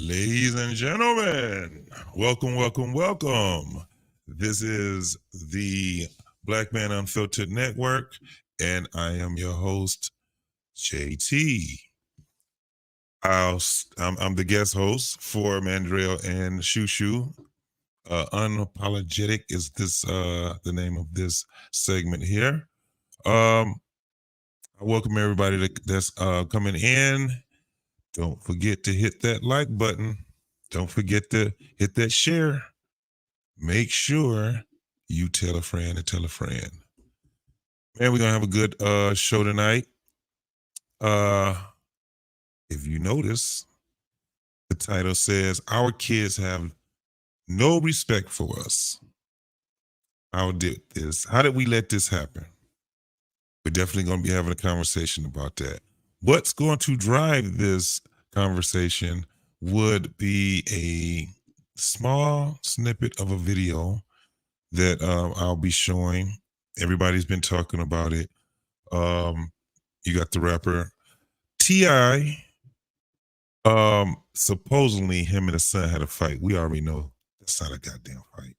Ladies and gentlemen, welcome. This is the Black Man Unfiltered Network, and I am your host, JT. I'm the guest host for Mandrill and Shushu. Unapologetic is the name of this segment here. I welcome everybody that's coming in. Don't forget to hit that like button. Don't forget to hit that share. Make sure you tell a friend to tell a friend. Man, we're gonna have a good show tonight. If you notice, the title says our kids have no respect for us. How did this? How did we let this happen? We're definitely gonna be having a conversation about that. What's going to drive this conversation would be a small snippet of a video that I'll be showing. Everybody's been talking about it. You got the rapper T.I. Supposedly him and his son had a fight. We already know that's not a goddamn fight.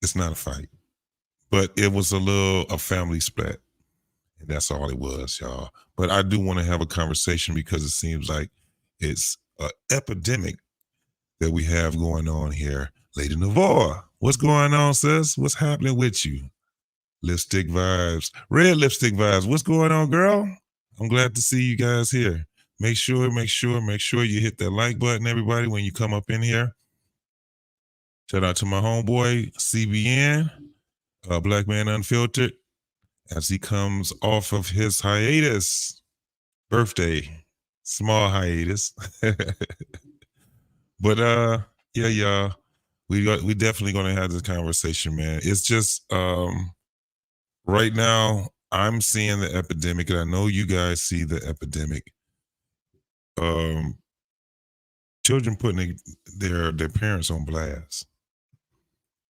It's not a fight. But it was a family split. And that's all it was, y'all. But I do want to have a conversation because it seems like it's an epidemic that we have going on here. Lady Navarre, what's going on, sis? What's happening with you? Lipstick vibes, red lipstick vibes. What's going on, girl? I'm glad to see you guys here. Make sure you hit that like button, everybody, when you come up in here. Shout out to my homeboy, CBN, Black Man Unfiltered, as he comes off of his birthday, small hiatus. But yeah, y'all, we definitely gonna have this conversation, man. It's just right now I'm seeing the epidemic, and I know you guys see the epidemic. Children putting their parents on blast.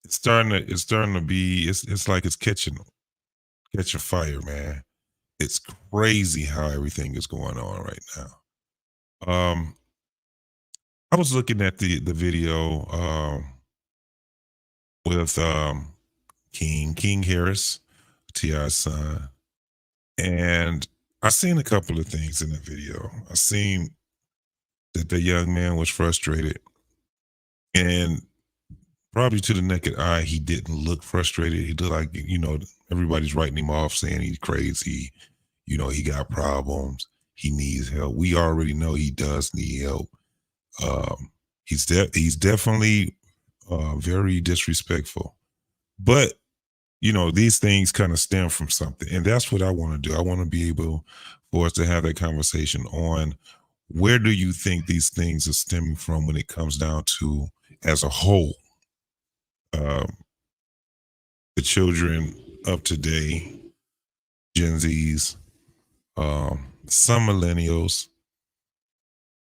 It's starting to be. It's like it's catching fire, man. It's crazy how everything is going on right now. I was looking at the video with King Harris, T.I.'s son, and I seen a couple of things in the video. I seen that the young man was frustrated, and probably to the naked eye, he didn't look frustrated. He looked like, everybody's writing him off saying he's crazy. He got problems. He needs help. We already know he does need help. He's definitely very disrespectful. But, these things kind of stem from something. And that's what I want to do. I want to be able for us to have that conversation on where do you think these things are stemming from when it comes down to, as a whole, the children of today, Gen Zs, some millennials.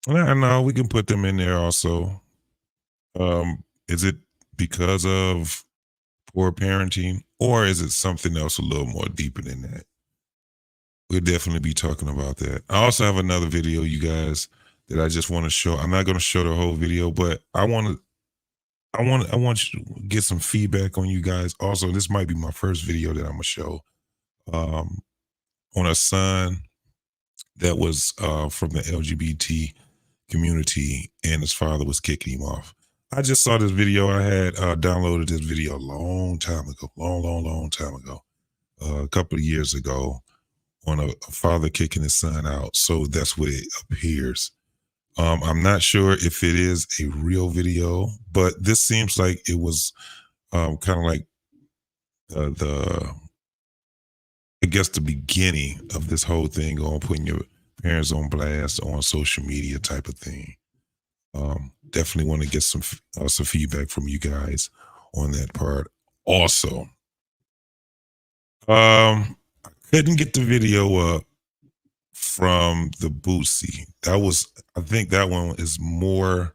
I know we can put them in there also. Is it because of poor parenting, or is it something else a little more deeper than that? We'll definitely be talking about that. I also have another video, you guys, that I just want to show. I'm not going to show the whole video, but I want you to get some feedback on you guys. Also, this might be my first video that I'm gonna show on a son that was from the LGBT community, and his father was kicking him off. I just saw this video. I had downloaded this video a long time ago, long time ago, a couple of years ago, on a father kicking his son out. So that's what it appears. I'm not sure if it is a real video, but this seems like it was kind of like the beginning of this whole thing on putting your parents on blast on social media type of thing. Definitely want to get some feedback from you guys on that part. Also, I couldn't get the video up from the Bootsy. I think that one is more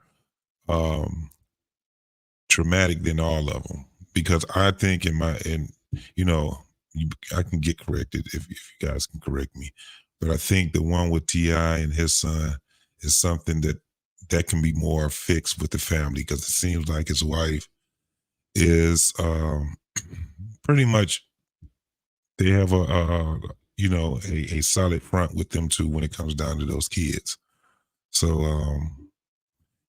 traumatic than all of them, because I think I can get corrected if you guys can correct me, but I think the one with T.I. and his son is something that that can be more fixed with the family, because it seems like his wife is pretty much, they have a solid front with them too when it comes down to those kids. So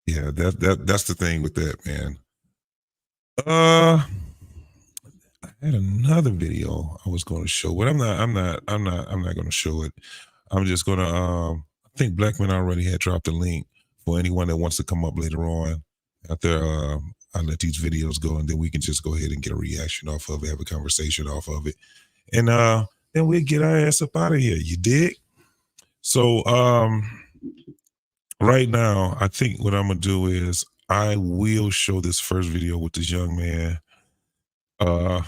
yeah, that's the thing with that, man. I had another video I was going to show, but I'm not going to show it. I'm just going to I think Blackman already had dropped a link for anyone that wants to come up later on after I let these videos go, and then we can just go ahead and get a reaction off of it, have a conversation off of it, and then we'll get our ass up out of here. You dig? So right now, I think what I'm gonna do is I will show this first video with this young man. I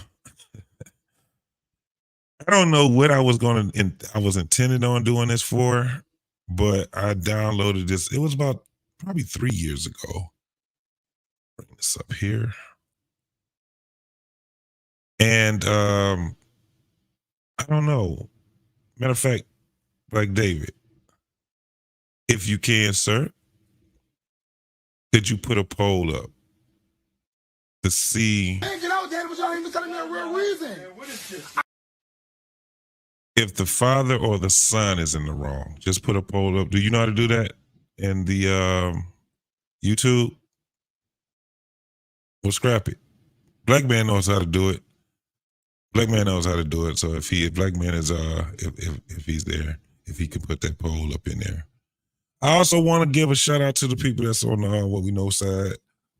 don't know what I was intended on doing this for, but I downloaded this. It was about probably 3 years ago. Bring this up here. And I don't know. Matter of fact, like David, if you can, sir, could you put a poll up to see? Man, get out there, but y'all ain't even telling me a real reason. What is this? If the father or the son is in the wrong, just put a poll up. Do you know how to do that in the YouTube? Well, scrap it. Black man knows how to do it. Black man knows how to do it. So if Black man is if he's there, if he can put that poll up in there. I also want to give a shout out to the people that's on the What We Know side.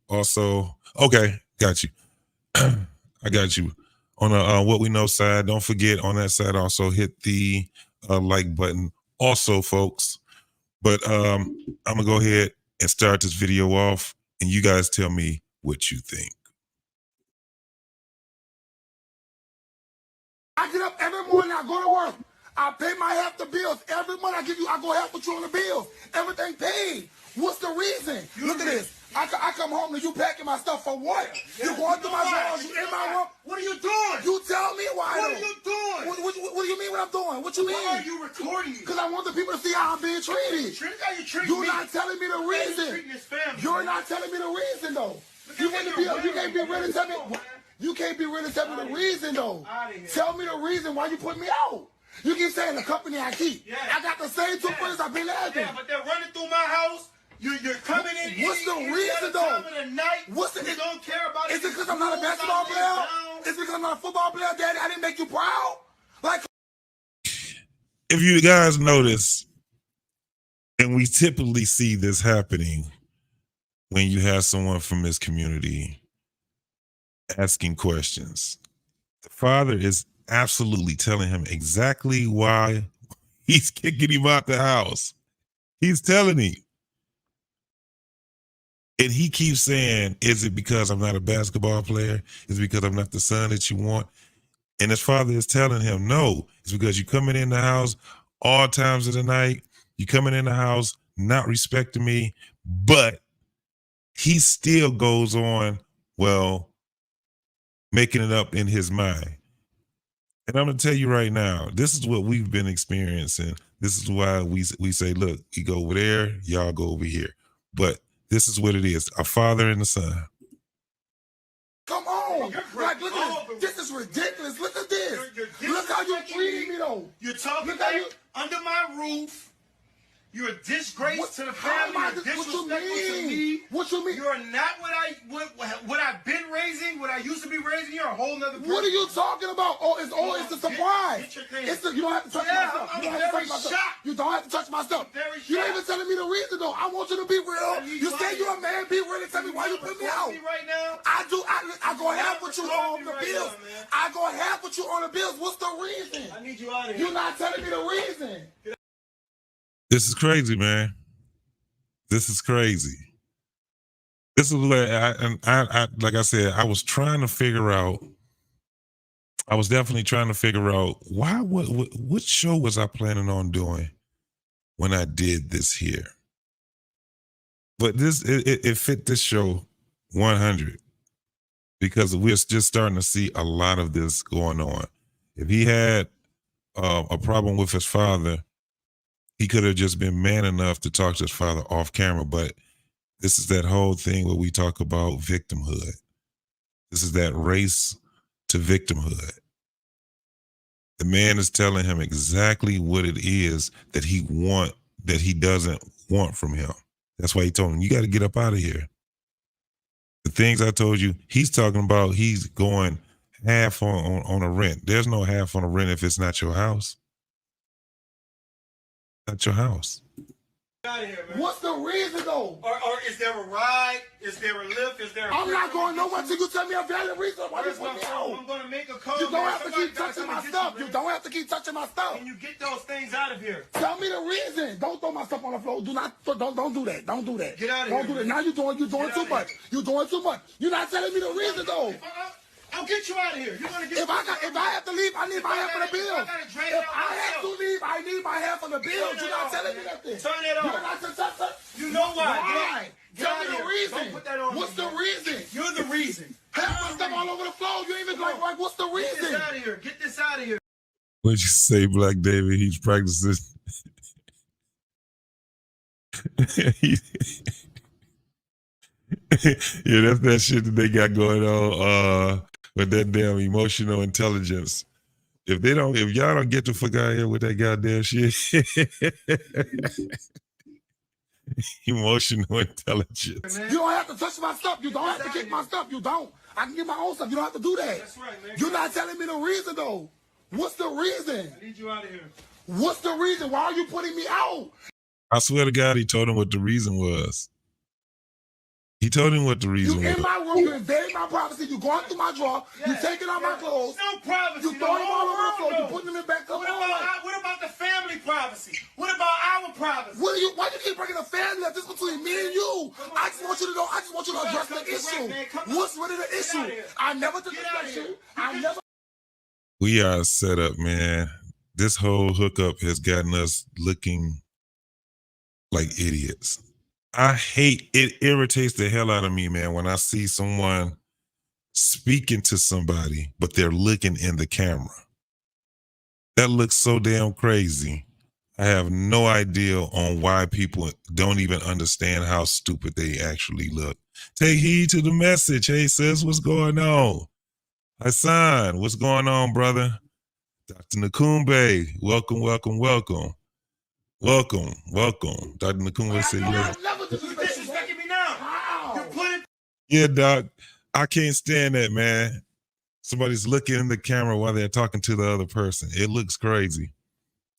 Also, okay, got you. I got you. On the What We Know side, don't forget on that side also hit the like button. Also, folks, but I'm gonna go ahead and start this video off, and you guys tell me what you think. I get up every morning, I go to work. I pay my half the bills. Every month I go help with you on the bills. Everything paid. What's the reason? Look at this. I come home and you packing my stuff for what? Yeah, you going through my drawers, you in my room. What are you doing? You tell me why. What are you doing? What do you mean what I'm doing? What you mean? Why are you recording me? Because I want the people to see how I'm being treated. You're not telling me the reason. You're not telling me the reason though. You can't be real and tell me. You can't be real and tell me the reason though. Tell me the reason why you put me out. You keep saying the company I keep. Yeah. I got the same two friends I've been having. Yeah, but they're running through my house. You're coming in. What's the reason though? What's the? You don't care about it. Is it because I'm not a basketball player? Is it because I'm not a football player, Daddy? I didn't make you proud. Like, if you guys notice, and we typically see this happening when you have someone from this community asking questions, the father is absolutely telling him exactly why he's kicking him out the house. He's telling him. And he keeps saying, is it because I'm not a basketball player? Is it because I'm not the son that you want? And his father is telling him, no, it's because you're coming in the house all times of the night. You're coming in the house, not respecting me. But he still goes on, well, making it up in his mind. And I'm going to tell you right now, this is what we've been experiencing. This is why we say, look, you go over there, y'all go over here. But this is what it is, a father and a son. Come on. Like, look at this. This is ridiculous. Look at this. Look how you're treating me, though. You're talking about under my roof. You're a disgrace to the family. You're disrespectful to me. What you mean? You're not what I've been raising, what I used to be raising. You're a whole nother person. What are you talking about? Oh, it's a surprise. You don't have to touch my stuff. I'm very shocked. You don't have to touch my stuff. You ain't even telling me the reason, though. I want you to be real. You say you're a man, be real and tell me why you put me out. Right now? I do. I go half with you on the bills. I go half with you on the bills. What's the reason? I need you out of here. You're not telling me the reason. This is crazy, man. This is crazy. This is where I like I said, I was trying to figure out. I was definitely trying to figure out what show was I planning on doing when I did this here. But it fit this show 100 because we're just starting to see a lot of this going on. If he had a problem with his father, he could have just been man enough to talk to his father off camera, but This is that whole thing where we talk about victimhood. This is that race to victimhood. The man is telling him exactly what it is that he doesn't want from him. That's why he told him, you got to get up out of here. The things I told you, he's talking about he's going half on a rent. There's no half on a rent if it's not your house. Not your house. Out of here, man. What's the reason though? Or is there a ride? Is there a lift? Is there a I'm not going nowhere till you tell me a valid reason why you Where's put my me phone? out. I'm gonna make a call. You don't man. have to Somebody keep gotta touching come my and get stuff. man. You don't have to keep touching my stuff. Can you get those things out of here? Tell me the reason. Don't throw my stuff on the floor. Don't do that. Don't do that. Get out of Don't here, do that. man. Now you're doing too much. You're doing too much. You're not telling me the reason though. I'll get you out of here. You're gonna get. If I have to leave, I need my half of the bill. If I have to leave, I need my half of the bill. You're not telling me nothing. Turn it off. You're not You know why? Why? Get Tell out me of the here. reason. Don't put that on What's me, the man. reason? You're the reason. Half my stuff all over the floor. You even like, what's the Get this reason? out of here. Get this out of here. What'd you say, Black David? He's practicing. Yeah, that's that shit that they got going on with that damn emotional intelligence. If y'all don't get the fuck out of here with that goddamn shit. Emotional intelligence. You don't have to touch my stuff. You don't have to get my stuff. You don't. I can get my own stuff. You don't have to do that. That's right, man. You're not telling me the reason though. What's the reason? I need you out of here. What's the reason? Why are you putting me out? I swear to God, he told him what the reason was. He told him what the You reason in was. my room, you invading my privacy, you going through my drawer, you taking out my clothes, No privacy. you throwing them all over the floor, you putting them back to the What floor. about the family privacy? What about our privacy? Why you keep bringing the family up? This is between me and you. I just want you to know, I just want you to address the issue. What's really the issue? I never took the issue. I never. We are set up, man. This whole hookup has gotten us looking like idiots. I hate it. Irritates the hell out of me, man, when I see someone speaking to somebody, but they're looking in the camera. That looks so damn crazy. I have no idea on why people don't even understand how stupid they actually look. Take heed to the message. Hey, sis, what's going on? Hassan, what's going on, brother? Dr. Nakumbe, welcome. Dr. Nakumbe said, I never You disrespecting me now. Wow. You're putting. yeah, doc, I can't stand that, man. Somebody's looking in the camera while they're talking to the other person. It looks crazy.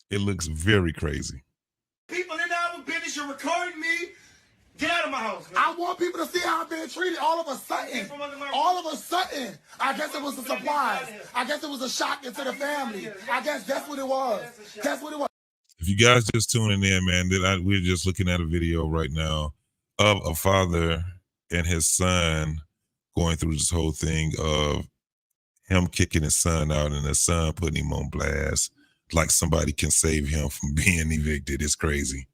It looks very crazy. People in our business, you're recording me. Get out of my house, man. I want people to see how I'm being treated all of a sudden. All of a sudden. I guess it was a surprise. I guess it was a shock into the family. I guess that's what it was. That's what it was. If you guys just tuning in, man, we're just looking at a video right now of a father and his son going through this whole thing of him kicking his son out and his son putting him on blast like somebody can save him from being evicted. It's crazy.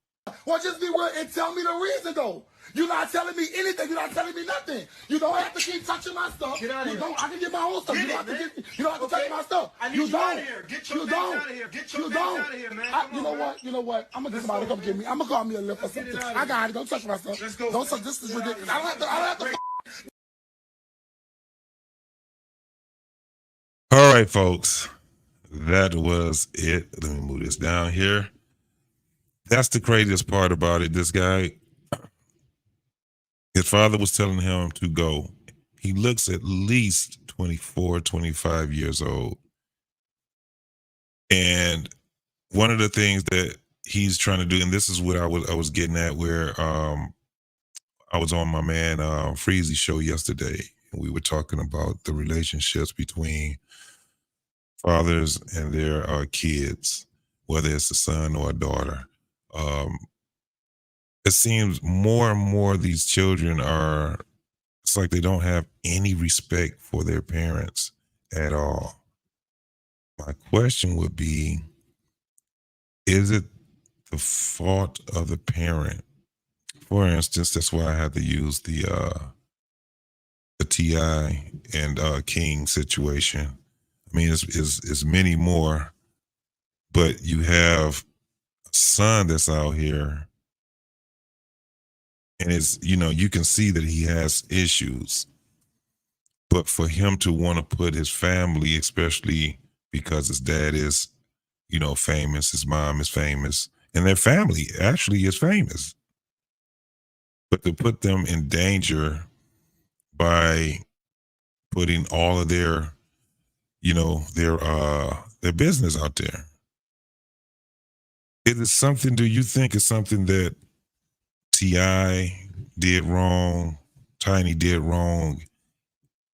Well, just be real and tell me the reason, though. You're not telling me anything. You're not telling me nothing. You don't have to keep touching my stuff. Get out of here. I can get my own stuff. Get You don't it, have to man. you don't have to touch my stuff. I need You you don't. out of here. Get your You things don't. out of here. Get your You things don't. out of here, man. Come You on, know man. what? You know what? I'm gonna get somebody to come go, get me. I'm gonna call me a lift or Let's get it something. out of I here. got it. Don't touch my stuff. Let's go, Don't man. touch. This is Get out of ridiculous. here. I don't have to. All right, folks. That was it. Let me move this down here. That's the craziest part about it. This guy, his father was telling him to go. He looks at least 24, 25 years old. And one of the things that he's trying to do, and this is what I was getting at, where I was on my man Freezy show yesterday, and we were talking about the relationships between fathers and their kids, whether it's a son or a daughter. It seems more and more these children it's like they don't have any respect for their parents at all. My question would be, is it the fault of the parent? For instance, that's why I had to use the T.I. and King situation. I mean, it's many more, but you have a son that's out here and it's, you know, you can see that he has issues. But for him to want to put his family, especially because his dad is, you know, famous, his mom is famous, and their family actually is famous, but to put them in danger by putting all of their, you know, their business out there. Is it something, do you think it's something that T.I. did wrong, Tiny did wrong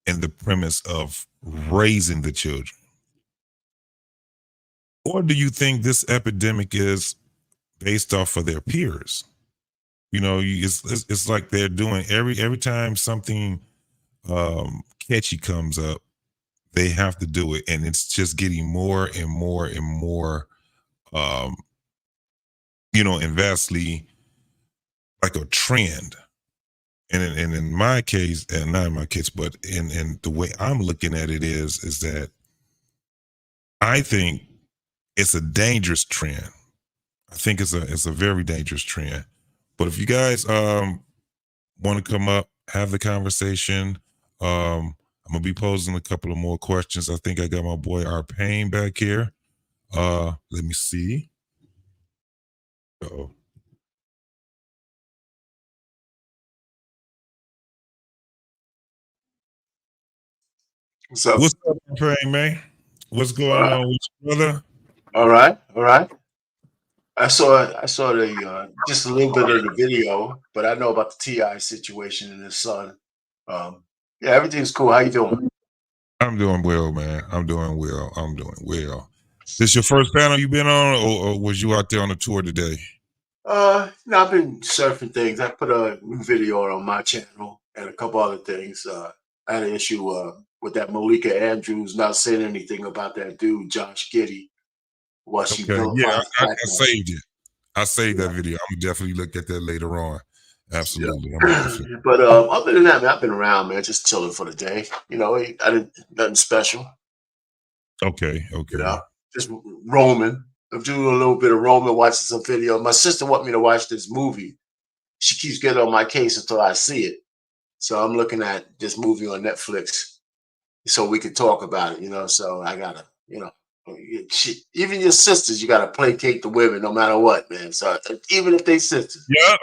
in the premise of raising the children? Or do you think this epidemic is based off of their peers? You know, it's like they're doing every time something catchy comes up, they have to do it, and it's just getting more and more and more, um, you know, and vastly like a trend. And in my case, and not in my case, but in the way I'm looking at it is that I think it's a dangerous trend. I think it's a very dangerous trend. But if you guys want to come up, have the conversation, I'm gonna be posing a couple of more questions. I think I got my boy R Payne back here. Let me see. Uh-oh. What's up? What's up, R Payne, man? What's going on with you, brother? All right, all right. I saw the just a little bit of the video, but I know about the T.I. situation and his son. Yeah, everything's cool. How you doing? I'm doing well, man. I'm doing well. I'm doing well. This your first panel you been on, or was you out there on a tour today? No, I've been surfing things. I put a new video on my channel and a couple other things. I had an issue with that Malika Andrews not saying anything about that dude, Josh Giddey, what she Okay, yeah, vilifies I black men. saved it. I saved that Yeah. video. I'm gonna definitely look at that later on. Absolutely. I'm Yeah. definitely. But other than that, man, I've been around, man, just chilling for the day. You know, I didn't nothing special. Okay, You okay. know, just roaming. I'm doing a little bit of roaming, watching some video. My sister want me to watch this movie. She keeps getting on my case until I see it. So I'm looking at this movie on Netflix so we can talk about it. You know, so I gotta, you know, even your sisters, you gotta placate the women no matter what, man. So even if they sisters, Yeah.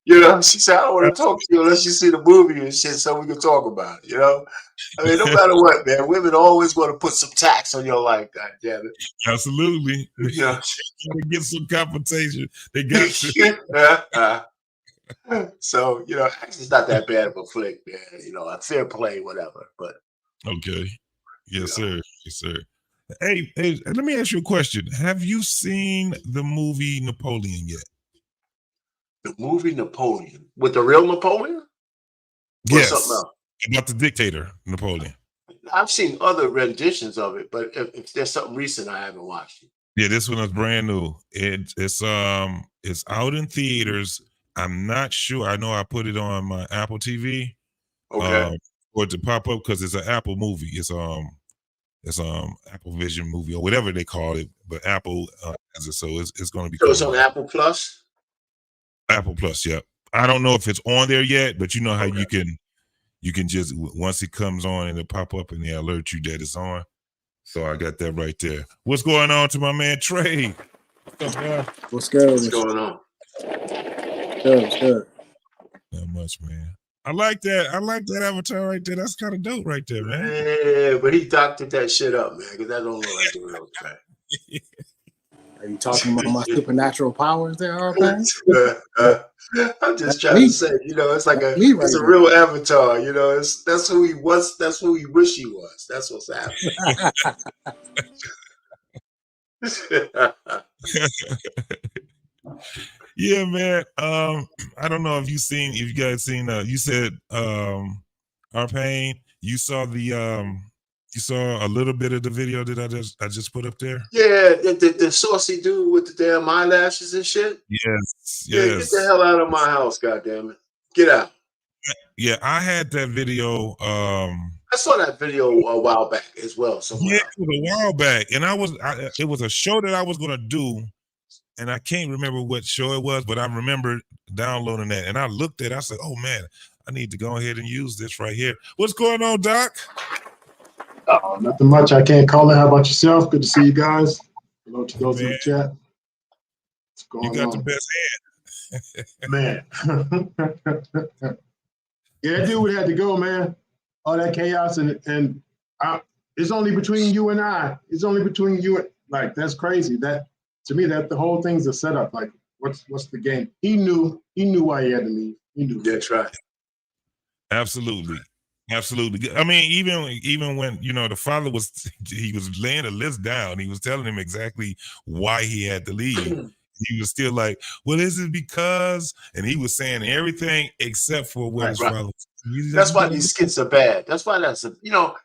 you know, she said, I don't want to talk to you unless you see the movie and shit so we can talk about it, you know? I mean, no matter what, man, women always want to put some tax on your life, God damn it. Absolutely. Yeah. They get some compensation. They got to. So, you know, it's not that bad of a flick, man. You know, a fair play, whatever. But Okay. Yes, you know. sir. Yes, sir. Hey, let me ask you a question. Have you seen the movie Napoleon yet? The movie Napoleon with the real Napoleon or something Yes. else? About the dictator, Napoleon. I've seen other renditions of it, but if there's something recent, I haven't watched it. Yeah, this one is brand new. It's out in theaters. I'm not sure. I know I put it on my Apple TV. Okay. For it to pop up because it's an Apple movie. It's Apple Vision movie or whatever they call it, but Apple has it, so it's going to be So it's on coming out. Apple Plus? Apple Plus, yep. I don't know if it's on there yet, but you know how Okay. you can just once it comes on and it pop up and they alert you that it's on. So I got that right there. What's going on to my man Trey? What's up, man? What's good? What's going on? Good. Not much, man. I like that. I like that avatar right there. That's kind of dope right there, man. Yeah, but he doctored that shit up, man, because that don't look like the real thing. Are you talking about my supernatural powers there, RP? I'm just trying to say, you know, it's like it's a real avatar, you know. That's who he was, that's who he wish he was. That's what's happening. Yeah, man. I don't know if you guys seen you said our pain. You saw you saw a little bit of the video that I just put up there. Yeah, the saucy dude with the damn eyelashes and shit. Yes. Yeah, get the hell out of my house, goddammit. Get out. Yeah, I had that video. I saw that video a while back as well. Yeah, it was a while back, and it was a show that I was gonna do and I can't remember what show it was, but I remember downloading that, and I looked at it, I said, oh man, I need to go ahead and use this right here. What's going on, Doc? Nothing much. I can't call it. How about yourself? Good to see you guys. Hello to those in the chat. What's going on? You got the best hand. Man. Yeah, that dude had to go, man. All that chaos and it's only between you and I. It's only between you and, like, that's crazy. That, to me, that the whole thing's a setup. Like, what's the game? He knew why he had to leave. He knew. That's right. Absolutely. Absolutely. I mean, even when, you know, the father he was laying the list down, he was telling him exactly why he had to leave. He was still like, well, is it because? And he was saying everything except for what his father was. That's why these skits are bad. That's why you know,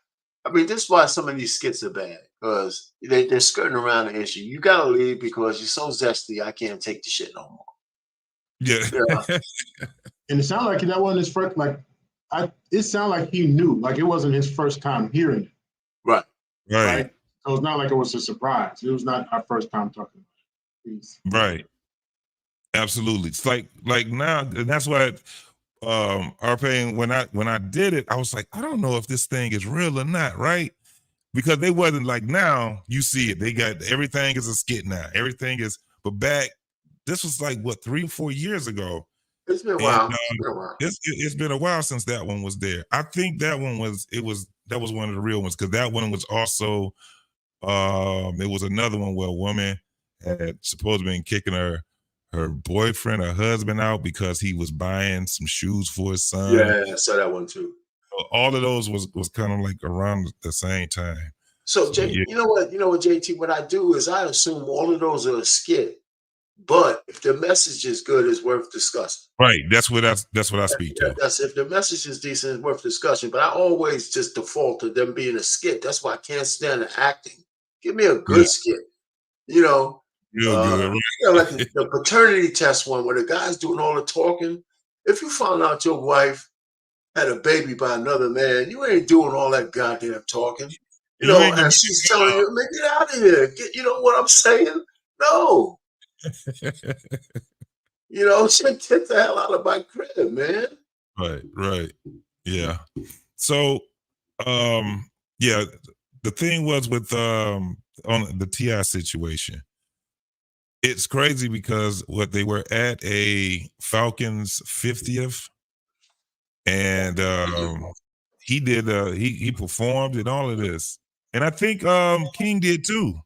I mean, this is why some of these skits are bad, because they're skirting around the issue. You got to leave because you're so zesty, I can't take the shit no more. Yeah. And it sounded like that wasn't his first, like, it sounded like he knew, like it wasn't his first time hearing it. Right. So it's not like it was a surprise. It was not our first time talking about it. Right. Absolutely. It's like now, and that's why RP, when I did it, I was like, I don't know if this thing is real or not, right? Because they wasn't like, now you see it. They got everything is a skit now. Everything is, but back, this was like what, 3 or 4 years ago. It's been a while. It's been a while since that one was there. I think that one was one of the real ones, because that one was also it was another one where a woman had supposedly been kicking her boyfriend or husband out because he was buying some shoes for his son. Yeah, I saw that one too. So all of those was kind of like around the same time. So Jay, yeah. You know what, JT, what I do is I assume all of those are a skit. But if the message is good, it's worth discussing. Right. That's what I speak to. That's if the message is decent, it's worth discussion. But I always just default to them being a skit. That's why I can't stand the acting. Give me a good skit. You know. Real good. Right? You know, like the paternity test one where the guy's doing all the talking. If you found out your wife had a baby by another man, you ain't doing all that goddamn talking. You know, and she's telling you, man, get out of here. You know what I'm saying? No. You know, get the hell out of my crib, man. Right. Yeah. So, yeah, the thing was with on the T.I. situation, it's crazy because they were at a Falcons 50th, and he did he performed and all of this, and I think King did too.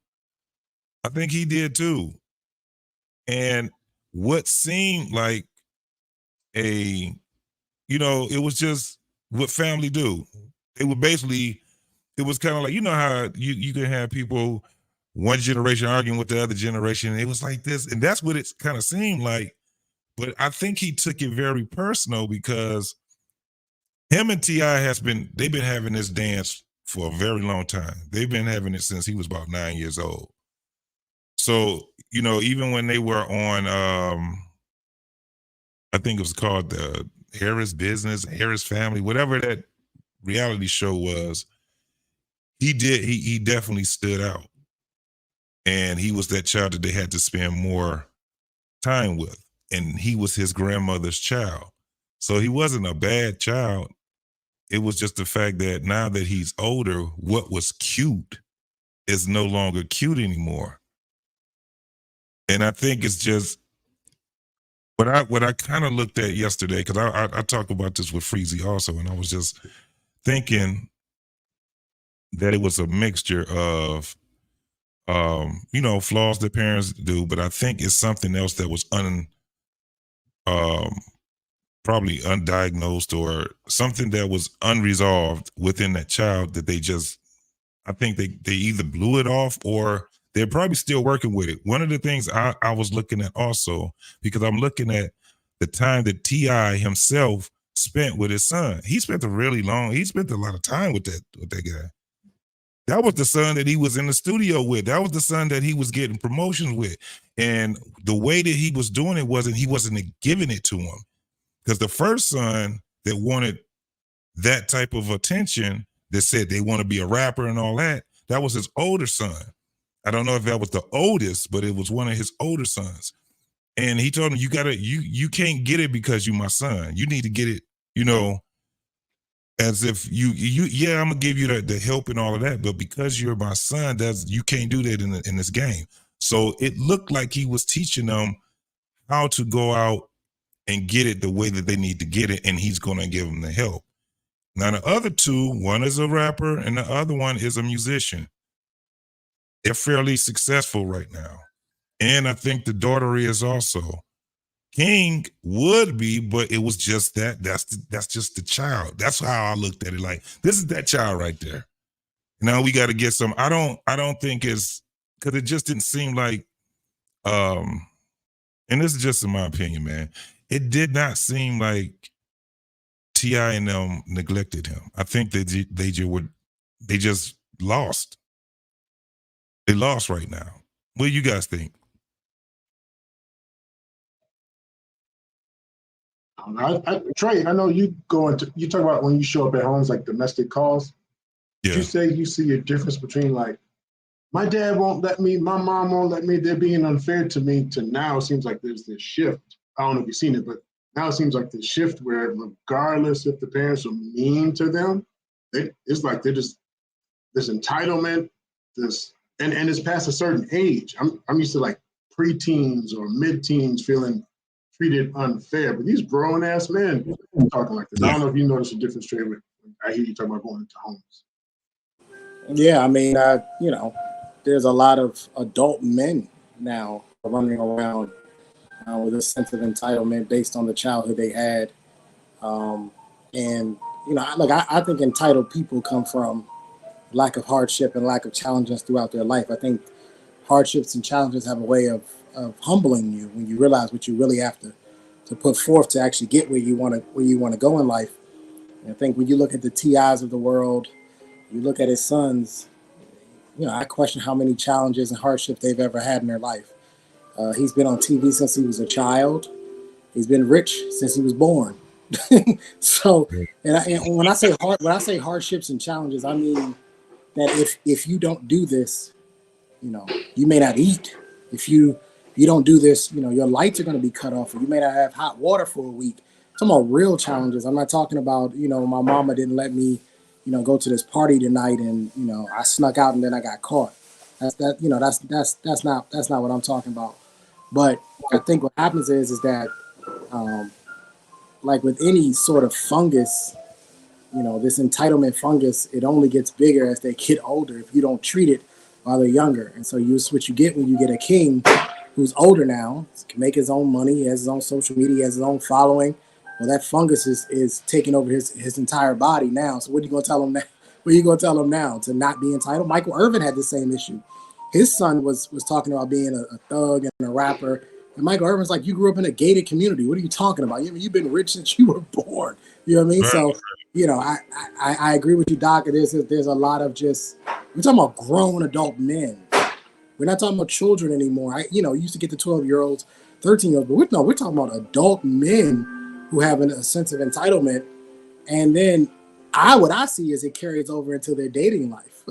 I think he did too. And what seemed like it was just what family do. It would basically, it was kind of like, you know how you can have people, one generation arguing with the other generation. It was like this, and that's what it kind of seemed like. But I think he took it very personal, because him and T.I. they've been having this dance for a very long time. They've been having it since he was about 9 years old. So, you know, even when they were on, I think it was called the Harris Business, Harris Family, whatever that reality show was, he definitely stood out. And he was that child that they had to spend more time with. And he was his grandmother's child. So he wasn't a bad child. It was just the fact that now that he's older, what was cute is no longer cute anymore. And I think it's just what I kind of looked at yesterday, because I talked about this with Freezy also, and I was just thinking that it was a mixture of, flaws that parents do, but I think it's something else that was probably undiagnosed, or something that was unresolved within that child that I think they either blew it off, or they're probably still working with it. One of the things I was looking at also, because I'm looking at the time that T.I. himself spent with his son. He spent a lot of time with that guy. That was the son that he was in the studio with. That was the son that he was getting promotions with. And the way that he was doing it he wasn't giving it to him. Because the first son that wanted that type of attention, that said they want to be a rapper and all that, that was his older son. I don't know if that was the oldest, but it was one of his older sons. And he told him, you can't get it because you my son. You need to get it, as if yeah, I'm gonna give you the help and all of that, but because you're my son, you can't do that in this game. So it looked like he was teaching them how to go out and get it the way that they need to get it, and he's gonna give them the help. Now the other two, one is a rapper and the other one is a musician. They're fairly successful right now. And I think the daughter is also. King would be, but it was just that's just the child. That's how I looked at it. Like, this is that child right there. Now we got to get some. I don't think it's because it just didn't seem like and this is just in my opinion, man. It did not seem like T.I. and them neglected him. I think they just lost. They lost right now. What do you guys think? Trey, I know you talk about when you show up at homes like domestic calls. Yeah. You say you see a difference between like, my dad won't let me, my mom won't let me, they're being unfair to me, to now it seems like there's this shift. I don't know if you've seen it, but now it seems like the shift where regardless if the parents are mean to them, it's like they're just this entitlement, and it's past a certain age. I'm used to like preteens or mid-teens feeling treated unfair, but these grown ass men talking like this. I don't know if you notice a difference, Trey, when I hear you talking about going into homes. Yeah, I mean, there's a lot of adult men now running around with a sense of entitlement based on the childhood they had. And, I think entitled people come from lack of hardship and lack of challenges throughout their life. I think hardships and challenges have a way of humbling you when you realize what you really have to put forth to actually get where you want to go in life. And I think when you look at the T.I.s of the world, you look at his sons, I question how many challenges and hardships they've ever had in their life. He's been on TV since he was a child. He's been rich since he was born. So, and when I say hardships and challenges, I mean that if you don't do this, you may not eat. If you don't do this, your lights are going to be cut off, or you may not have hot water for a week. I'm talking about real challenges. I'm not talking about, my mama didn't let me, go to this party tonight, and I snuck out and then I got caught. That's not what I'm talking about. But I think what happens is that, like with any sort of fungus, this entitlement fungus, it only gets bigger as they get older if you don't treat it while they're younger. And so what you get when you get a king who's older now, can make his own money, he has his own social media, he has his own following. Well, that fungus is taking over his entire body now. So what are you going to tell him now? What are you going to tell him now? To not be entitled? Michael Irvin had the same issue. His son was talking about being a thug and a rapper. And Michael Irvin's like, you grew up in a gated community. What are you talking about? You've been rich since you were born. You know what I mean? So, I agree with you, Doc. There's a lot of we're talking about grown adult men. We're not talking about children anymore. You used to get the 12-year-olds, 13-year-olds, but we're talking about adult men who have a sense of entitlement. And then what I see is it carries over into their dating life,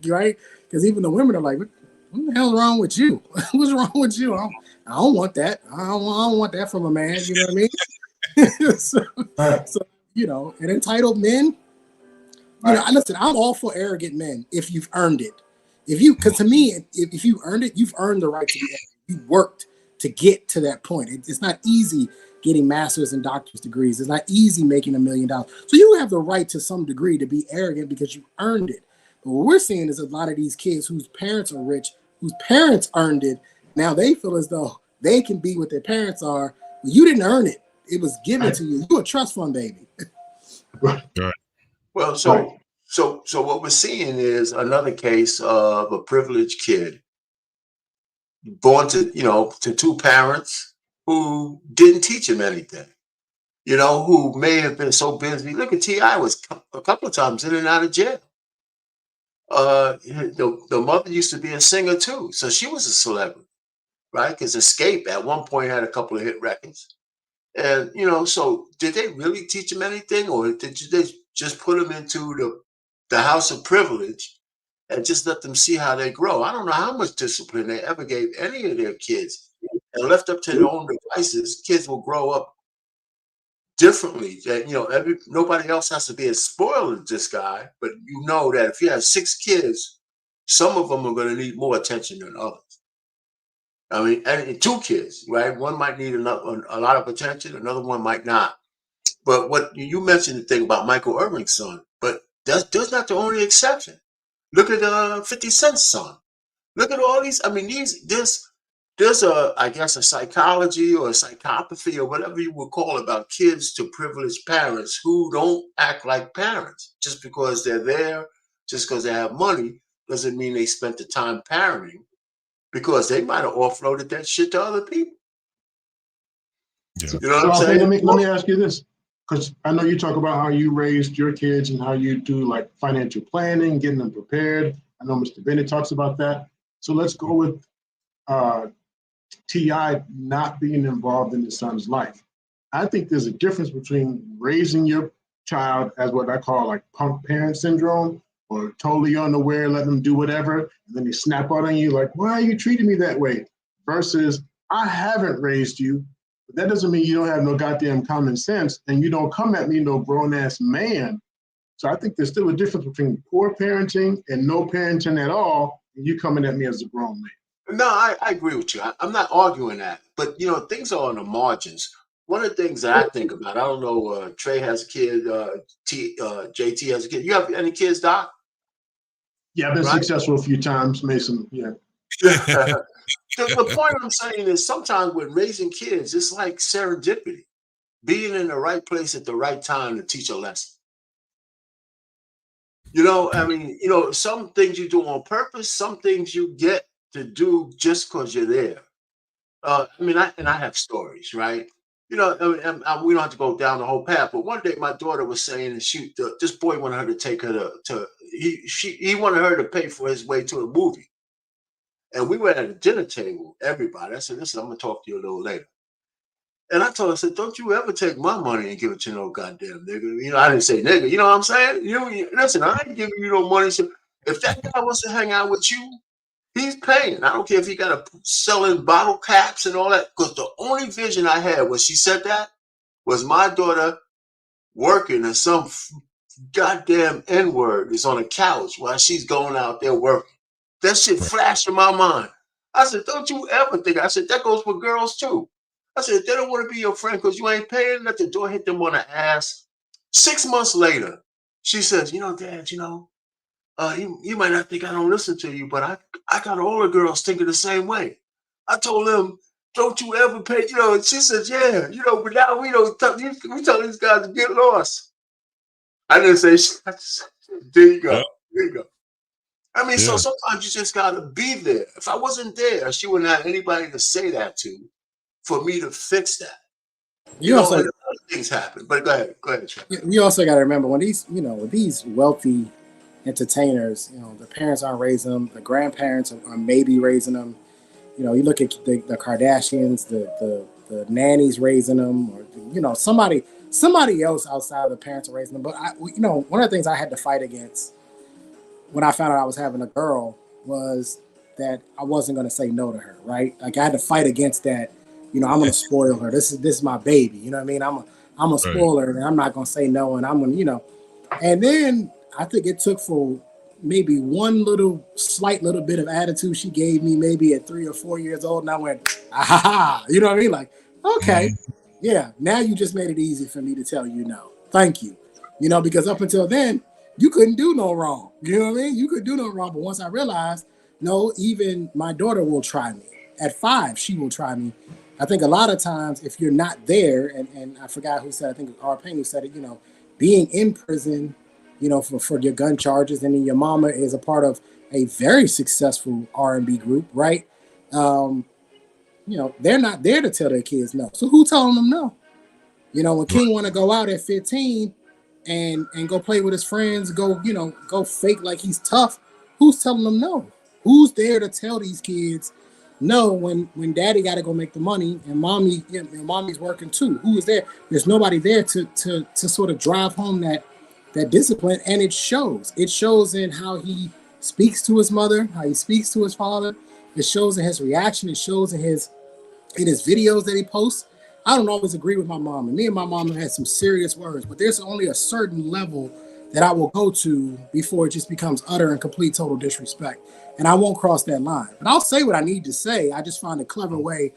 right? Because even the women are like, what the hell's wrong with you? What's wrong with you? I don't want that. I don't want that from a man. You know what I mean? so and entitled men, listen, I'm all for arrogant men if you've earned it. Because to me, if you earned it, you've earned the right to be arrogant. You worked to get to that point. It's not easy getting master's and doctor's degrees. It's not easy making $1 million. So you have the right to some degree to be arrogant because you earned it. But what we're seeing is a lot of these kids whose parents are rich, whose parents earned it. Now they feel as though they can be what their parents are. Well, you didn't earn it. It was given to you. You're a trust fund baby. Well, so what we're seeing is another case of a privileged kid born to two parents who didn't teach him anything, who may have been so busy. Look at T.I. was a couple of times in and out of jail. The mother used to be a singer too, so she was a celebrity, right? Because Escape at one point had a couple of hit records. And, so did they really teach him anything, or did they just put him into the house of privilege and just let them see how they grow. I don't know how much discipline they ever gave any of their kids. And left up to their own devices, kids will grow up differently. That nobody else has to be as spoiled as this guy, but you know that if you have 6 kids, some of them are going to need more attention than others. I mean, and 2 kids, right? One might need a lot of attention, another one might not. But what you mentioned the thing about Michael Irving's son, but that's not the only exception. Look at 50 Cent's son. Look at all these. I mean, there's I guess a psychology or a psychopathy or whatever you would call it about kids to privileged parents who don't act like parents. Just because they're there, just because they have money, doesn't mean they spent the time parenting, because they might have offloaded that shit to other people. Yeah. You know what I'm saying? Let me ask you this, because I know you talk about how you raised your kids and how you do like financial planning, getting them prepared. I know Mr. Bennett talks about that. So let's go with T.I. not being involved in his son's life. I think there's a difference between raising your child as what I call like punk parent syndrome, or totally unaware, let them do whatever, and then they snap out on you like, why are you treating me that way? Versus, I haven't raised you, but that doesn't mean you don't have no goddamn common sense, and you don't come at me no grown-ass man. So I think there's still a difference between poor parenting and no parenting at all, and you coming at me as a grown man. No, I agree with you. I'm not arguing that, but things are on the margins. One of the things that I think about, I don't know, Trey has a kid, JT has a kid. You have any kids, Doc? Yeah, I've been successful a few times, Mason. Yeah. The point I'm saying is sometimes when raising kids, it's like serendipity, being in the right place at the right time to teach a lesson. I mean, some things you do on purpose, some things you get to do just because you're there. I mean, I have stories, right? We don't have to go down the whole path, but one day my daughter was saying that this boy wanted her to take her he wanted her to pay for his way to a movie. And we were at a dinner table, everybody. I said, listen, I'm going to talk to you a little later. And I told her, I said, don't you ever take my money and give it to no goddamn nigga. I didn't say nigga, you know what I'm saying? Listen, I ain't giving you no money. So if that guy wants to hang out with you, he's paying. I don't care if he got to selling bottle caps and all that. Because the only vision I had when she said that was my daughter working and some goddamn N-word is on a couch while she's going out there working. That shit flashed in my mind. I said, don't you ever think. I said, that goes for girls too. I said, if they don't want to be your friend because you ain't paying, let the door hit them on the ass. 6 months later, she says, Dad, you might not think I don't listen to you, but I got all the girls thinking the same way. I told them, don't you ever pay, and she says, yeah, but now we tell these guys to get lost. I didn't say, there you go. There you go. I mean, so sometimes you just got to be there. If I wasn't there, she wouldn't have anybody to say that to for me to fix that. Other things happen. But go ahead. You also got to remember when these wealthy entertainers, the parents aren't raising them, the grandparents are maybe raising them. You look at the Kardashians, the nannies raising them, or somebody else outside of the parents are raising them. But one of the things I had to fight against when I found out I was having a girl was that I wasn't going to say no to her, right? Like I had to fight against that. I'm going to spoil her. This is my baby. You know what I mean? I'm a spoiler, and I'm not going to say no. And I'm going to, and then I think it took for maybe one slight little bit of attitude she gave me maybe at 3 or 4 years old. And I went, ah, you know what I mean? Like, okay, yeah, now you just made it easy for me to tell you no. Thank you. Because up until then, you couldn't do no wrong. You know what I mean? You could do no wrong. But once I realized, no, even my daughter will try me. At 5, she will try me. I think a lot of times if you're not there, and I forgot who said, I think R. Payne who said it, being in prison, for your gun charges, and then your mama is a part of a very successful R&B group, right? They're not there to tell their kids no. So who telling them no? When King want to go out at 15 and go play with his friends, go fake like he's tough, who's telling them no? Who's there to tell these kids no when daddy got to go make the money and mommy's working too? Who is there? There's nobody there to sort of drive home that discipline, and it shows. It shows in how he speaks to his mother, how he speaks to his father. It shows in his reaction. It shows in his videos that he posts. I don't always agree with my mom, and me and my mom have had some serious words, but there's only a certain level that I will go to before it just becomes utter and complete total disrespect. And I won't cross that line. But I'll say what I need to say. I just find a clever way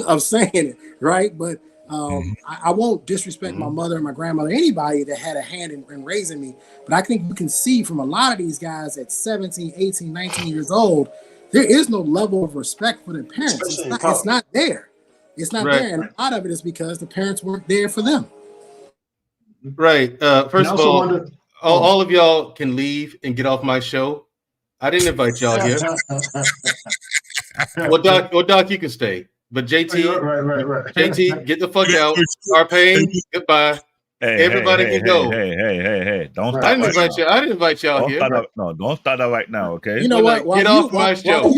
of saying it, right? But I won't disrespect my mother and my grandmother, anybody that had a hand in raising me. But I think you can see from a lot of these guys at 17, 18, 19 years old, there is no level of respect for their parents. It's not there. It's not there. And a lot of it is because the parents weren't there for them. Right. First of all of y'all can leave and get off my show. I didn't invite y'all here. Well, Doc, you can stay. But JT, right. JT, get the fuck out. Arpain, goodbye. Everybody can go. Hey. Don't stop. I didn't invite y'all here. Don't start that right now, okay? You know what? Get off my show.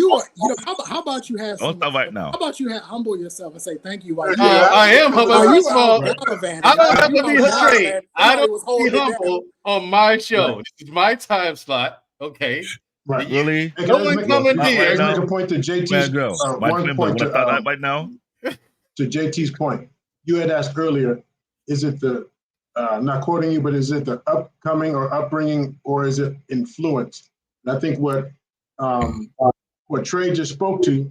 How about you have Don't stop right now. How about you humble yourself and say thank you? I am humble. I don't have to be straight. I don't be humble on my show. This is my time slot. Okay. Right. Really? No one coming here. Let's make a point to JT's one point right now. To JT's point. You had asked earlier, is it the not quoting you, but is it the upcoming or upbringing, or is it influence? And I think what Trey just spoke to,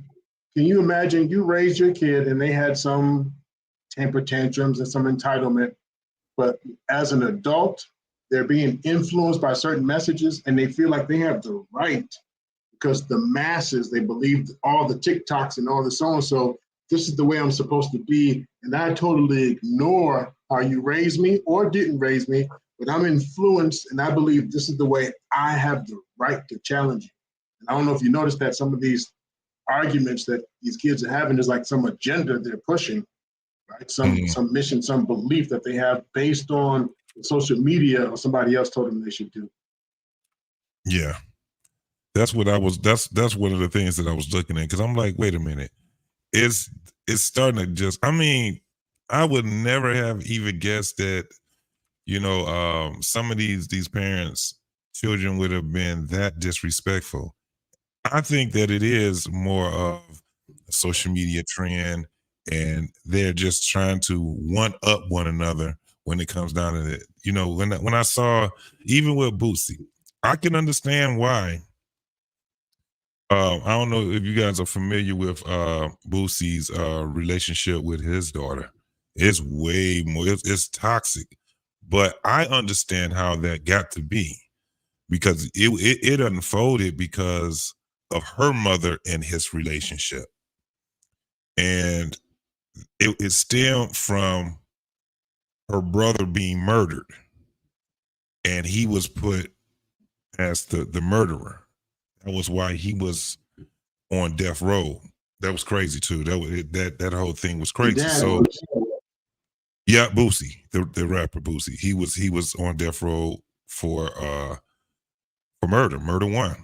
can you imagine you raised your kid and they had some temper tantrums and some entitlement, but as an adult, they're being influenced by certain messages and they feel like they have the right because the masses, they believe all the TikToks and all the so-and-so, this is the way I'm supposed to be. And I totally ignore how you raised me or didn't raise me, but I'm influenced and I believe this is the way I have the right to challenge you. And I don't know if you noticed that some of these arguments that these kids are having is like some agenda they're pushing, right? Some mission, some belief that they have based on social media or somebody else told them they should do. Yeah. That's one of the things that I was looking at, because I'm like, wait a minute. It's starting to just, I mean, I would never have even guessed that, some of these parents' children would have been that disrespectful. I think that it is more of a social media trend, and they're just trying to one up one another when it comes down to it. When I saw, even with Boosie, I can understand why. I don't know if you guys are familiar with Boosie's relationship with his daughter. It's way more, it's toxic. But I understand how that got to be, because it unfolded because of her mother and his relationship. And it stemmed from her brother being murdered. And he was put as the murderer. That was why he was on death row. That was crazy too. That whole thing was crazy. So yeah, Boosie, the rapper Boosie, he was on death row for murder one.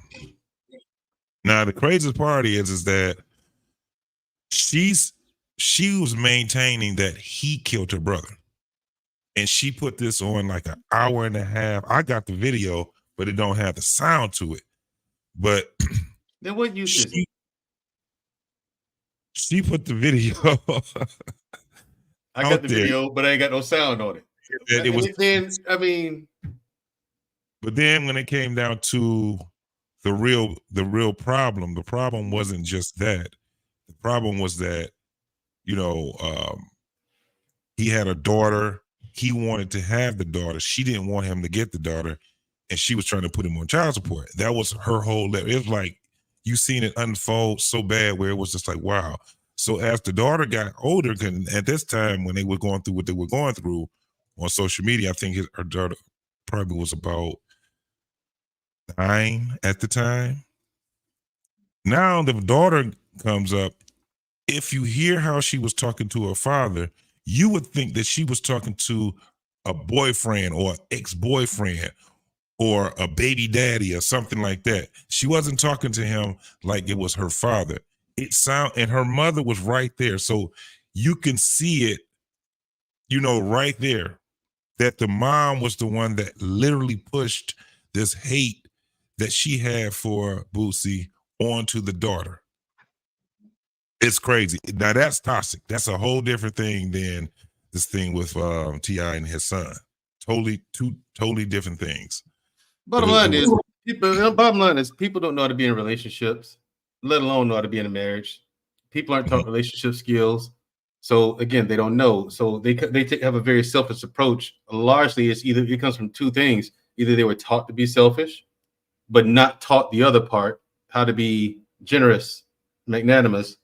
Now the craziest part is that she was maintaining that he killed her brother, and she put this on like an hour and a half. I got the video, but it don't have the sound to it. But then what use is it? She put the video. I got the video, but I ain't got no sound on it. But then when it came down to the real problem, the problem wasn't just that. The problem was that, he had a daughter. He wanted to have the daughter. She didn't want him to get the daughter, and she was trying to put him on child support. That was her whole. It was like you seen it unfold so bad where it was just like, wow. So as the daughter got older, and at this time when they were going through what they were going through on social media, I think her daughter probably was about 9 at the time. Now the daughter comes up. If you hear how she was talking to her father, you would think that she was talking to a boyfriend or ex-boyfriend or a baby daddy or something like that. She wasn't talking to him like it was her father. And her mother was right there. So you can see it, right there, that the mom was the one that literally pushed this hate, that she had for Boosie onto the daughter. It's crazy. Now that's toxic. That's a whole different thing than this thing with T.I. and his son. Two totally different things. Bottom line is people don't know how to be in relationships, let alone know how to be in a marriage. People aren't taught relationship skills. So again, they don't know. So they have a very selfish approach. Largely, it comes from two things. Either they were taught to be selfish, but not taught the other part, how to be generous, magnanimous,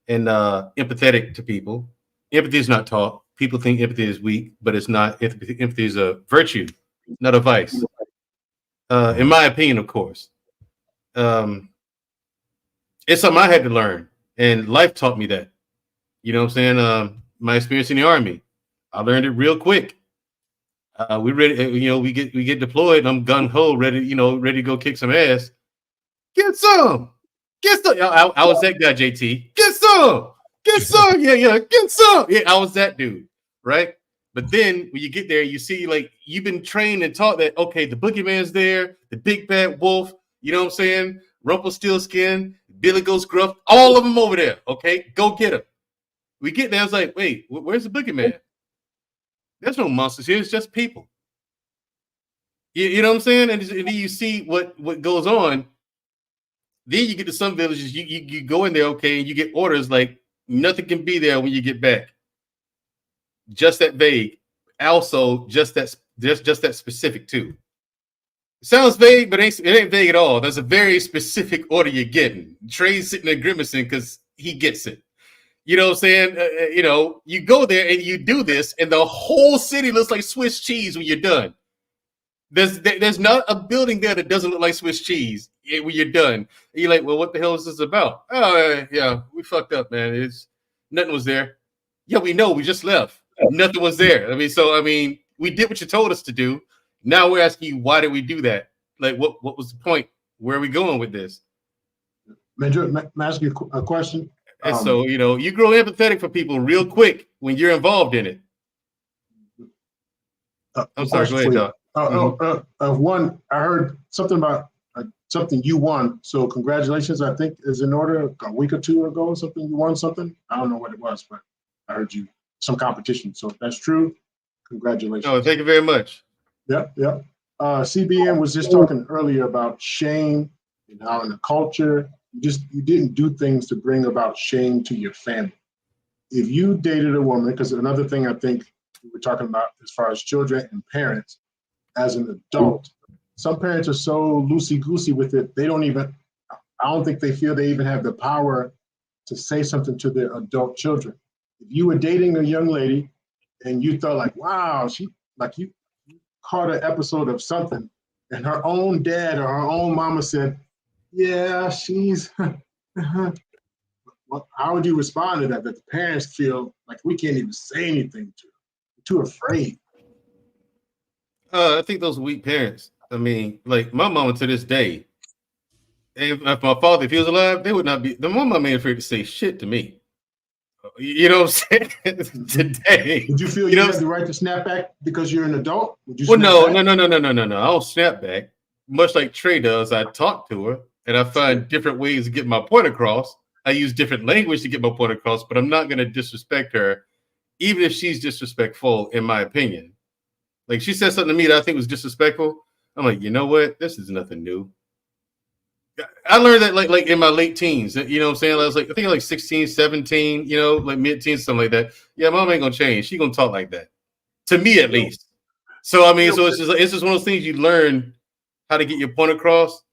and empathetic to people. Empathy is not taught. People think empathy is weak, but it's not. Empathy is a virtue, not a vice. In my opinion, of course. It's something I had to learn, and life taught me that. You know what I'm saying? My experience in the Army, I learned it real quick. We ready, we get deployed, and I'm gung ho, ready to go kick some ass. Get some. I was that guy, JT. Get some. Yeah, get some. Yeah, I was that dude, right? But then when you get there, you see like you've been trained and taught that okay, the boogeyman's there, the big bad wolf. You know what I'm saying? Rumpelstiltskin, Billy Goat Gruff, all of them over there. Okay, go get them. We get there, I was like, wait, where's the boogeyman? There's no monsters here. It's just people. You know what I'm saying? And then you see what goes on. Then you get to some villages. You go in there, okay, and you get orders like nothing can be there when you get back. Just that vague. Also, just that specific too. It sounds vague, but it ain't vague at all. There's a very specific order you're getting. Trey's sitting there grimacing because he gets it. You know what I'm saying? You go there and you do this, and the whole city looks like Swiss cheese when you're done. There's not a building there that doesn't look like Swiss cheese when you're done. And you're like, well, what the hell is this about? Oh, yeah, we fucked up, man. Nothing was there. Yeah, we know. We just left. Nothing was there. We did what you told us to do. Now we're asking you, why did we do that? Like, what was the point? Where are we going with this? Major, may I ask you a question? And so, you grow empathetic for people real quick when you're involved in it. I'm sorry, go ahead, Doc. One, I heard something about something you won. So congratulations, I think is in order a week or two ago, something you won something. I don't know what it was, but I heard you some competition. So if that's true, congratulations. Oh, thank you very much. Yeah. CBN was just talking earlier about shame and how in the culture, you didn't do things to bring about shame to your family. If you dated a woman, because another thing I think we were talking about as far as children and parents, as an adult, some parents are so loosey-goosey with it, I don't think they feel they even have the power to say something to their adult children. If you were dating a young lady and you thought like, wow, you caught an episode of something, and her own dad or her own mama said, yeah, she's, well, how would you respond to that? That the parents feel like we can't even say anything to her. We're too afraid. I think those weak parents. Like my mama to this day, if my father, if he was alive, they would not be. My mama ain't afraid to say shit to me. You know what I'm saying? Today. Would you feel you have the right to snap back because you're an adult? Would you no. I don't snap back. Much like Trey does, I talk to her and I find different ways to get my point across. I use different language to get my point across, but I'm not going to disrespect her, even if she's disrespectful, in my opinion. Like she said something to me that I think was disrespectful. I'm like, you know what? This is nothing new. I learned that like in my late teens, you know what I'm saying? I was like, I think like 16, 17, like mid-teens, something like that. Yeah, mom ain't gonna change. She gonna talk like that. To me at least. So so it's just one of those things you learn how to get your point across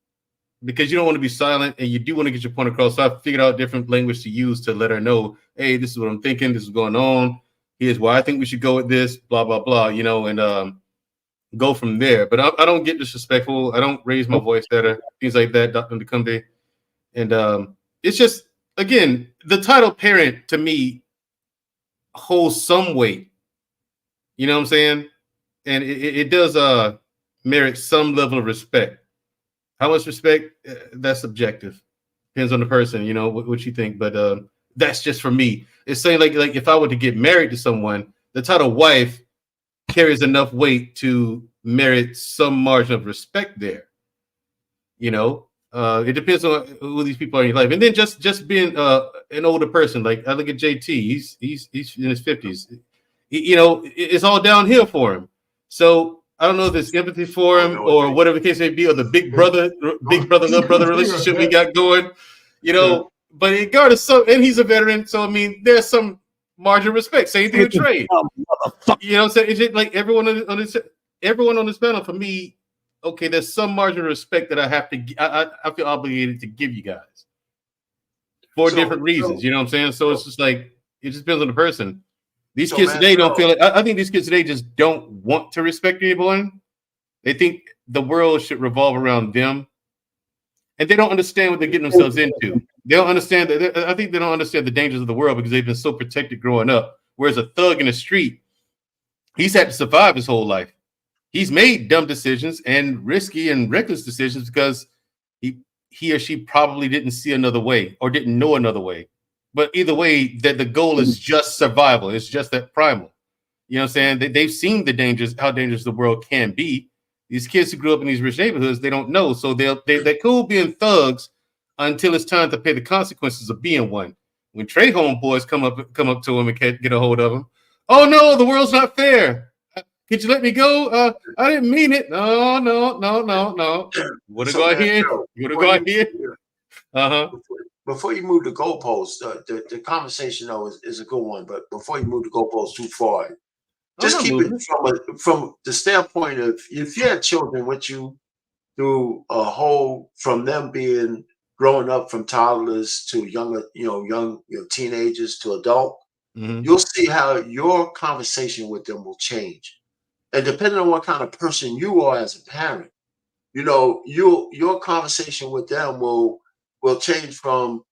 because you don't want to be silent and you do want to get your point across. So I figured out different language to use to let her know, hey, this is what I'm thinking, this is going on. Here's why I think we should go with this, blah, blah, blah, and go from there. But I don't get disrespectful. I don't raise my voice at her, things like that, Dr. Ndekumbe. And it's just, again, the title parent to me holds some weight. You know what I'm saying? And it does merit some level of respect. How much respect? That's subjective. Depends on the person, what you think. But that's just for me. It's saying like if I were to get married to someone, the title wife carries enough weight to merit some margin of respect there. You know, it depends on who these people are in your life, and then just being an older person. Like I look at JT, he's in his 50s. You know, it's all downhill for him. So I don't know if it's empathy for him or whatever the case may be, or the big brother, little brother relationship we got going. You know, but regardless, so and he's a veteran, so I mean, there's some margin of respect. Same thing with Trey. You know what I'm saying? It's just like everyone on this panel, for me, okay, there's some margin of respect that I have to. I feel obligated to give you guys for different reasons. You know what I'm saying? So it's just like it just depends on the person. These kids today don't feel it. I think these kids today just don't want to respect anyone. They think the world should revolve around them, and they don't understand what they're getting themselves into. They don't understand that. I think they don't understand the dangers of the world because they've been so protected growing up. Whereas a thug in the street, he's had to survive his whole life. He's made dumb decisions and risky and reckless decisions because he or she probably didn't see another way or didn't know another way. But either way, that the goal is just survival. It's just that primal. You know what I'm saying? They've seen the dangers, how dangerous the world can be. These kids who grew up in these rich neighborhoods, they don't know. So they're cool being thugs until it's time to pay the consequences of being one. When Trey homeboys come up to him and get a hold of him, oh no, the world's not fair. Could you let me go? I didn't mean it. No. Would have gone here. Would have gone here. Before you move the goalposts, the conversation though is a good one. But before you move the goalposts too far, just keep it from the standpoint of if you had children with you through a whole, from them being growing up from toddlers to young teenagers to adult, you'll see how your conversation with them will change. And depending on what kind of person you are as a parent, you know, your conversation with them will change from,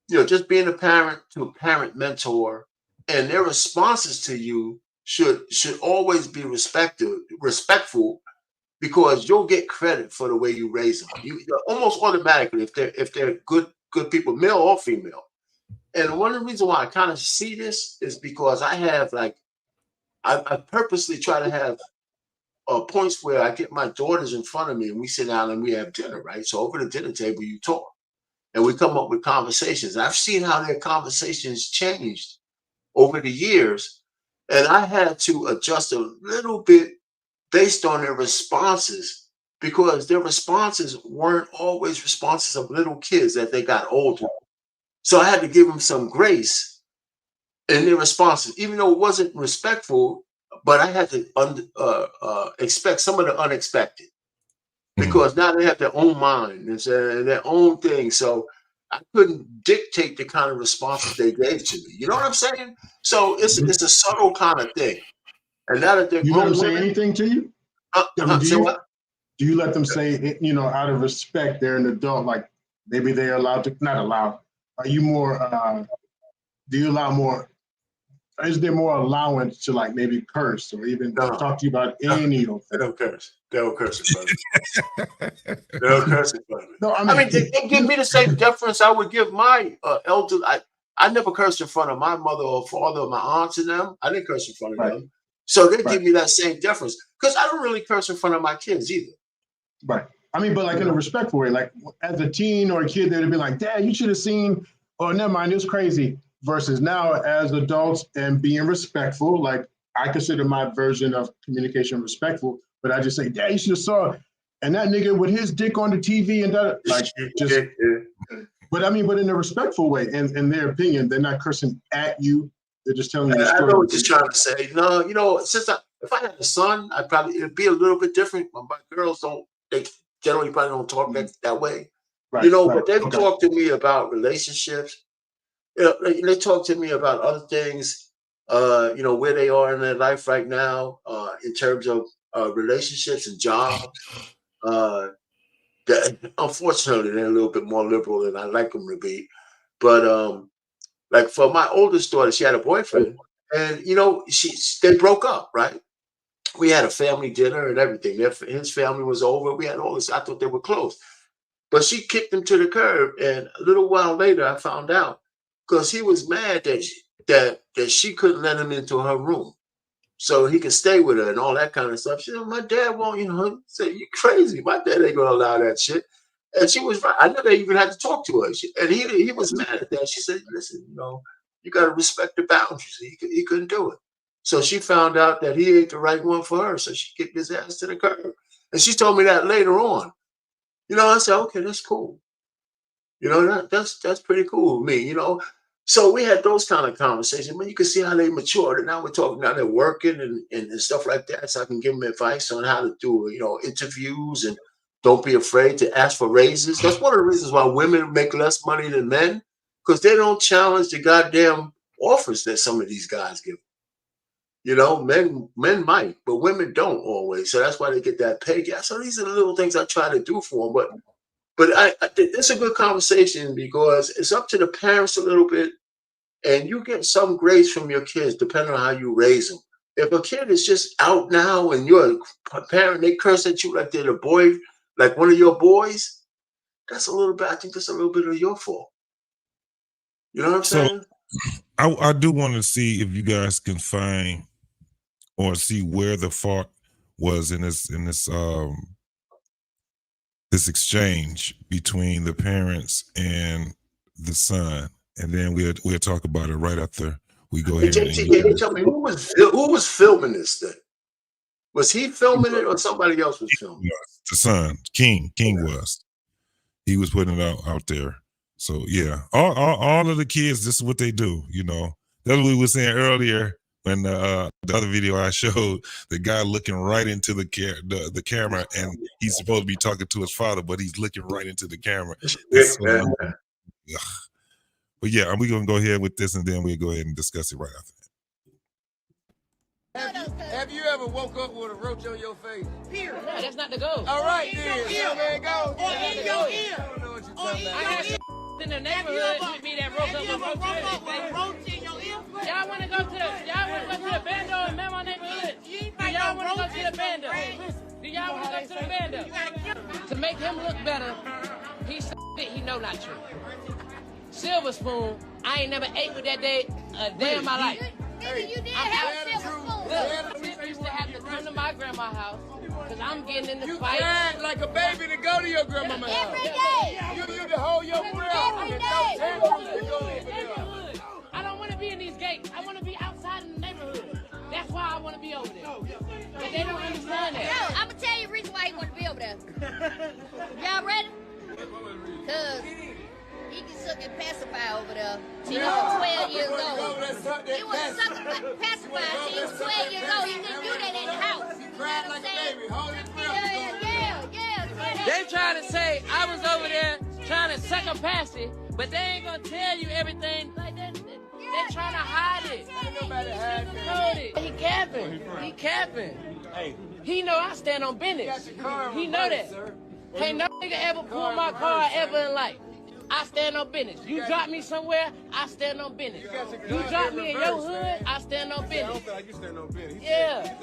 you know, just being a parent to a parent mentor, and their responses to you should always be respectful, because you'll get credit for the way you raise them. You almost automatically, if they're good people, male or female. And one of the reasons why I kind of see this is because I have I purposely try to have points where I get my daughters in front of me and we sit down and we have dinner, right? So over the dinner table, you talk and we come up with conversations. I've seen how their conversations changed over the years, and I had to adjust a little bit based on their responses, because their responses weren't always responses of little kids as they got older. So I had to give them some grace in their responses, even though it wasn't respectful, but I had to expect some of the unexpected, because now they have their own mind and their own thing. So I couldn't dictate the kind of responses they gave to me. You know what I'm saying? So it's a subtle kind of thing. And now that they're you grown let them women, say anything to you? Do you let them say, you know, out of respect, they're an adult, like maybe they're allowed to, not allowed. Are you more, do you allow more, is there more allowance to like maybe curse or even talk to you about any of They don't curse. They don't curse in front of me. They don't curse in front of me. No, I mean they give me the same deference I would give my elder. I never cursed in front of my mother or father or my aunts and them. I didn't curse in front of them. So they give me that same deference, because I don't really curse in front of my kids either. Right. I mean, but like in a respectful way, like as a teen or a kid, they'd be like, Dad, you should have seen, oh, never mind, it was crazy. Versus now as adults and being respectful, like I consider my version of communication respectful, but I just say, Dad, you should have saw it. And that nigga with his dick on the TV and that, like just, but I mean, but in a respectful way, and in their opinion, they're not cursing at you. They're just telling you the story. I know what you're trying to say. No, you know, if I had a son, it'd be a little bit different. But my girls they generally probably don't talk that way. Right, you know, but they've talked to me about relationships. You know, they talk to me about other things, you know, where they are in their life right now, in terms of relationships and jobs. Unfortunately, they're a little bit more liberal than I like them to be. But like for my oldest daughter, she had a boyfriend, and you know, they broke up, right? We had a family dinner and everything. His family was over. We had all this. I thought they were close, but she kicked him to the curb. And a little while later, I found out, because he was mad that she couldn't let him into her room so he could stay with her and all that kind of stuff. She said, my dad won't, you know, say, you crazy. My dad ain't gonna allow that shit. And she was right. I never even had to talk to her. And he was mad at that. She said, listen, you know, you got to respect the boundaries. He couldn't do it. So she found out that he ain't the right one for her. So she kicked his ass to the curb. And she told me that later on. You know, I said, okay, that's cool. You know, that's pretty cool with me, you know. So we had those kind of conversations. But you can see how they matured. And now we're talking, now they're working and stuff like that. So I can give them advice on how to do, you know, interviews, and don't be afraid to ask for raises. That's one of the reasons why women make less money than men, because they don't challenge the goddamn offers that some of these guys give. You know, men might, but women don't always. So that's why they get that pay gap. So these are the little things I try to do for them. But I it's a good conversation, because it's up to the parents a little bit, and you get some grace from your kids depending on how you raise them. If a kid is just out now and you're a parent, they curse at you like they're the boy, like one of your boys, that's a little bit, I think that's a little bit of your fault. You know what I'm saying? I do want to see if you guys can find or see where the fault was in this this exchange between the parents and the son, and then we'll talk about it right after we go ahead. JT, can you tell me who was filming this thing? Was he filming it, or somebody else was filming it? The son, King was. He was putting it out there. So yeah, all of the kids, this is what they do. You know, that's what we were saying earlier when the other video I showed, the guy looking right into the camera, and he's supposed to be talking to his father, but he's looking right into the camera. But yeah, we're gonna go ahead with this, and then we'll go ahead and discuss it right after that. Have you ever woke up with a roach on your face? Period. No, that's not the goal. All right, then. You know where it goes? Or in your ear. I don't know what you're talking about. I got in the neighborhood with me that broke up my roach in your ear. Y'all want to go to the bando and man my neighborhood? Do y'all want to go to the bando? Do y'all want to go to the bando? To make him look better, he said he know not true. Silver spoon, I ain't never ate with that day a day in my life. Hey, you did have a silver spoon. Look, I used to have to come to my grandma's house because I'm getting in the fight. You cried like a baby to go to your grandma's house. Every day. You to hold your breath. Every day. I don't want to be in these gates. I want to be outside in the neighborhood. That's why I want to be over there. But they don't understand that. No, I'm going to tell you the reason why you want to be over there. Y'all ready? Because he can suck a pacifier over there till he was 12 years old. He was sucking a pacifier till he was 12 years old. He couldn't do that in the house. You cried like a baby. Hold your breath. Yeah. They trying to say I was over there trying to suck a passy, but they ain't going to tell you everything. Like that. They trying to hide it. Ain't nobody hiding it. He capping. He capping. Hey. He know I stand on business. He know that. Ain't no nigga ever pull my car ever in life. I stand on business. You drop me somewhere, I stand on business. You drop me in your hood, I stand on business. Yeah.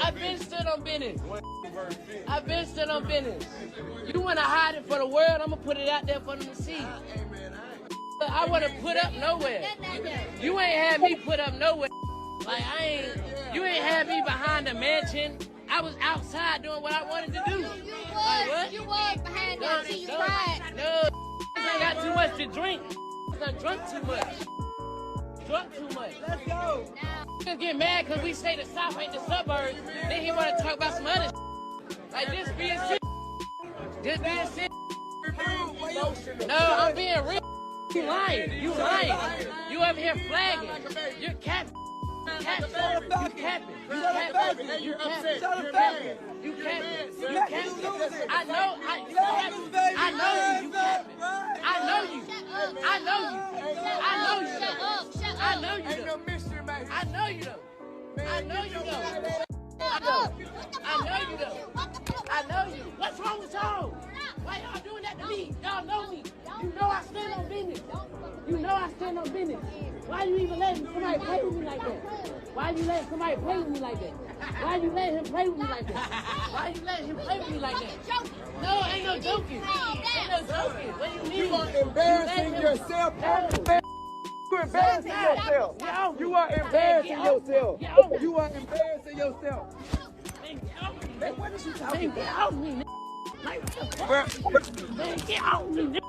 I've been stood on business. I've been stood on business. You want to hide it for the world, I'm going to put it out there for them to see. I want to put up nowhere. You ain't had me put up nowhere. Like, you ain't had me behind a mansion. I was outside doing what I wanted to do. You was behind that until you cried. No, I got too much to drink. I drunk too much. Let's go. Now, get mad because we say the South ain't the suburbs. Then he want to talk about some other like this being shit. This being shit. No, I'm being real. You lying. You over here flagging. You're capping. You capping. You're upset. You're mad. You capping. I know you capping. I know you. What's wrong with y'all? Why y'all doing that to me? Y'all know me. You know I stand on business. Why you even letting somebody play with me like that? Why you letting somebody play with me like that? Why you letting him play with me like that? Why you letting him play with me like that? No, ain't no joking. What do you mean? You are embarrassing yourself. You are embarrassing yourself. You are embarrassing yourself. You are embarrassing yourself. Hey, what is you talking about? Man, get off me.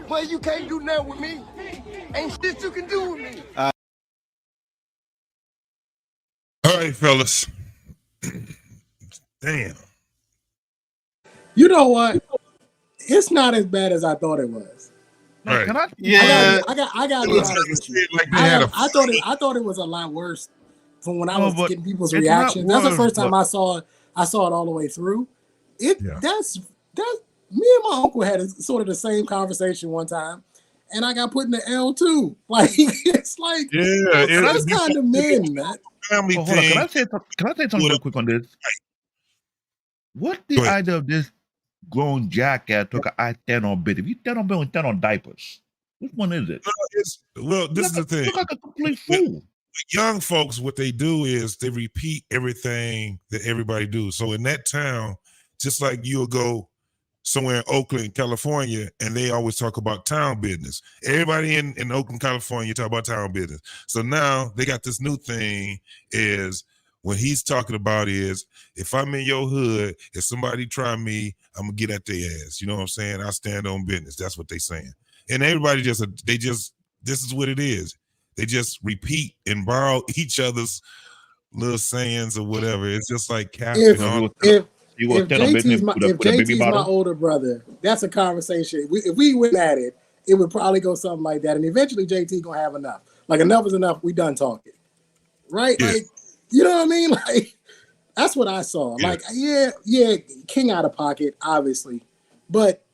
Boy, you can't do nothing with me. Ain't shit you can do with me. All right, fellas. Damn. You know what? It's not as bad as I thought it was. Right. Can I? Yeah. I got to be honest with you. Like they had a I thought it was a lot worse from when I was getting people's it's reactions. not That's the worse, first time but- I saw it all the way through. Yeah. That's me and my uncle had sort of the same conversation one time, and I got put in the L too. Like it's like that's kind of men, man. Family Well, hold on. thing. Can I say something real quick on this? What the idea of this grown jackass took I stand on bit? If you stand on bit and stand on diapers, which one is it? This is the thing. Look like a complete fool. Young folks, what they do is they repeat everything that everybody do. So in that town, just like you'll go somewhere in Oakland, California, and they always talk about town business. Everybody in Oakland, California talk about town business. So now they got this new thing is what he's talking about is if I'm in your hood, if somebody try me, I'm gonna get at their ass. You know what I'm saying? I stand on business. That's what they saying. And everybody this is what it is. They just repeat and borrow each other's little sayings or whatever. It's just like If JT's my older brother, that's a conversation. If we went at it, it would probably go something like that. And eventually JT gonna have enough. Like enough is enough. We done talking. Right? Yeah. Like, you know what I mean? Like that's what I saw. Yeah. Like, yeah, King out of pocket, obviously. But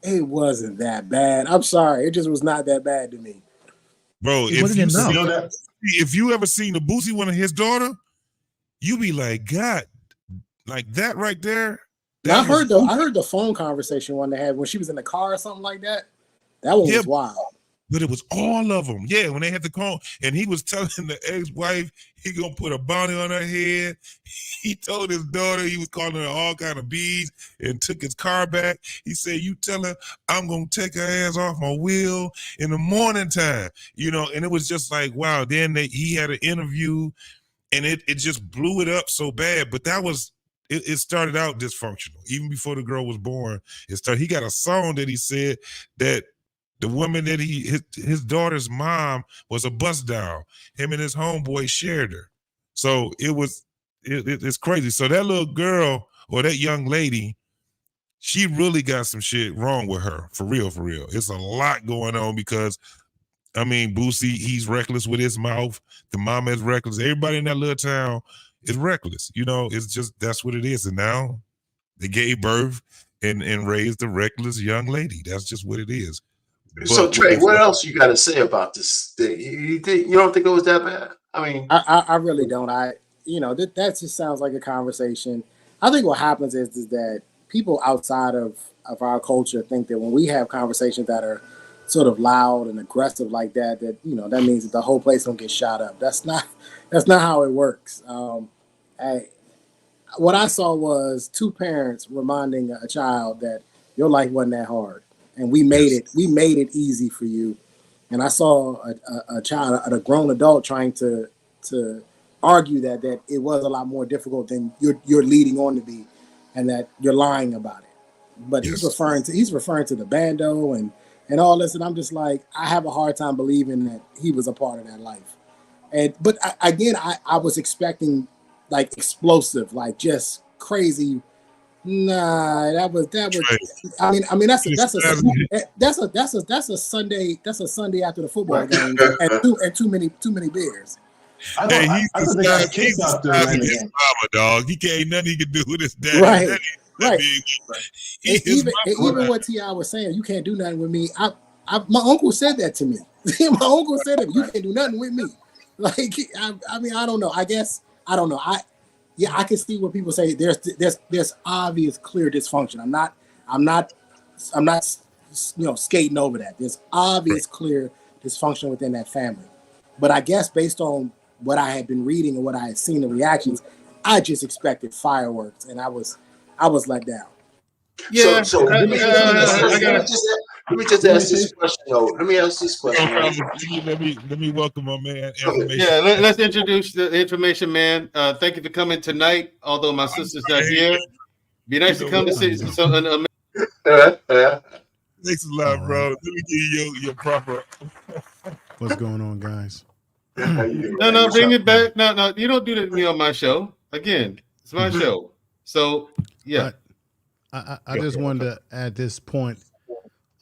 it wasn't that bad. I'm sorry. It just was not that bad to me. Bro, if you ever seen the Boosie one of his daughter, you be like, God, like that right there. I heard the phone conversation one they had when she was in the car or something like that. That one was wild. But it was all of them. Yeah, when they had the call, and he was telling the ex-wife he gonna put a bounty on her head. He told his daughter he was calling her all kind of bees and took his car back. He said, "You tell her I'm gonna take her ass off my wheel in the morning time." You know, and it was just like, wow. Then he had an interview, and it just blew it up so bad. But that was. It started out dysfunctional. Even before the girl was born, he got a song that he said that the woman that his daughter's mom was a bust down. Him and his homeboy shared her. So it's crazy. So that little girl or that young lady, she really got some shit wrong with her. For real, for real. It's a lot going on because, I mean, Boosie, he's reckless with his mouth. The mama is reckless. Everybody in that little town is reckless. You know, it's just, that's what it is. And now they gave birth and raised a reckless young lady. That's just what it is. So Trey, what else you got to say about this thing? You don't think it was that bad? I mean, I really don't. That just sounds like a conversation. I think what happens is that people outside of our culture think that when we have conversations that are sort of loud and aggressive like that that means that the whole place don't get shot up. That's not how it works. What I saw was two parents reminding a child that your life wasn't that hard. And we made it easy for you. And I saw a child, a grown adult, trying to argue that it was a lot more difficult than you're leading on to be, and that you're lying about it. But he's referring to the bando and all this, and I'm just like, I have a hard time believing that he was a part of that life. But I was expecting like explosive, like just crazy. Nah, that was. I mean, that's a Sunday after the football game, and too many beers. He's his mama, dog. He can't nothing he can do with his daddy. Right. Even what T.I. was saying, you can't do nothing with me. My uncle said that to me. My uncle said that you can't do nothing with me. Like, I mean, I don't know. I guess I don't know. I can see what people say. There's obvious, clear dysfunction. I'm not skating over that. There's obvious, clear dysfunction within that family. But I guess based on what I had been reading and what I had seen, the reactions, I just expected fireworks, and I was let down. Yeah. So let me just ask this question though. Let me ask this question. Let me welcome my man. Yeah, let's introduce the information man. Thank you for coming tonight. Although my sister's not here, Be nice to come to see. So, Thanks a lot, bro. Let me give you your proper. What's going on, guys? No, bring it back. No, you don't do that to me on my show. Again, it's my show. So, yeah. I just wanted to add this point.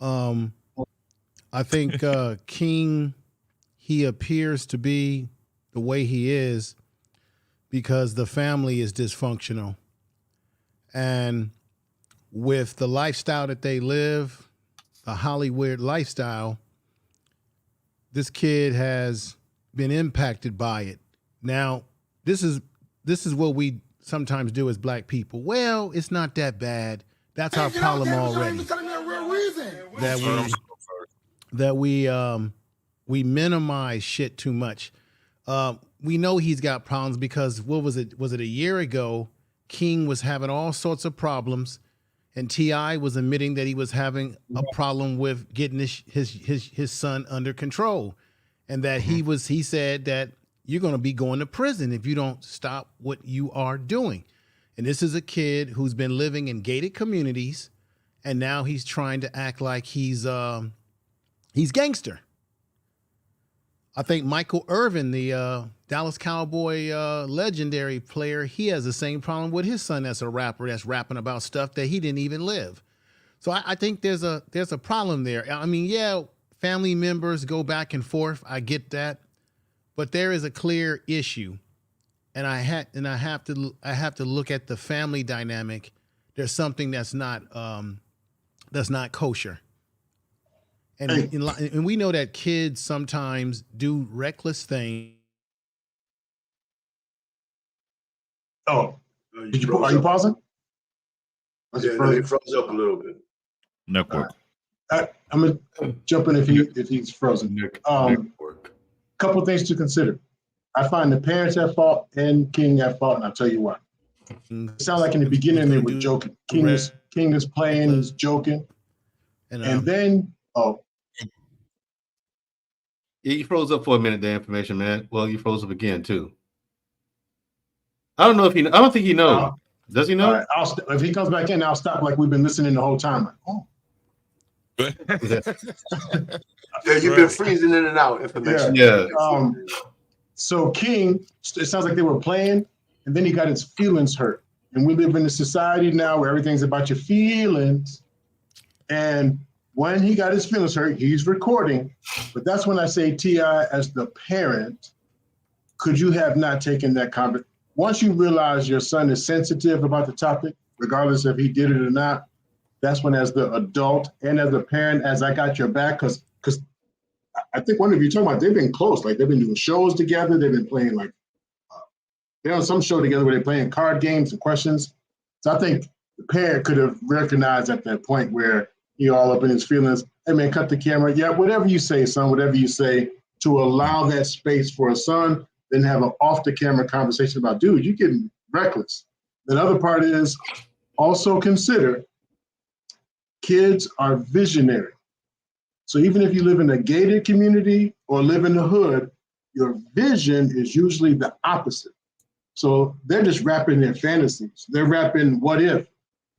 I think King, he appears to be the way he is because the family is dysfunctional. And with the lifestyle that they live, the Hollywood lifestyle, this kid has been impacted by it. Now, this is what we sometimes do as black people. Well, it's not that bad. That's our problem already. That we minimize shit too much. We know he's got problems because what was it? Was it a year ago? King was having all sorts of problems, and T.I. was admitting that he was having a problem with getting his son under control, and that he said that you're going to be going to prison if you don't stop what you are doing. And this is a kid who's been living in gated communities, and now he's trying to act like he's gangster. I think Michael Irvin, the Dallas Cowboy legendary player, he has the same problem with his son as a rapper that's rapping about stuff that he didn't even live. So I think there's a problem there. I mean, yeah, family members go back and forth. I get that, but there is a clear issue, and I have to look at the family dynamic. There's something that's not kosher. And we know that kids sometimes do reckless things. Oh, are you pausing? Yeah, it froze up a little bit. Network. I'm gonna jump in if he's frozen. Couple things to consider. I find the parents at fault and King at fault, and I'll tell you why. It sounds like in the beginning they were joking. King is playing, he's joking, and then you froze up for a minute. The information, man. Well, you froze up again too. I don't know if I don't think he knows. Does he know? Right, if he comes back in, I'll stop like we've been listening the whole time. Like, oh. Yeah, you've been freezing in and out information. Yeah. So King, it sounds like they were playing, and then he got his feelings hurt. And we live in a society now where everything's about your feelings. And when he got his feelings hurt, he's recording. But that's when I say, T.I., as the parent, could you have not taken that conversation? Once you realize your son is sensitive about the topic, regardless if he did it or not, that's when, as the adult and as a parent, as I got your back, because I think one of you talking about, they've been close. Like, they've been doing shows together. They've been playing, like, they're on some show together where they're playing card games and questions. So I think the parent could have recognized at that point where he all up in his feelings, hey, man, cut the camera. Yeah, whatever you say, son, whatever you say, to allow that space for a son, then have an off-the-camera conversation about, dude, you're getting reckless. The other part is also consider kids are visionary. So even if you live in a gated community or live in the hood, your vision is usually the opposite. So they're just rapping their fantasies. They're rapping what if.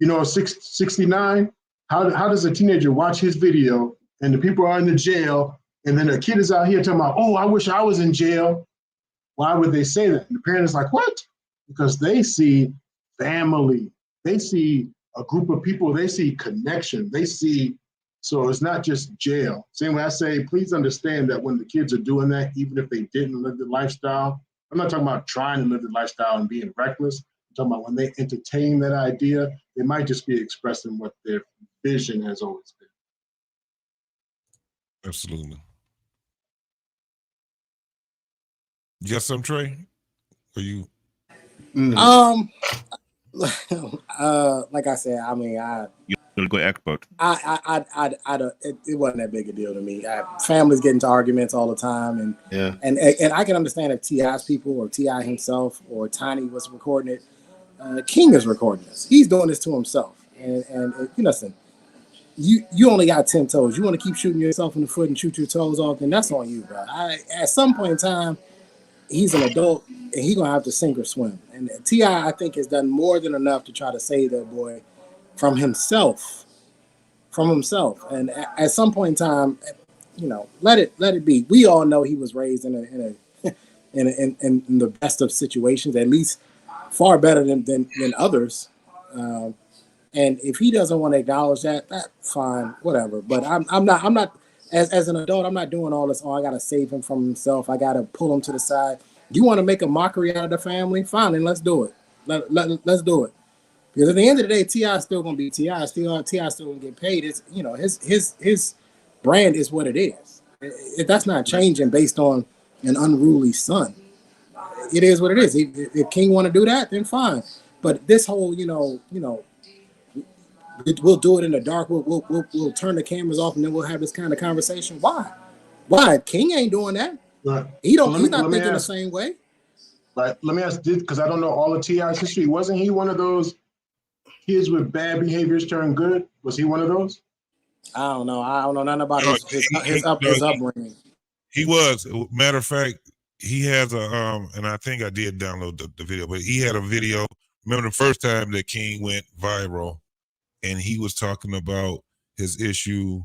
69, how does a teenager watch his video and the people are in the jail and then a kid is out here talking about, oh, I wish I was in jail. Why would they say that? And the parent is like, what? Because they see family. They see a group of people. They see connection. They see, so it's not just jail. Same way I say, please understand that when the kids are doing that, even if they didn't live the lifestyle, I'm not talking about trying to live the lifestyle and being reckless. I'm talking about when they entertain that idea, they might just be expressing what their vision has always been. Absolutely. You got some, Trey? Or you? Like I said, I mean, You're a good expert. it wasn't that big a deal to me. Families get into arguments all the time, and I can understand if T.I.'s people or T.I. himself or Tiny was recording it. King is recording this. He's doing this to himself, and listen, you only got 10 toes. You want to keep shooting yourself in the foot and shoot your toes off, then that's on you, bro. At some point in time, he's an adult. and he gonna have to sink or swim. And T.I., I think, has done more than enough to try to save that boy from himself. And at some point in time, you know, let it be. We all know he was raised in the best of situations, at least far better than others. And if he doesn't want to acknowledge that, fine, whatever. But I'm not as an adult, I'm not doing all this. Oh, I gotta save him from himself. I gotta pull him to the side. You want to make a mockery out of the family? Fine, then let's do it. Let's do it. Because at the end of the day, T.I. is still gonna be T.I. T.I. still gonna get paid. It's, you know, his brand is what it is. That's not changing based on an unruly son. It is what it is. If King want to do that, then fine. But this whole, you know, we'll do it in the dark. We'll turn the cameras off, and then we'll have this kind of conversation. Why? King ain't doing that. Right. He's not thinking the same way. Right. Let me ask this, because I don't know all of T.I.'s history. Wasn't he one of those kids with bad behaviors turn good? Was he one of those? I don't know nothing about his upbringing. He was. Matter of fact, he has a and I think I did download the video, but he had a video. Remember the first time that King went viral, and he was talking about his issues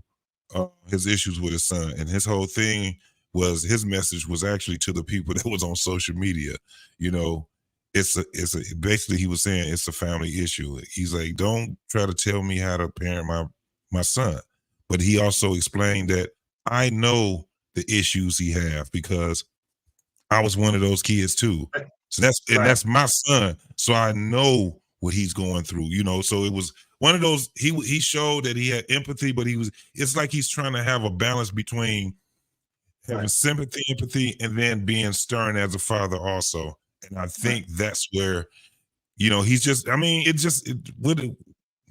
with his son, and his whole thing was, his message was actually to the people that was on social media. You know, basically he was saying it's a family issue. He's like, don't try to tell me how to parent my son. But he also explained that I know the issues he have because I was one of those kids too. So that's my son. So I know what he's going through, you know. So it was one of those, he showed that he had empathy, but it's like he's trying to have a balance between having sympathy, empathy, and then being stern as a father also. And I think that's where, you know, he's just, I mean,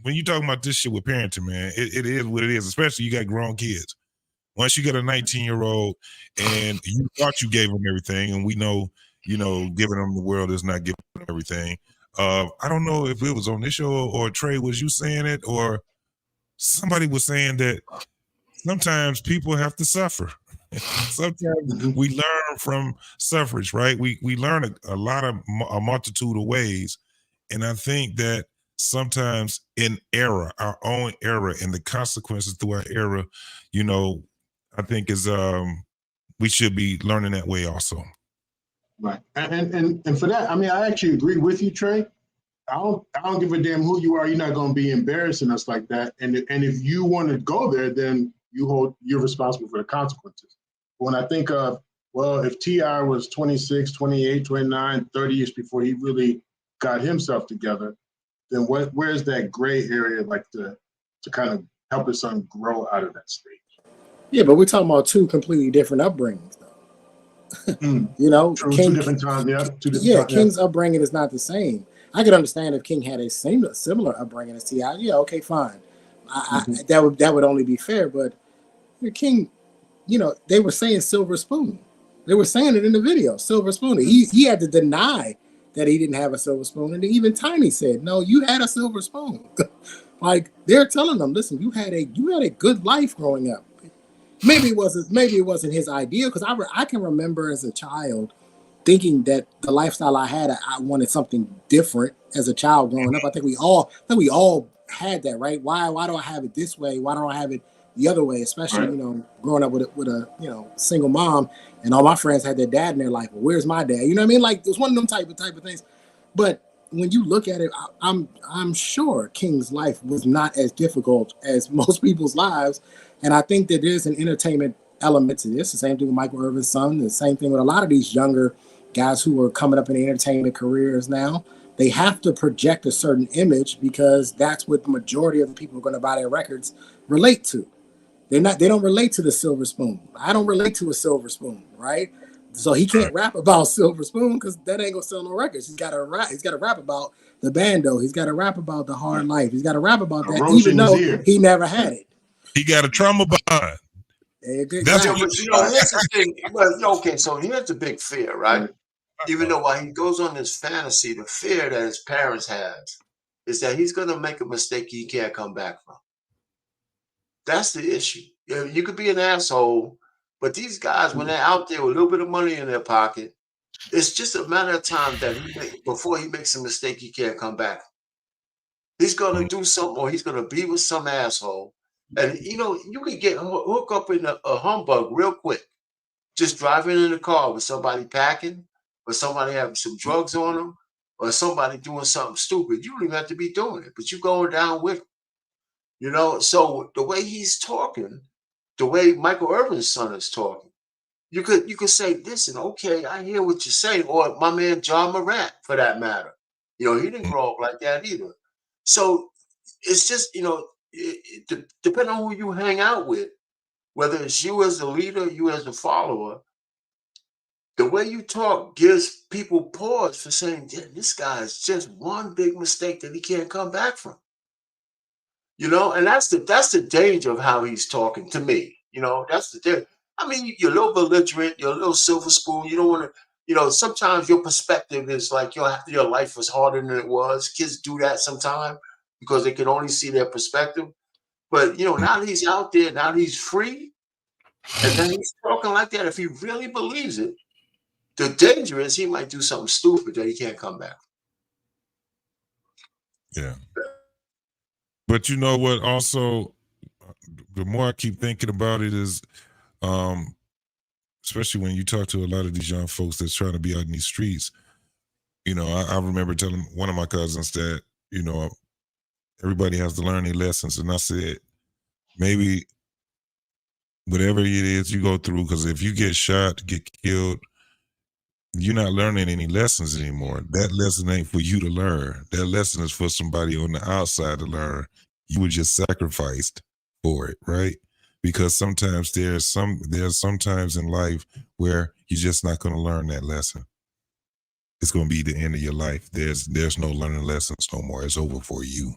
when you talking about this shit with parenting, man, it is what it is, especially you got grown kids. Once you get a 19-year-old and you thought you gave them everything, and we know, you know, giving them the world is not giving them everything. I don't know if it was on this show or Trey, was you saying it, or somebody was saying that sometimes people have to suffer. Sometimes we learn from suffrage, right? We learn a multitude of ways. And I think that sometimes in our own era, and the consequences through our era, you know, I think is we should be learning that way also. Right. And for that, I mean, I actually agree with you, Trey. I don't give a damn who you are. You're not going to be embarrassing us like that. And if you want to go there, then you're responsible for the consequences. When I think of, well, if T.I. was 26, 28, 29, 30 years before he really got himself together, then where's that gray area, like to kind of help his son grow out of that stage? Yeah, but we're talking about two completely different upbringings, though. You know, two different times. King's upbringing is not the same. I could understand if King had a similar upbringing as T.I. Yeah, okay, fine. That would only be fair. But King, you know, they were saying silver spoon. They were saying it in the video, silver spoon. He had to deny that he didn't have a silver spoon, and even Tiny said, "No, you had a silver spoon." Like, they're telling them, "Listen, you had a good life growing up." Maybe it wasn't his idea, because I can remember as a child thinking that the lifestyle I had, I wanted something different as a child growing up. I think we all had that, right? Why do I have it this way? Why don't I have it the other way? Especially, you know, growing up with a you know, single mom, and all my friends had their dad in their life. Well, where's my dad? You know what I mean? Like, it was one of them type of things. But when you look at it, I'm sure King's life was not as difficult as most people's lives, and I think that there's an entertainment element to this. The same thing with Michael Irvin's son. The same thing with a lot of these younger guys who are coming up in the entertainment careers now. They have to project a certain image because that's what the majority of the people who are going to buy their records relate to. They don't relate to the silver spoon. I don't relate to a silver spoon, right? So he can't rap about silver spoon because that ain't gonna sell no records. He's got to rap about the bando. He's got to rap about the hard life. He's got to rap about that, even though he never had it. He got a trauma behind. That's what, you know, here's the thing. Well, okay, so here's the big fear, right? Even though while he goes on this fantasy, the fear that his parents have is that he's going to make a mistake he can't come back from. That's the issue. You could be an asshole, but these guys, when they're out there with a little bit of money in their pocket, It's just a matter of time that before he makes a mistake, he can't come back. He's gonna do something, or he's gonna be with some asshole, and you know you can get hooked up in a humbug real quick. Just driving in a car with somebody packing, or somebody having some drugs on them, or somebody doing something stupid. You don't even have to be doing it, but you going down with them. You know, so the way he's talking, the way Michael Irvin's son is talking, you could say, listen, okay, I hear what you're saying, or my man John Morant, for that matter. You know, he didn't grow up like that either. So it's just, you know, depending on who you hang out with, whether it's you as the leader, you as the follower, the way you talk gives people pause for saying, yeah, this guy is just one big mistake that he can't come back from. You know, and that's the danger of how he's talking to me. You know, that's the danger. I mean, you're a little belligerent, you're a little silver spoon. You don't want to, you know, sometimes your perspective is like your life was harder than it was. Kids do that sometimes because they can only see their perspective. But you know, now that he's out there, now that he's free, and then he's talking like that. If he really believes it, the danger is he might do something stupid that he can't come back. Yeah. But you know what? Also, the more I keep thinking about it is, especially when you talk to a lot of these young folks that's trying to be out in these streets, you know, I remember telling one of my cousins that, you know, everybody has to learn their lessons. And I said, maybe whatever it is you go through, because if you get shot, get killed, you're not learning any lessons anymore. That lesson ain't for you to learn. That lesson is for somebody on the outside to learn. You were just sacrificed for it, right? Because sometimes there's sometimes in life where you're just not going to learn that lesson. It's going to be the end of your life. There's no learning lessons no more. It's over for you.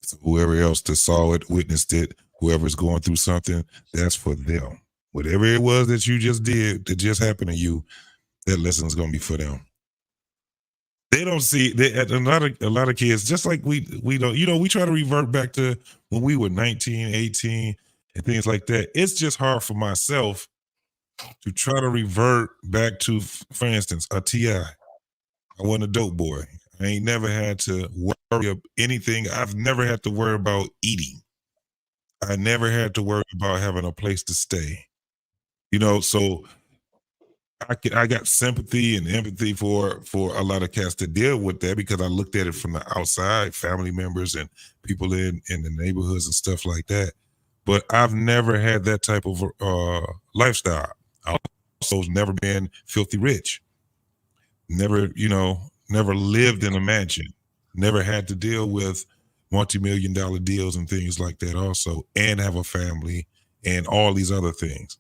So whoever else that saw it, witnessed it, whoever's going through something, that's for them. Whatever it was that you just did, that just happened to you, that lesson is going to be for them. They don't see a lot of kids, just like we don't, you know, we try to revert back to when we were 19, 18 and things like that. It's just hard for myself to try to revert back to, for instance, a T.I. I wasn't a dope boy. I ain't never had to worry about anything. I've never had to worry about eating. I never had to worry about having a place to stay. You know, so I got sympathy and empathy for a lot of cats that deal with that, because I looked at it from the outside, family members and people in the neighborhoods and stuff like that. But I've never had that type of lifestyle. I also never been filthy rich. Never lived in a mansion. Never had to deal with multi-million-dollar deals and things like that also, and have a family and all these other things.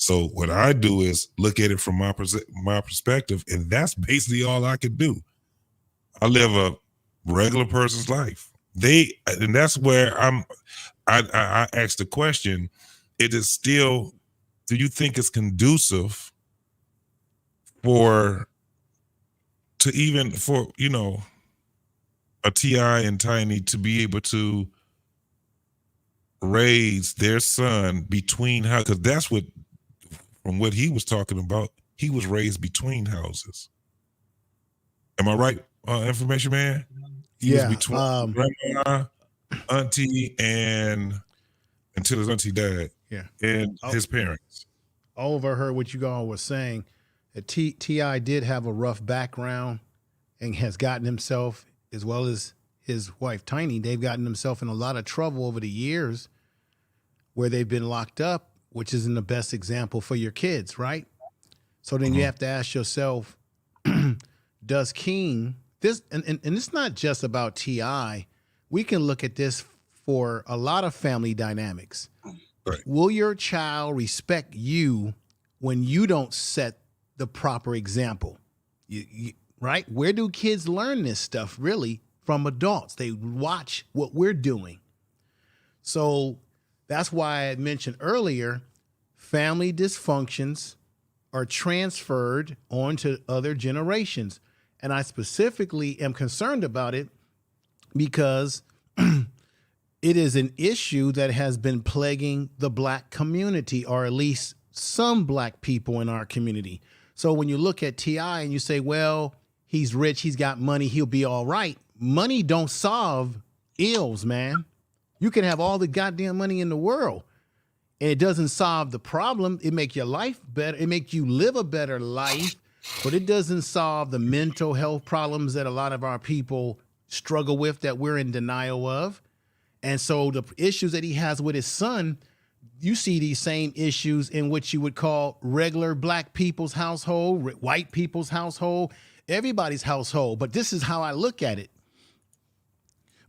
So what I do is look at it from my perspective, and that's basically all I can do. I live a regular person's life. And that's where I ask the question, it is still, do you think it's conducive for you know, a T.I. and Tiny to be able to raise their son between houses? Because that's what, from what he was talking about, he was raised between houses. Am I right, information man? He was between grandma, auntie, and until his auntie died. Yeah. And his parents. I overheard what you all was saying. That T.I. did have a rough background and has gotten himself, as well as his wife Tiny, they've gotten themselves in a lot of trouble over the years where they've been locked up, which isn't the best example for your kids, right? So then you have to ask yourself, does King, this, and it's not just about T.I., we can look at this for a lot of family dynamics. Right. Will your child respect you when you don't set the proper example? Right? Where do kids learn this stuff really? From adults. They watch what we're doing. So that's why I mentioned earlier, family dysfunctions are transferred onto other generations. And I specifically am concerned about it because it is an issue that has been plaguing the Black community, or at least some Black people in our community. So when you look at T.I. and you say, well, he's rich, he's got money, he'll be all right. Money don't solve ills, man. You can have all the goddamn money in the world, and it doesn't solve the problem. It make your life better. It make you live a better life, but it doesn't solve the mental health problems that a lot of our people struggle with, that we're in denial of. And so the issues that he has with his son, you see these same issues in what you would call regular black people's household, white people's household, everybody's household. But this is how I look at it.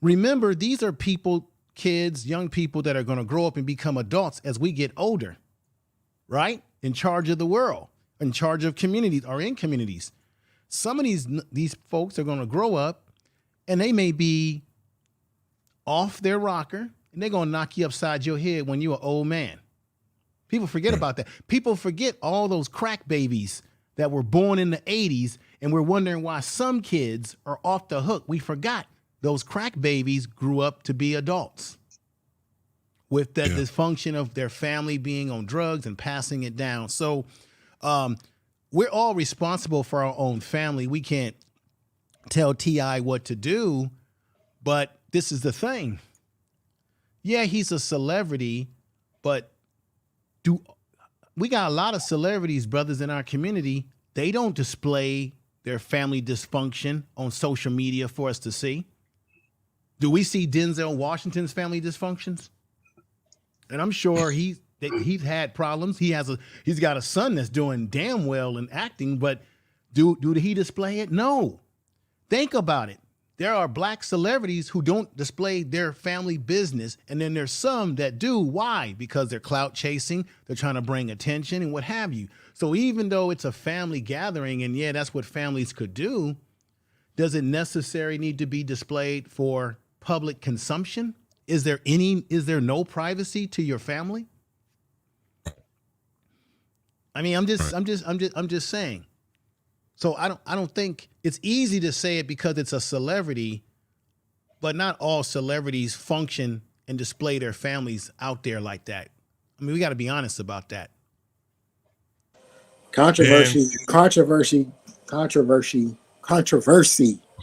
Remember, these are people, kids, young people that are going to grow up and become adults as we get older, right? In charge of the world, in charge of communities, or in communities. Some of these folks are going to grow up and they may be off their rocker, and they're going to knock you upside your head when you're an old man. People forget about that. People forget all those crack babies that were born in the 80s, and we're wondering why some kids are off the hook. We forgot those crack babies grew up to be adults with that dysfunction of their family being on drugs and passing it down. So we're all responsible for our own family. We can't tell T.I. what to do, but this is the thing. Yeah, he's a celebrity, but we got a lot of celebrities, brothers, in our community. They don't display their family dysfunction on social media for us to see. Do we see Denzel Washington's family dysfunctions? And I'm sure he's had problems. He's got a son that's doing damn well in acting, but do he display it? No. Think about it. There are black celebrities who don't display their family business, and then there's some that do. Why? Because they're clout chasing, they're trying to bring attention and what have you. So even though it's a family gathering, and yeah, that's what families could do, does it necessarily need to be displayed for public consumption? Is there no privacy to your family? I mean, I'm just saying. So I don't think it's easy to say it because it's a celebrity, but not all celebrities function and display their families out there like that. I mean, we got to be honest about that. Controversy. I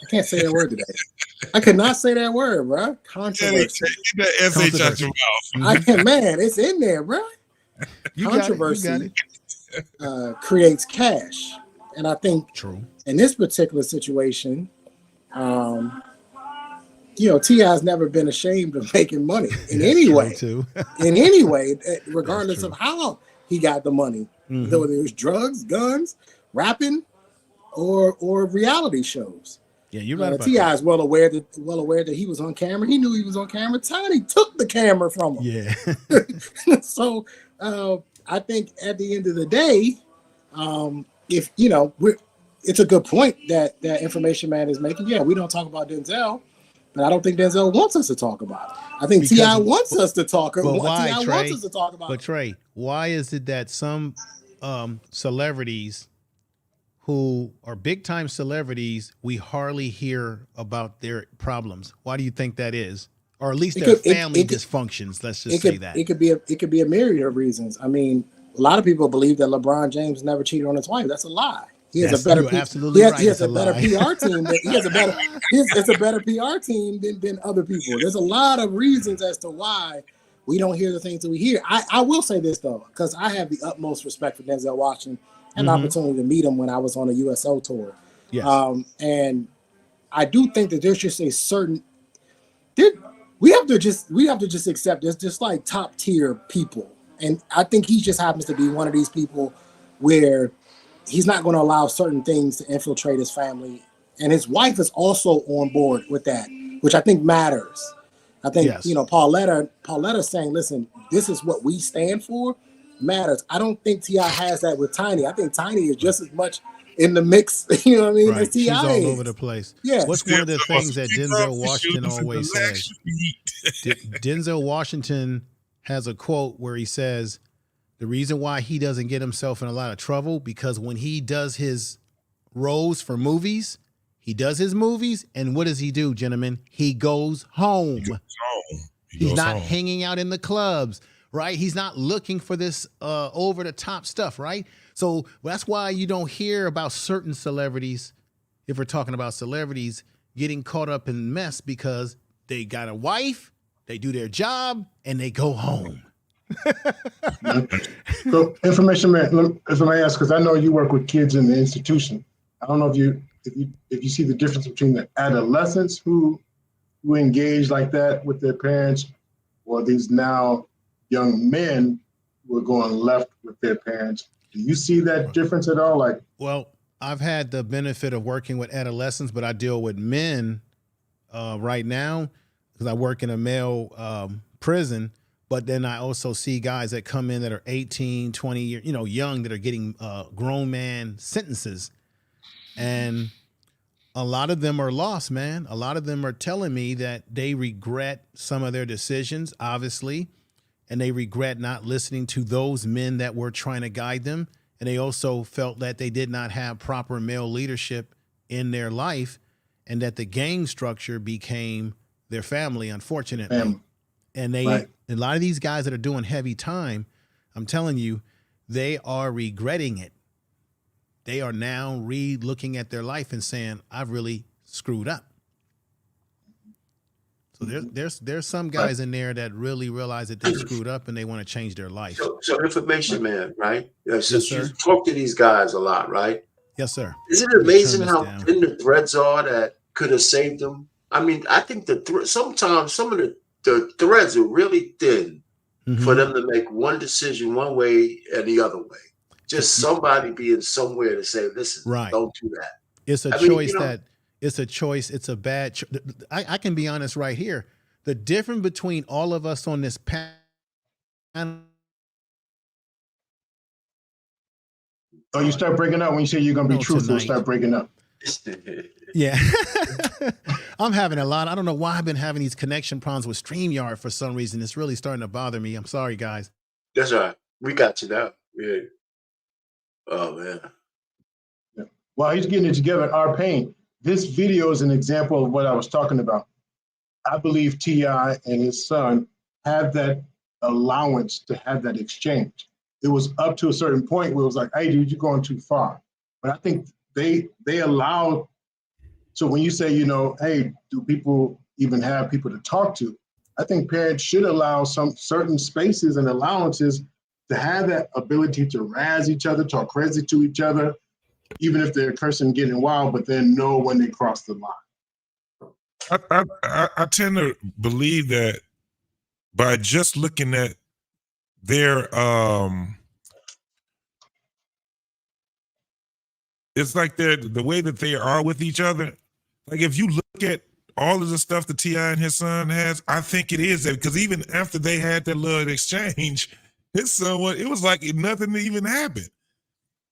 can't say that word today. I could not say that word, bro. Controversy. Get that SH out your mouth. I can, man. It's in there, bro. Controversy creates cash. And I think in this particular situation, T.I.'s never been ashamed of making money in any way. In any way, regardless of how he got the money. Whether it was drugs, guns, rapping, or reality shows. Yeah, you're right. T.I. is well aware that he was on camera. He knew he was on camera. Tiny took the camera from him. Yeah. So I think at the end of the day, if it's a good point that Information Man is making. Yeah, we don't talk about Denzel, but I don't think Denzel wants us to talk about it. I think T.I. wants us to talk about it. But Trey, why is it that some celebrities who are big time celebrities, we hardly hear about their problems? Why do you think that is? Or at least their family dysfunctions. Let's just say that. It could be a myriad of reasons. I mean, a lot of people believe that LeBron James never cheated on his wife. That's a lie. He has a better PR team. It's a better PR team than other people. There's a lot of reasons as to why we don't hear the things that we hear. I will say this though, because I have the utmost respect for Denzel Washington and the opportunity to meet him when I was on a USO tour. Yes. And I do think that there's just a certain we have to just accept there's just like top tier people. And I think he just happens to be one of these people where he's not going to allow certain things to infiltrate his family. And his wife is also on board with that, which I think matters. I think, Pauletta saying, listen, this is what we stand for matters. I don't think T.I. has that with Tiny. I think Tiny is just as much in the mix, you know what I mean? Right. She's all over the place. Yeah. What's one of the things that Denzel Washington always says? Denzel Washington has a quote where he says, the reason why he doesn't get himself in a lot of trouble, because when he does his roles for movies, he does his movies, and what does he do, gentlemen? He goes home. He's not hanging out in the clubs, right? He's not looking for this over-the-top stuff, right? So that's why you don't hear about certain celebrities, if we're talking about celebrities, getting caught up in mess because they got a wife, they do their job, and they go home. So, information man, if I may ask, because I know you work with kids in the institution. I don't know if you see the difference between the adolescents who engage like that with their parents, or these now young men who are going left with their parents. Do you see that difference at all? Like, well, I've had the benefit of working with adolescents, but I deal with men right now because I work in a male prison. But then I also see guys that come in that are 18, 20 years, young, that are getting grown man sentences. And a lot of them are lost, man. A lot of them are telling me that they regret some of their decisions, obviously, and they regret not listening to those men that were trying to guide them. And they also felt that they did not have proper male leadership in their life, and that the gang structure became their family, unfortunately. And a lot of these guys that are doing heavy time, I'm telling you, they are regretting it. They are now looking at their life and saying, I've really screwed up. So there's some guys in there that really realize that they screwed up and they want to change their life. So information man, right? Yes, Since sir. you talk to these guys a lot, right? Yes, sir. Isn't it amazing how thin the threads are that could have saved them? I mean, I think sometimes some of the threads are really thin for them to make one decision one way and the other way. Just somebody being somewhere to say, listen, don't do that. It's a choice it's a choice. It's a bad I can be honest right here. The difference between all of us on this panel. Oh, you start breaking up when you say you're going to be truthful. Start breaking up. Yeah. I'm having a lot. I don't know why I've been having these connection problems with StreamYard for some reason. It's really starting to bother me. I'm sorry, guys. That's all right. We got you now. Yeah. Oh, man. Yeah. While he's getting it together, our pain. This video is an example of what I was talking about. I believe T.I. and his son had that allowance to have that exchange. It was up to a certain point where it was like, hey, dude, you're going too far. But I think they allowed. So when you say, hey, do people even have people to talk to? I think parents should allow some certain spaces and allowances to have that ability to razz each other, talk crazy to each other, even if they're cursing, getting wild, but then know when they cross the line. I tend to believe that by just looking at their it's like the way that they are with each other. Like if you look at all of the stuff that T.I. and his son has, I think it is that, because even after they had that little exchange, his son it was like nothing even happened.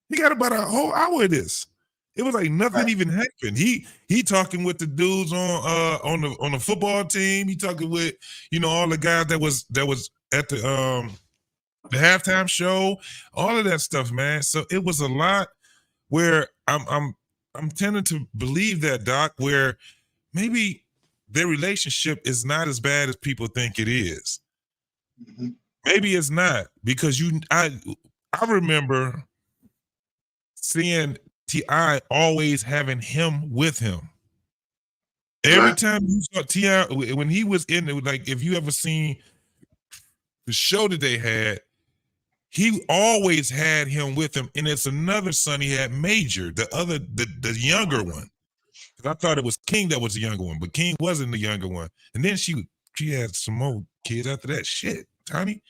He got about a whole hour of this. It was like nothing even happened. He talking with the dudes on the football team. He talking with all the guys that was at the halftime show, all of that stuff, man. So it was a lot where I'm tending to believe that, Doc, where maybe their relationship is not as bad as people think it is. Mm-hmm. Maybe it's not, because I remember seeing T.I. always having him with him. Every time you saw T.I. when he was in it, like if you ever seen the show that they had, he always had him with him. And it's another son he had, Major, the younger one. I thought it was King that was the younger one, but King wasn't the younger one. And then she had some more kids after that. Shit, Tommy.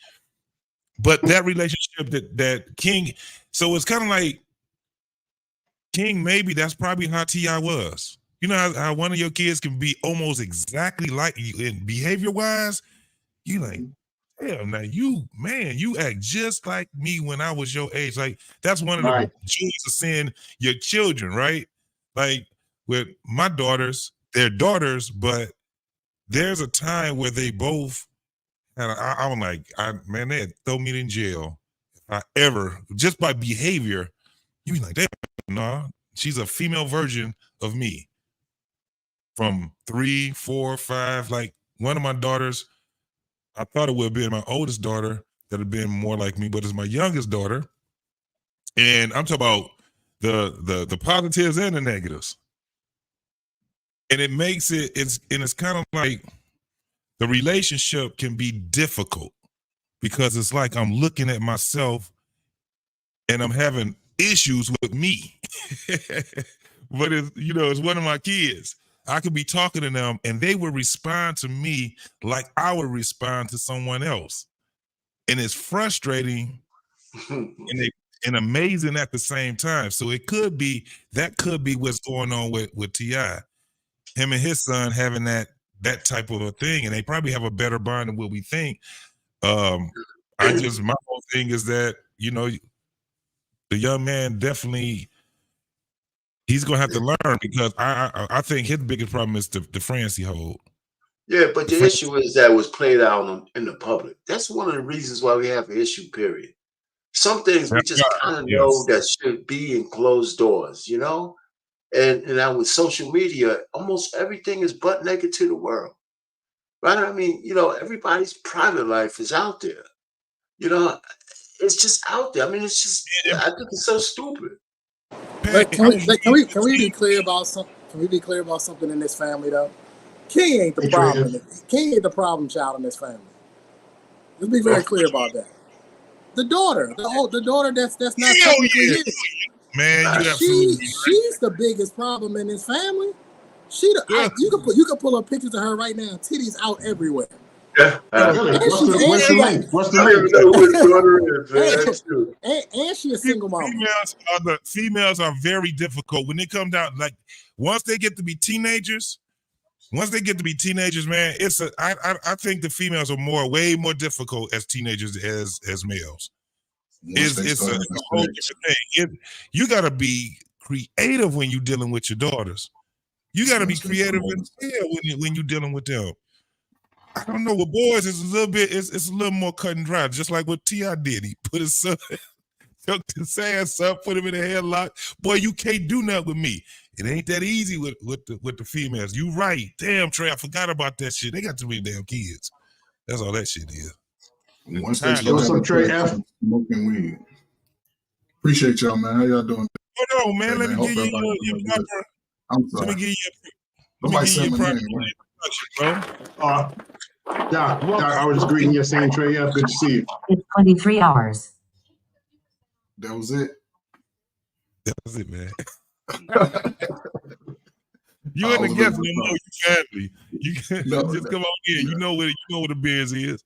But that relationship that King, so it's kind of like King, maybe that's probably how T.I. was. You know how one of your kids can be almost exactly like you in behavior-wise? You like, hell, now you act just like me when I was your age. Like, that's one of the joys of seeing your children, right? Like, with my daughters, they're daughters, but there's a time where they both, and I'm like, they'd throw me in jail if I ever, just by behavior, you be like, nah, she's a female version of me. From 3, 4, 5, like one of my daughters, I thought it would have been my oldest daughter that had been more like me, but it's my youngest daughter. And I'm talking about the positives and the negatives. And it makes it's kind of like the relationship can be difficult because it's like I'm looking at myself and I'm having issues with me. But it's one of my kids. I could be talking to them and they would respond to me like I would respond to someone else. And it's frustrating and amazing at the same time. So that could be what's going on with T.I. Him and his son having that type of a thing, and they probably have a better bond than what we think. My whole thing is that, the young man definitely, he's gonna have to learn, because I think his biggest problem is the friends he hold. Yeah, but the issue is that it was played out in the public. That's one of the reasons why we have an issue, period. Some things we just kind of know that should be in closed doors, And now with social media, almost everything is butt naked to the world. Right? I mean, everybody's private life is out there. It's just out there. I mean, it's just, I think it's so stupid. But can we be clear about something? Can we be clear about something in this family though? King ain't the problem. King ain't the problem child in this family. Let's be very clear about that. The daughter, the daughter that's not technically his. Man, she's the biggest problem in this family. You can pull up pictures of her right now. Titties out everywhere. Yeah. What's the link? What's the link? And she a single mom. Females are very difficult when they come down. Like once they get to be teenagers, man, I think the females are way more difficult as teenagers as males. It's a whole different thing. You got to be creative when you're dealing with your daughters. You got to be creative when you're dealing with them. I don't know, with boys, it's a little more cut and dry, just like what T.I. did. He put his son, took his ass up, put him in a headlock. Boy, you can't do nothing with me. It ain't that easy with the females. You right. Damn, Trey, I forgot about that shit. They got too many damn kids. That's all that shit is. Once they start some Trey F smoking weed. Appreciate y'all, man. How y'all doing? Hold on, man. Let me give you your proper. I'm sorry. Let me give you your proper. Bro. Doc, I was just greeting you, saying Trey F. Good to see you. It's 23 hours. That was it. That was it, man. You in the guest, you know your family. You can just come on in. You know where the Bears is.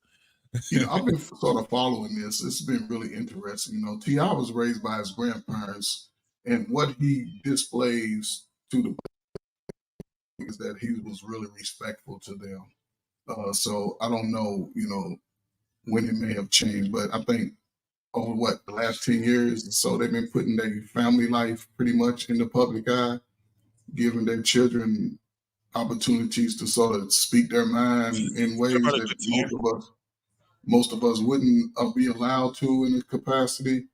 I've been sort of following this. It's been really interesting. T.I. was raised by his grandparents, and what he displays to the is that he was really respectful to them. So I don't know, when it may have changed, but I think over the last 10 years or so, they've been putting their family life pretty much in the public eye, giving their children opportunities to sort of speak their mind in ways that most of us wouldn't be allowed to in a capacity.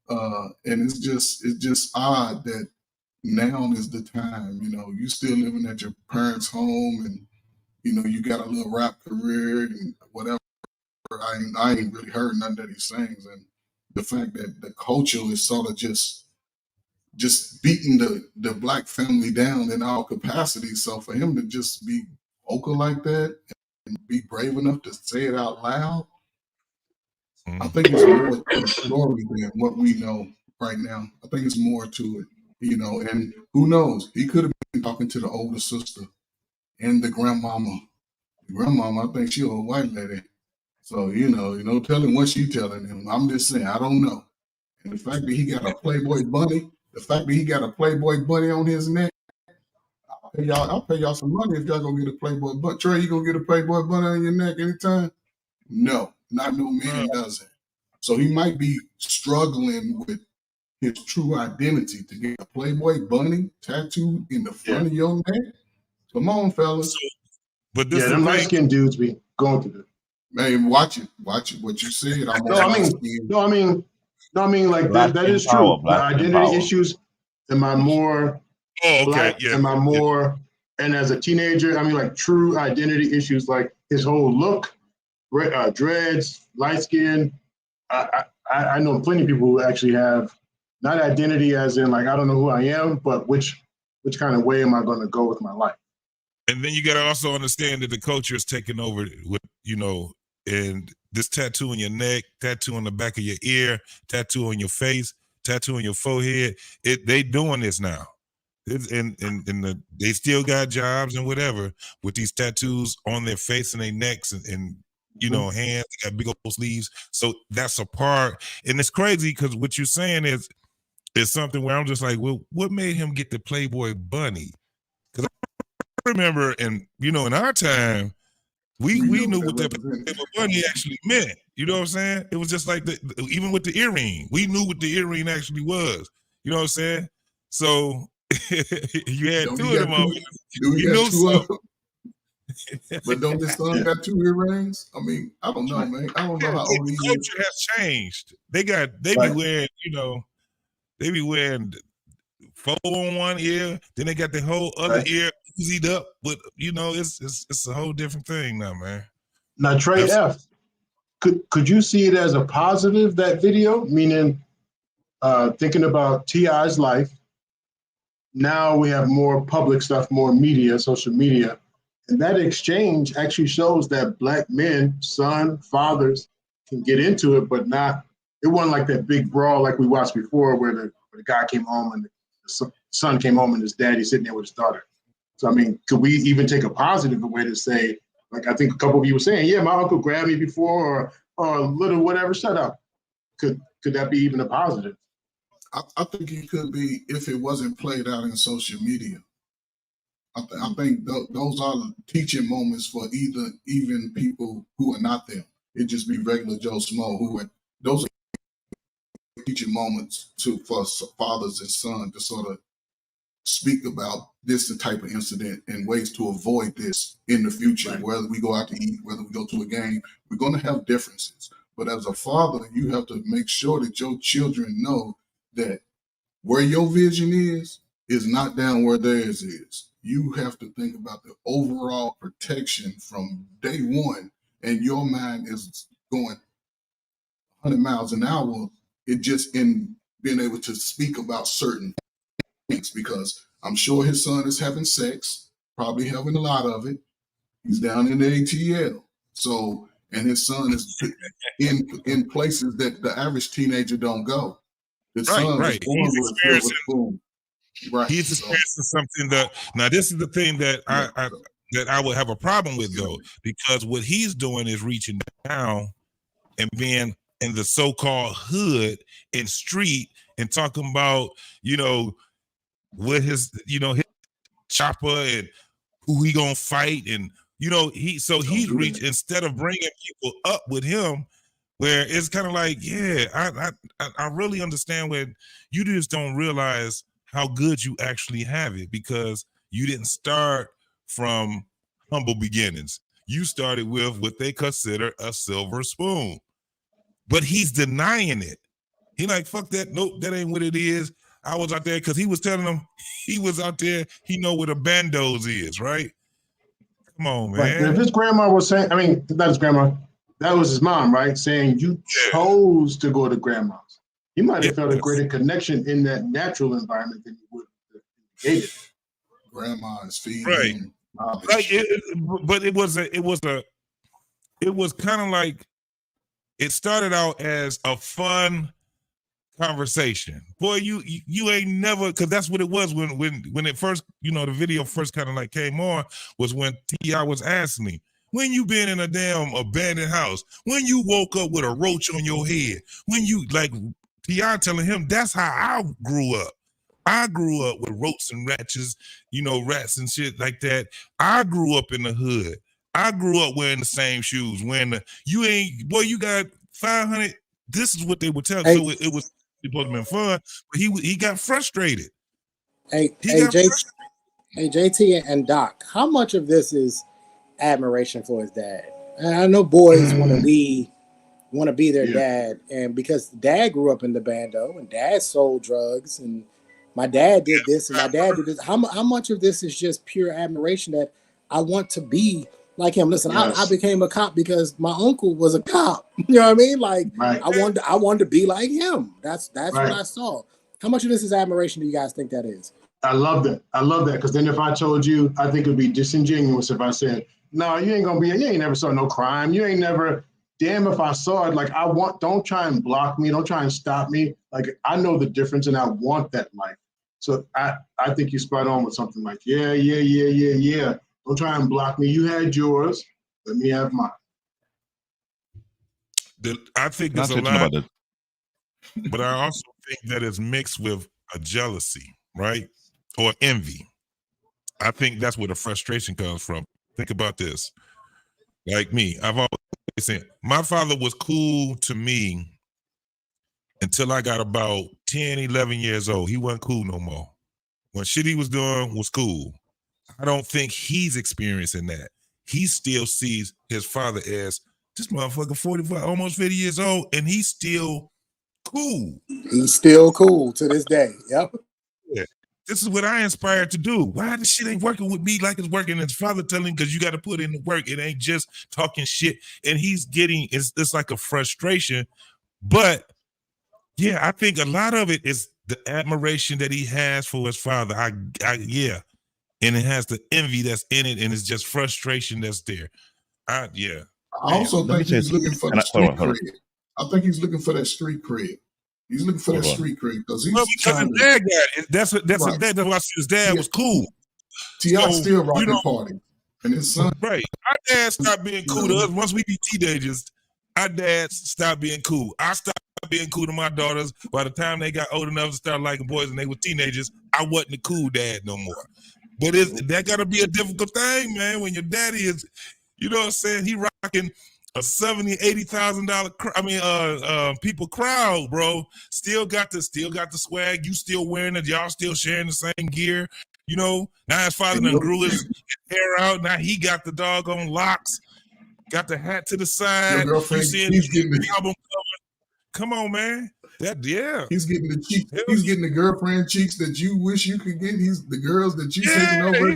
And it's just odd that now is the time, you still living at your parents' home and, you got a little rap career and whatever. I ain't really heard none that he sings. And the fact that the culture is sort of just beating the black family down in all capacities. So for him to just be vocal like that and be brave enough to say it out loud, I think it's more to the story than what we know right now. I think it's more to it, and who knows? He could have been talking to the older sister and the grandmama. The grandmama, I think she a white lady. So, tell him what she telling him. I'm just saying, I don't know. And the fact that he got a Playboy bunny, on his neck, I'll pay y'all some money if y'all gonna get a Playboy bunny. Trey, you gonna get a Playboy bunny on your neck anytime? No, not no man does it. So he might be struggling with his true identity to get a Playboy bunny tattooed in the front of your neck. Come on, fellas. But this them light skinned dudes be going through it. Man, watch it. What you said. I mean, like that is true. The identity issues. Am I more black? Yeah. Am I more? And as a teenager, I mean, like true identity issues, like his whole look, dreads, light skin. I know plenty of people who actually have Not identity as in like I don't know who I am, but which kind of way am I going to go with my life? And then you got to also understand that the culture is taking over with, and this tattoo on your neck, tattoo on the back of your ear, tattoo on your face, tattoo on your forehead. They doing this now. They still got jobs and whatever with these tattoos on their face and their necks and hands. They got big old sleeves. So that's a part. And it's crazy because what you're saying is something where I'm just like, well, what made him get the Playboy bunny? Because I remember, in our time, we knew what that Playboy bunny actually meant. You know what I'm saying? It was just like even with the earring, we knew what the earring actually was. You know what I'm saying? So you had two of them on. But don't this son got 2 earrings? I mean, I don't know, man. I don't know how old he is. Culture has changed. They be wearing, they be wearing 4 on one ear, then they got the whole other ear easied up. But it's a whole different thing now, man. Now, Trey F, could you see it as a positive, that video? Meaning, thinking about T.I.'s life, now we have more public stuff, more media, social media. And that exchange actually shows that Black men, fathers, can get into it, but it wasn't like that big brawl like we watched before where the guy came home and the son came home and his daddy sitting there with his daughter. So, I mean, could we even take a positive way to say, like I think a couple of you were saying, yeah, my uncle grabbed me before or little whatever, shut up. Could that be even a positive? I think it could be if it wasn't played out in social media. I think those are the teaching moments for even people who are not them. It just be regular Joe Smo those are teaching moments for fathers and sons to sort of speak about this type of incident and ways to avoid this in the future. Right. Whether we go out to eat, whether we go to a game, we're going to have differences. But as a father, you have to make sure that your children know that where your vision is not down where theirs is. You have to think about the overall protection from day one, and your mind is going 100 miles an hour. It just in being able to speak about certain things, because I'm sure his son is having sex, probably having a lot of it. He's down in the ATL. So, and his son is in places that the average teenager don't go. The son is born with a silver spoon. Right. He's experiencing something now this is the thing that I would have a problem with, though, because what he's doing is reaching down and being in the so-called hood and street and talking about, what his chopper and who he gonna fight, and he's reached, instead of bringing people up with him, where it's kind of like, I really understand where you just don't realize how good you actually have it, because you didn't start from humble beginnings. You started with what they consider a silver spoon, but he's denying it. He like, fuck that. Nope, that ain't what it is. I was out there because he was telling them he was out there. He know what a bandos is, right? Come on, man. Right. If his grandma was saying, I mean, not his grandma, that was his mom, right? Saying you chose to go to grandma's. He might have felt a greater connection in that natural environment than you would have created. Grandma is feeding him. But it was kind of like, it started out as a fun conversation. Boy, you ain't never, because that's what it was when it first, the video first kind of like came on, was when T.I. was asking me, when you been in a damn abandoned house, when you woke up with a roach on your head, when you like, T.I. telling him that's how I grew up. I grew up with roaches and rats, rats and shit like that. I grew up in the hood. I grew up wearing the same shoes. You got 500. This is what they would tell. So it was supposed to be fun, but he got frustrated. JT and Doc, how much of this is admiration for his dad? And I know boys want to be their dad, and because dad grew up in the bando and dad sold drugs and my dad did this and my dad did this. How much of this is just pure admiration that I want to be like him? Listen, I became a cop because my uncle was a cop. You know what I mean? Like I wanted to be like him. That's what I saw. How much of this is admiration do you guys think that is? I love that. I love that. Because then if I told you, I think it would be disingenuous if I said, no, you ain't never saw no crime. You ain't never, damn if I saw it. Like don't try and block me. Don't try and stop me. Like I know the difference and I want that life. So I think you're spot on with something like, yeah. Don't try and block me. You had yours. Let me have mine. I think there's a lot, but I also think that it's mixed with a jealousy, right? Or envy. I think that's where the frustration comes from. Think about this. Like me, I've always said, my father was cool to me until I got about 10, 11 years old. He wasn't cool no more. When shit he was doing was cool. I don't think he's experiencing that. He still sees his father as this motherfucker 45, almost 50 years old, and he's still cool. He's still cool to this day. Yep. Yeah. This is what I inspired to do. Why this shit ain't working with me like it's working? His father telling him, because you got to put in the work. It ain't just talking shit. And he's getting, it's like a frustration. But yeah, I think a lot of it is the admiration that he has for his father. Yeah. And it has the envy that's in it, and it's just frustration that's there. Yeah. I also think he's looking for the street cred. I think he's looking for that street cred. He's looking for that street cred because he's because his dad got it. That's right. That's why I said his dad was cool. T.I. still rocking party, and his son. Right. Our dad stopped being cool to us once we be teenagers. Our dads stopped being cool. I stopped being cool to my daughters. By the time they got old enough to start liking boys and they were teenagers, I wasn't a cool dad no more. But that got to be a difficult thing, man, when your daddy is, you know what I'm saying, he rocking a $70,000, $80,000, people crowd, bro. Still got the swag. You still wearing it. Y'all still sharing the same gear. You know, now his father done grew his hair out. Now he got the doggone locks. Got the hat to the side. Your girlfriend, he's getting the album cover. Come on, man. He's getting the cheeks. He's getting the girlfriend cheeks that you wish you could get. He's the girls that you taking over.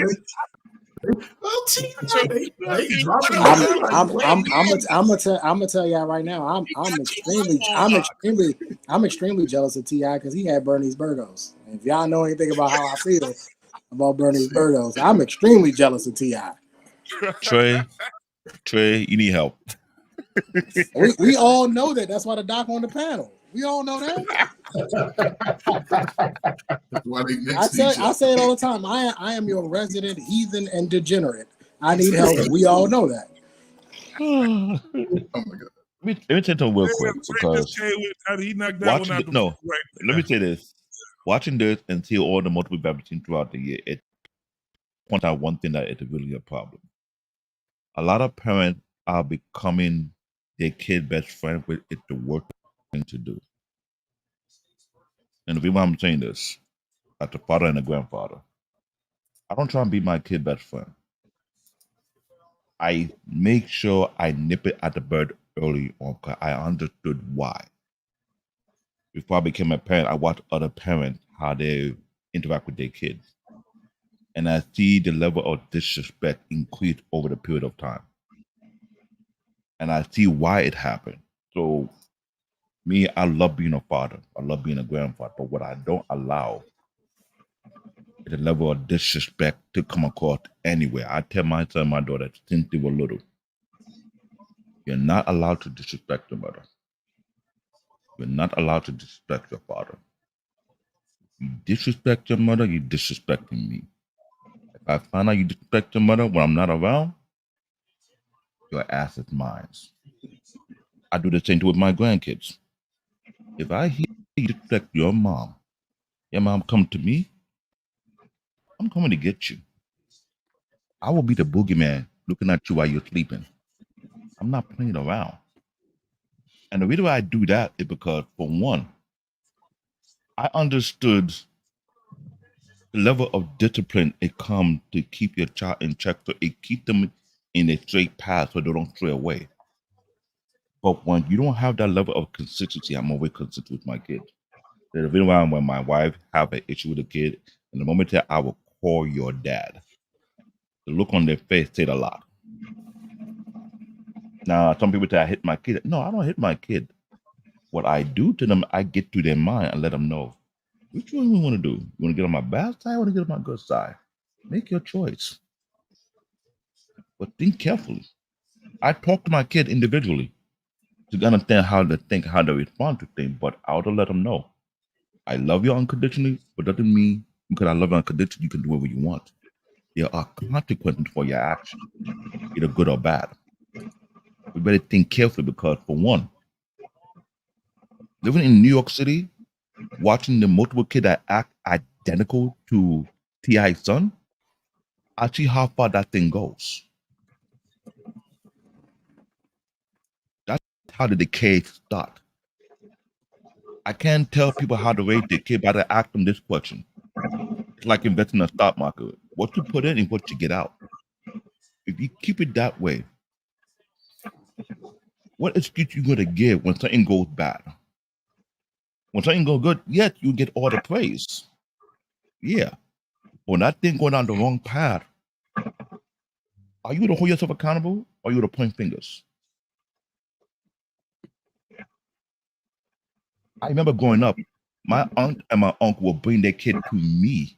I'm gonna tell y'all right now. I'm extremely jealous of T.I. because he had Bernie's Burgos. And if y'all know anything about how I feel about Bernie's Burgos, I'm extremely jealous of T.I. Trey, you need help. we all know that. That's why the doc on the panel. We all know that. I say it all the time. I am your resident heathen and degenerate. I need help. We all know that. Oh my God. Let me say something real quick because let me say this. Watching this and see all the multiple baptisms throughout the year, it points out one thing that it's really a problem. A lot of parents are becoming their kid best friend with it the worst thing to do. And the reason why I'm saying this, as a father and a grandfather, I don't try and be my kid best friend. I make sure I nip it at the bud early on because I understood why. Before I became a parent, I watched other parents, how they interact with their kids. And I see the level of disrespect increase over the period of time. And I see why it happened. So, me, I love being a father. I love being a grandfather. But what I don't allow is the level of disrespect to come across anywhere. I tell my son and my daughter since they were little, you're not allowed to disrespect your mother. You're not allowed to disrespect your father. You disrespect your mother, you're disrespecting me. If I find out you disrespect your mother when I'm not around, your ass is mine. I do the same thing with my grandkids. If I hear you disrespect your mom come to me, I'm coming to get you. I will be the boogeyman looking at you while you're sleeping. I'm not playing around. And the reason why I do that is because, for one, I understood the level of discipline it comes to keep your child in check, so it keep them in a straight path so they don't stray away. But when you don't have that level of consistency, I'm always consistent with my kids. There's a reason why when my wife have an issue with a kid, in the moment that I will call your dad, the look on their face said a lot. Now, some people say I hit my kid. No, I don't hit my kid. What I do to them, I get to their mind and let them know Which one you want to do? You want to get on my bad side or want to get on my good side? Make your choice. But think carefully. I talk to my kid individually to understand how to think, how to respond to things, but I ought to let them know. I love you unconditionally, but doesn't mean because I love you unconditionally, you can do whatever you want. There are consequences for your action, either good or bad. We better think carefully because, for one, living in New York City, watching the multiple kids that act identical to T.I.'s son, I see how far that thing goes. That's how the decay start. I can't tell people how to raise their kid, but I ask them this question. It's like investing in a stock market. What you put in and what you get out. If you keep it that way, what excuse you going to give when something goes bad? When something goes good, yes, you get all the praise. Yeah. When that thing going down the wrong path, are you going to hold yourself accountable or are you going to point fingers? I remember growing up, my aunt and my uncle will bring their kid to me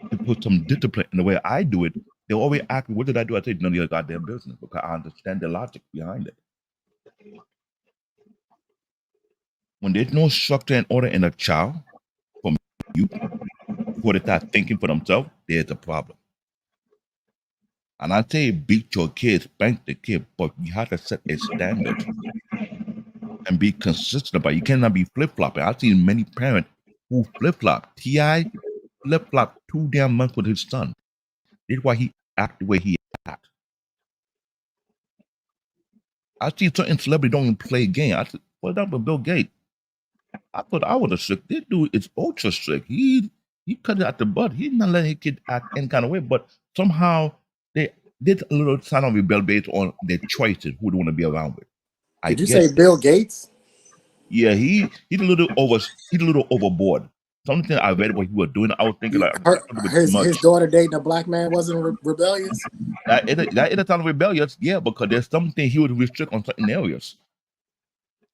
to put some discipline in the way I do it. They always ask me, what did I do? I say, none of your goddamn business, because I understand the logic behind it. When there's no structure and order in a child, from you, before they start thinking for themselves, there's a problem. And I say beat your kids, spank the kid, but you have to set a standard and be consistent about it. You cannot be flip-flopping. I've seen many parents who flip-flop. T.I. flip-flopped 2 damn months with his son. That's why he act the way he act. I see certain celebrities don't even play game. I said, for example, Bill Gates. I thought I was a strict. This dude is ultra strict. He cut it out the butt. He's not letting his kid act any kind of way, but somehow they did a little sign of rebel based on their choices, who they want to be around with. Did you say Bill Gates? Yeah, he's a little overboard. Something I read what he was doing, I was thinking like his daughter dating a black man wasn't rebellious. That is a kind of rebellious, yeah, because there's something he would restrict on certain areas.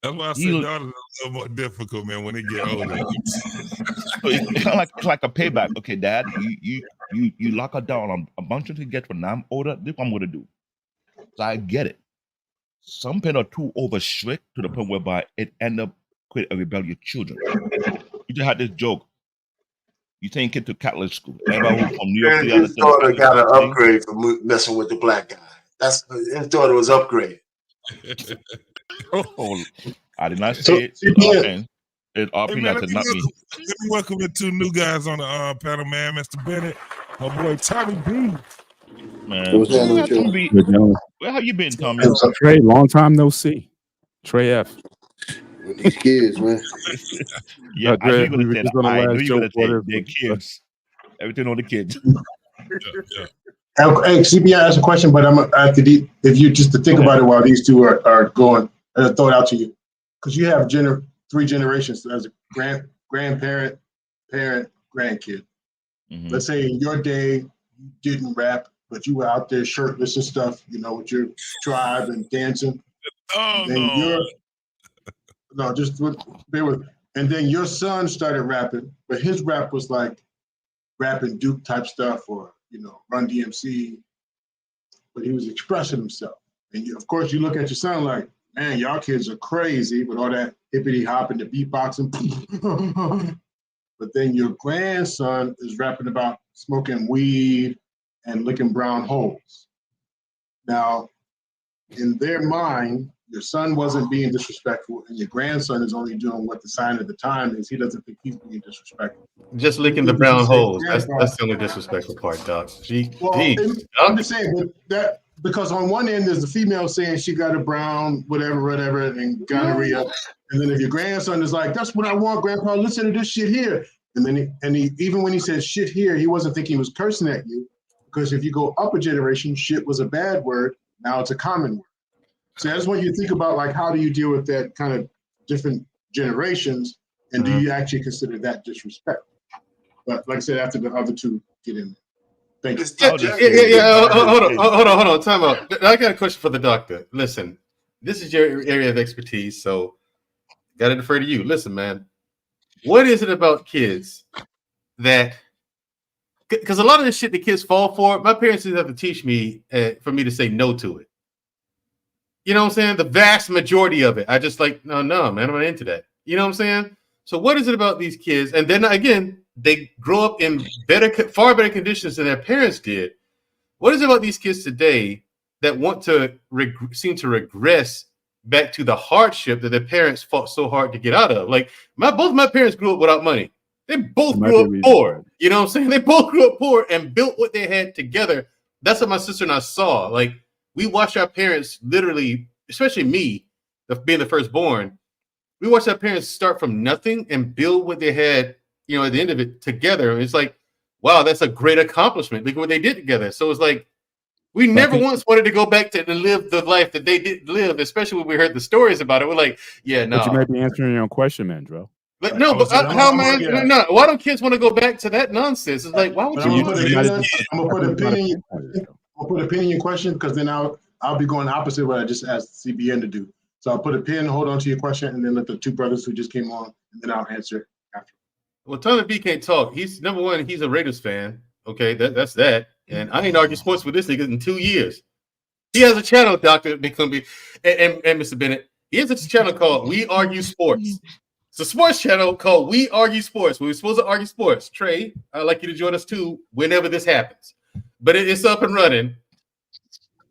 That's why I said daughters are a little more difficult, man, when they get older. So it's kind of like a payback. Okay, Dad, you lock her down on a bunch of things get when I'm older. This is what I'm gonna do. So I get it. Some parents are too over strict to the point whereby it end up creating a rebellious children. You just had this joke. You take kid to Catholic school. Everybody from New York City. His daughter got an upgrade for messing with the black guy. His daughter was upgraded. Oh, I did not say it. It's RP, not me. Let me welcome the 2 new guys on the panel, man. Mr. Bennett, my boy Tommy B. Man, where have you been, Tommy? Trey, long time no see. Trey F. With these kids, man. Yeah, I knew you were going to say their kids. Everything on the kids. Hey, CB, I asked a question, but if you just to think about it while these two are going, I'll throw it out to you. Because you have 3 generations as a grandparent, parent, grandkid. Mm-hmm. Let's say in your day, you didn't rap, but you were out there shirtless and stuff, with your tribe and dancing. Oh, no. Just bear with me. And then your son started rapping, but his rap was like rapping Duke type stuff or, Run DMC, but he was expressing himself. And of course, you look at your son like, man, y'all kids are crazy with all that hippity hop and the beatboxing. But then your grandson is rapping about smoking weed and licking brown holes. Now, in their mind, your son wasn't being disrespectful, and your grandson is only doing what the sign of the time is. He doesn't think he's being disrespectful. Just licking the brown holes. That's the only disrespectful part, Doc. I'm just saying that because on one end there's the female saying she got a brown whatever, and gonorrhea, and then if your grandson is like, "That's what I want, Grandpa. Listen to this shit here," and then he even when he says shit here, he wasn't thinking he was cursing at you, because if you go up a generation, shit was a bad word. Now it's a common word. So I just want you to think about like how do you deal with that kind of different generations, and do you actually consider that disrespect? But like I said, after the other 2 get in there. Thank you. Hold on. Time out. I got a question for the doctor. Listen, this is your area of expertise, so got to defer to you. Listen, man. what is it about kids that, because a lot of the shit the kids fall for, my parents didn't have to teach me for me to say no to it. You know what I'm saying? The vast majority of it, I just like, no, man, I'm not into that. You know what I'm saying? So what is it about these kids? And then again, they grow up in far better conditions than their parents did. What is it about these kids today that want to seem to regress back to the hardship that their parents fought so hard to get out of? Like both my parents grew up without money. They both grew up poor. You know what I'm saying? They both grew up poor and built what they had together. That's what my sister and I saw. Like we watched our parents literally, especially me, being the firstborn, we watched our parents start from nothing and build what they had, you know, at the end of it together. And it's like, wow, that's a great accomplishment. Look what they did together. So it's like, we never once wanted to go back to live the life that they did live, especially when we heard the stories about it. We're like, yeah, no. But you might be answering your own question, Mandrell. But no, but how am I? No, why don't kids want to go back to that nonsense? It's like, why would you? I'm gonna put a pin in your question because then I'll be going opposite what I just asked CBN to do. So I'll put a pin, hold on to your question, and then let the two brothers who just came on, and then I'll answer after. Well, Tommy B can't talk. He's number one. He's a Raiders fan. Okay, that's that. And I ain't argued sports with this nigga in 2 years. He has a channel, Dr. McClumbie and Mr. Bennett. He has a channel called We Argue Sports. It's a sports channel called We Argue Sports. We're supposed to argue sports. Trey, I'd like you to join us too whenever this happens. But it's up and running.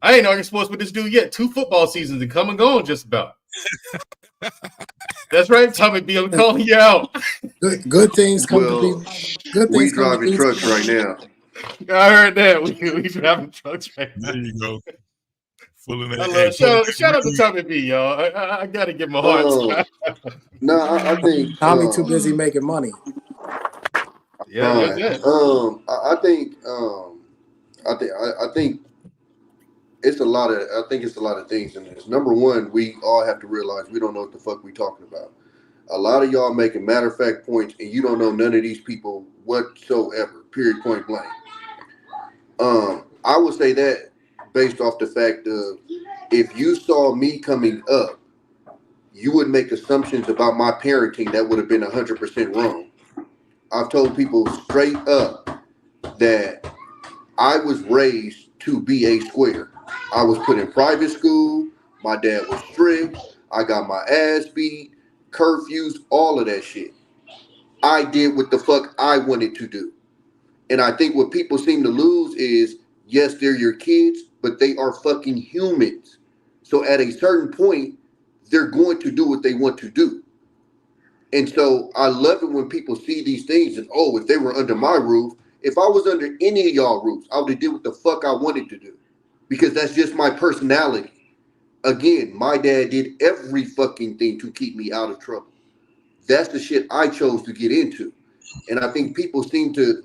I ain't arguing sports with this dude yet. 2 football seasons and come and go just about. That's right, Tommy B. I'm calling you out. Good things come to people. Good We things come to driving people. trucks right now. I heard that. We driving trucks right now. There you go. Full of that. Shout out to Tommy B, y'all. I gotta give my heart. No, I think Tommy too busy making money. Yeah, I think it's a lot of. I think it's a lot of things in this. Number one, we all have to realize we don't know what the fuck we talking about. A lot of y'all making matter of fact points, and you don't know none of these people whatsoever. Period. Point blank. I would say that based off the fact of if you saw me coming up, you would make assumptions about my parenting that would have been 100% wrong. I've told people straight up that I was raised to be a square. I was put in private school. My dad was strict. I got my ass beat, curfews, all of that shit. I did what the fuck I wanted to do. And I think what people seem to lose is, yes, they're your kids, but they are fucking humans. So at a certain point, they're going to do what they want to do. And so I love it when people see these things and, oh, if they were under my roof, if I was under any of y'all roofs, I would have did what the fuck I wanted to do. Because that's just my personality. Again, my dad did every fucking thing to keep me out of trouble. That's the shit I chose to get into. And I think people seem to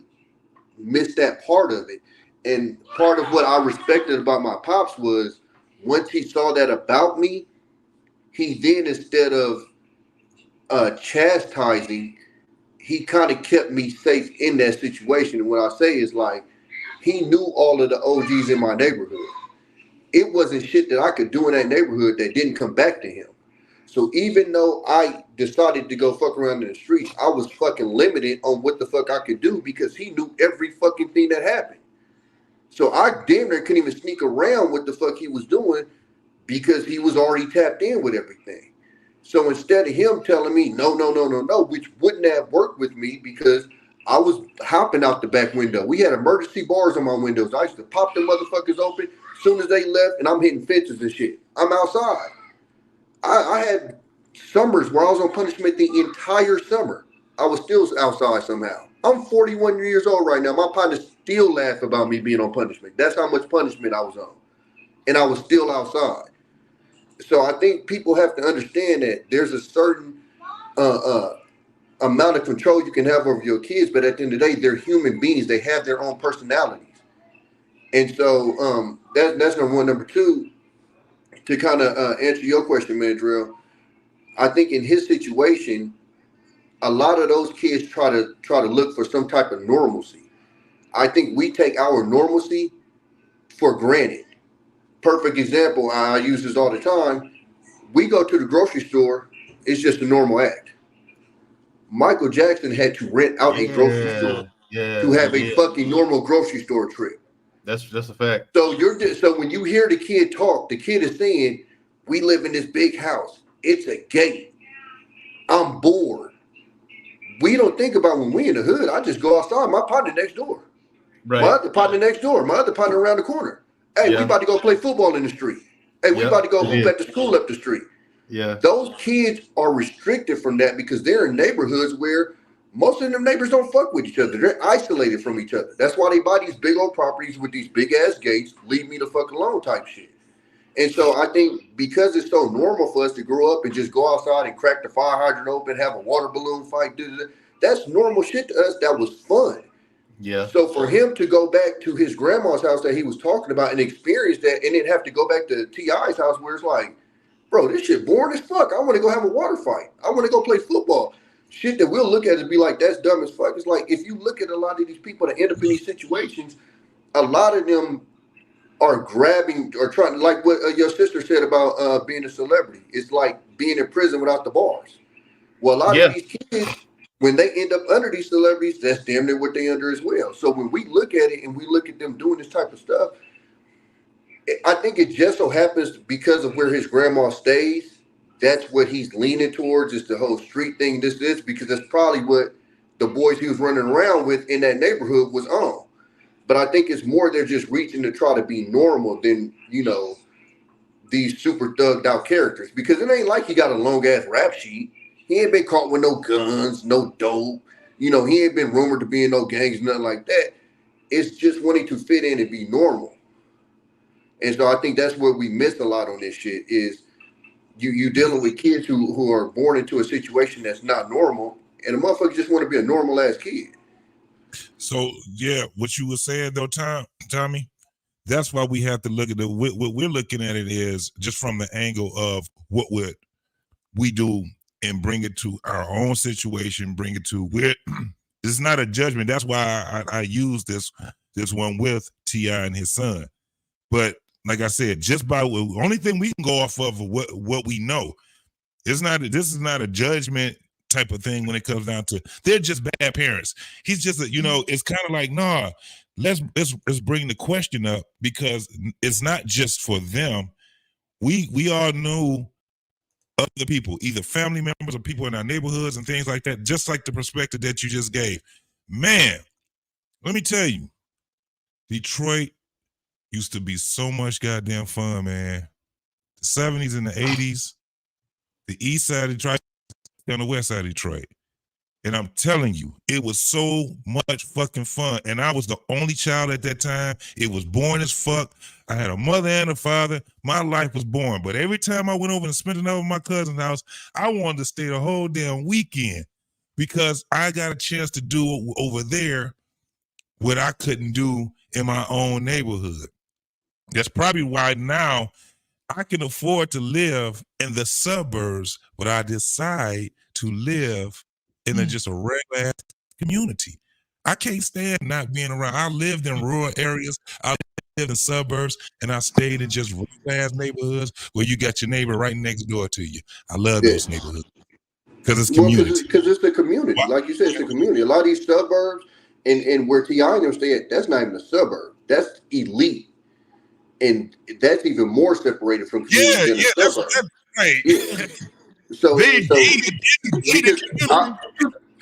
miss that part of it. And part of what I respected about my pops was once he saw that about me, he then, instead of chastising, he kind of kept me safe in that situation. And what I say is like, he knew all of the OGs in my neighborhood. It wasn't shit that I could do in that neighborhood that didn't come back to him. So even though I decided to go fuck around in the streets, I was fucking limited on what the fuck I could do because he knew every fucking thing that happened. So I damn near couldn't even sneak around what the fuck he was doing because he was already tapped in with everything. So instead of him telling me, no, which wouldn't have worked with me because I was hopping out the back window. We had emergency bars on my windows. I used to pop them motherfuckers open as soon as they left, and I'm hitting fences and shit. I'm outside. I had summers where I was on punishment the entire summer. I was still outside somehow. I'm 41 years old right now. My partners still laugh about me being on punishment. That's how much punishment I was on. And I was still outside. So I think people have to understand that there's a certain amount of control you can have over your kids, but at the end of the day, they're human beings. They have their own personalities. And so that's number one. Number two, to kind of answer your question, Mandrell, I think in his situation, a lot of those kids try to look for some type of normalcy. I think we take our normalcy for granted. Perfect example, I use this all the time. We go to the grocery store, it's just a normal act. Michael Jackson had to rent out a grocery store to have a fucking normal grocery store trip. That's a fact. So so when you hear the kid talk, the kid is saying, "We live in this big house. It's a gate. I'm bored." We don't think about when we in the hood. I just go outside. My partner next door. Right. My other partner next door. My other partner around the corner. Hey, we about to go play football in the street. Hey, we about to go hoop at the school up the street. Yeah. Those kids are restricted from that because they're in neighborhoods where most of them neighbors don't fuck with each other. They're isolated from each other. That's why they buy these big old properties with these big ass gates, leave me the fuck alone type shit. And so I think because it's so normal for us to grow up and just go outside and crack the fire hydrant open, have a water balloon fight, that's normal shit to us. That was fun. Yeah. So for him to go back to his grandma's house that he was talking about and experience that, and then have to go back to T.I.'s house where it's like, bro, this shit boring as fuck. I want to go have a water fight. I want to go play football. Shit that we'll look at and be like, that's dumb as fuck. It's like, if you look at a lot of these people that end up in these situations, a lot of them are grabbing or trying, like what your sister said about being a celebrity. It's like being in prison without the bars. Well, a lot of these kids, when they end up under these celebrities, that's damn near what they under as well. So when we look at it and we look at them doing this type of stuff, I think it just so happens because of where his grandma stays, that's what he's leaning towards is the whole street thing, this, because that's probably what the boys he was running around with in that neighborhood was on. But I think it's more they're just reaching to try to be normal than, you know, these super thugged out characters. Because it ain't like he got a long ass rap sheet. He ain't been caught with no guns, no dope. You know, he ain't been rumored to be in no gangs, nothing like that. It's just wanting to fit in and be normal. And so I think that's where we miss a lot on this shit is you dealing with kids who are born into a situation that's not normal, and the motherfuckers just want to be a normal ass kid. So yeah, what you were saying though, Tommy, that's why we have to look at what we're looking at it is just from the angle of what would we do and bring it to our own situation, bring it to where it's not a judgment. That's why I use this one with T.I. and his son. But like I said, just by the only thing we can go off of what we know. This is not a judgment type of thing when it comes down to they're just bad parents. He's just it's kind of like, nah, let's bring the question up because it's not just for them. We all know other people, either family members or people in our neighborhoods and things like that, just like the perspective that you just gave. Man, let me tell you, Detroit used to be so much goddamn fun, man. The 70s and the 80s, the east side of Detroit, on the west side of Detroit. And I'm telling you, it was so much fucking fun. And I was the only child at that time. It was boring as fuck. I had a mother and a father. My life was boring. But every time I went over and spent it over at my cousin's house, I wanted to stay the whole damn weekend because I got a chance to do over there what I couldn't do in my own neighborhood. That's probably why now I can afford to live in the suburbs, but I decide to live in just a regular ass community. I can't stand not being around. I lived in rural areas. I lived in suburbs, and I stayed in just regular ass neighborhoods where you got your neighbor right next door to you. I love those neighborhoods because it's community. Because it's the community. Like you said, it's the community. A lot of these suburbs and where T.I. and them stay at, that's not even a suburb. That's elite. And that's even more separated from community than a suburb. That's right. Yeah. So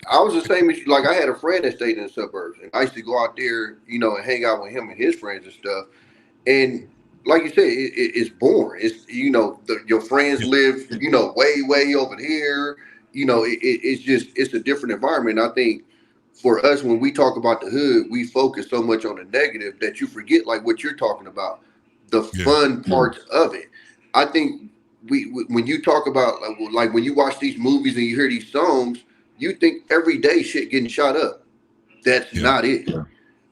I was the same as you. Like I had a friend that stayed in the suburbs, and I used to go out there, you know, and hang out with him and his friends and stuff. And like you said, it's boring. It's your friends live, way over here. It's a different environment. I think for us, when we talk about the hood, we focus so much on the negative that you forget like what you're talking about, the fun parts of it. I think when you talk about like when you watch these movies and you hear these songs, you think every day shit getting shot up. That's not it. Yeah.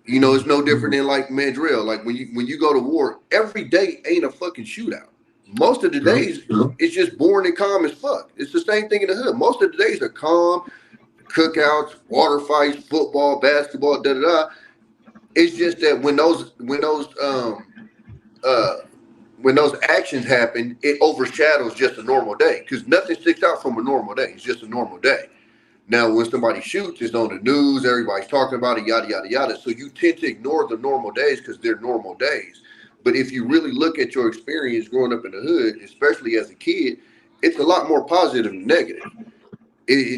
It's no different than like Mandrill. Like when you go to war, every day ain't a fucking shootout. Most of the days it's just boring and calm as fuck. It's the same thing in the hood. Most of the days are calm, cookouts, water fights, football, basketball, It's just that when those actions happen, it overshadows just a normal day because nothing sticks out from a normal day. It's just a normal day. Now, when somebody shoots, it's on the news, everybody's talking about it, yada, yada, yada. So you tend to ignore the normal days because they're normal days. But if you really look at your experience growing up in the hood, especially as a kid, it's a lot more positive than negative.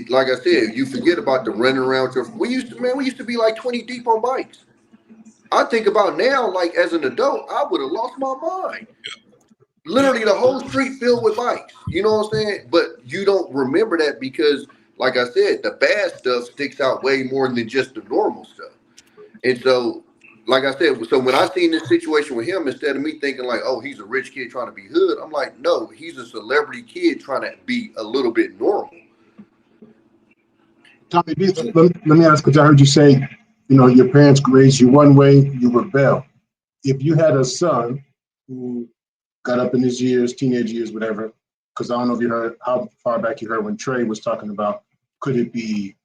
Like I said, you forget about the running around. We used to be like 20 deep on bikes. I think about now, like as an adult, I would have lost my mind. Literally the whole street filled with bikes. You know what I'm saying? But you don't remember that because, like I said, the bad stuff sticks out way more than just the normal stuff. And so, like I said, so when I seen this situation with him, instead of me thinking like, oh, he's a rich kid trying to be hood, I'm like, no, he's a celebrity kid trying to be a little bit normal. Tommy, let me ask, because I heard you say, your parents raised you one way, you rebel. If you had a son who got up in his years, teenage years, whatever, because I don't know if you heard how far back you heard when Trey was talking about, could it be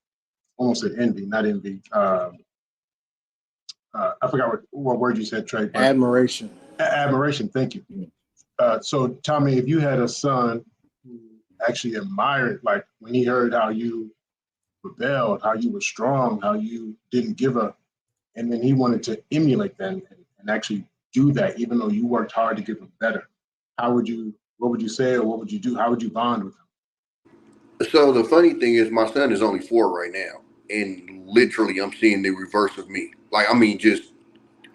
almost an envy, not envy. I forgot what word you said, Trey. Admiration. Admiration, thank you. So Tommy, if you had a son who actually admired, like when he heard how you rebelled, how you were strong, how you didn't give up, and then he wanted to emulate that and actually do that, even though you worked hard to get them better, what would you say, or what would you do? How would you bond with them? So the funny thing is, my son is only 4 right now, and literally I'm seeing the reverse of me. Like, I mean, just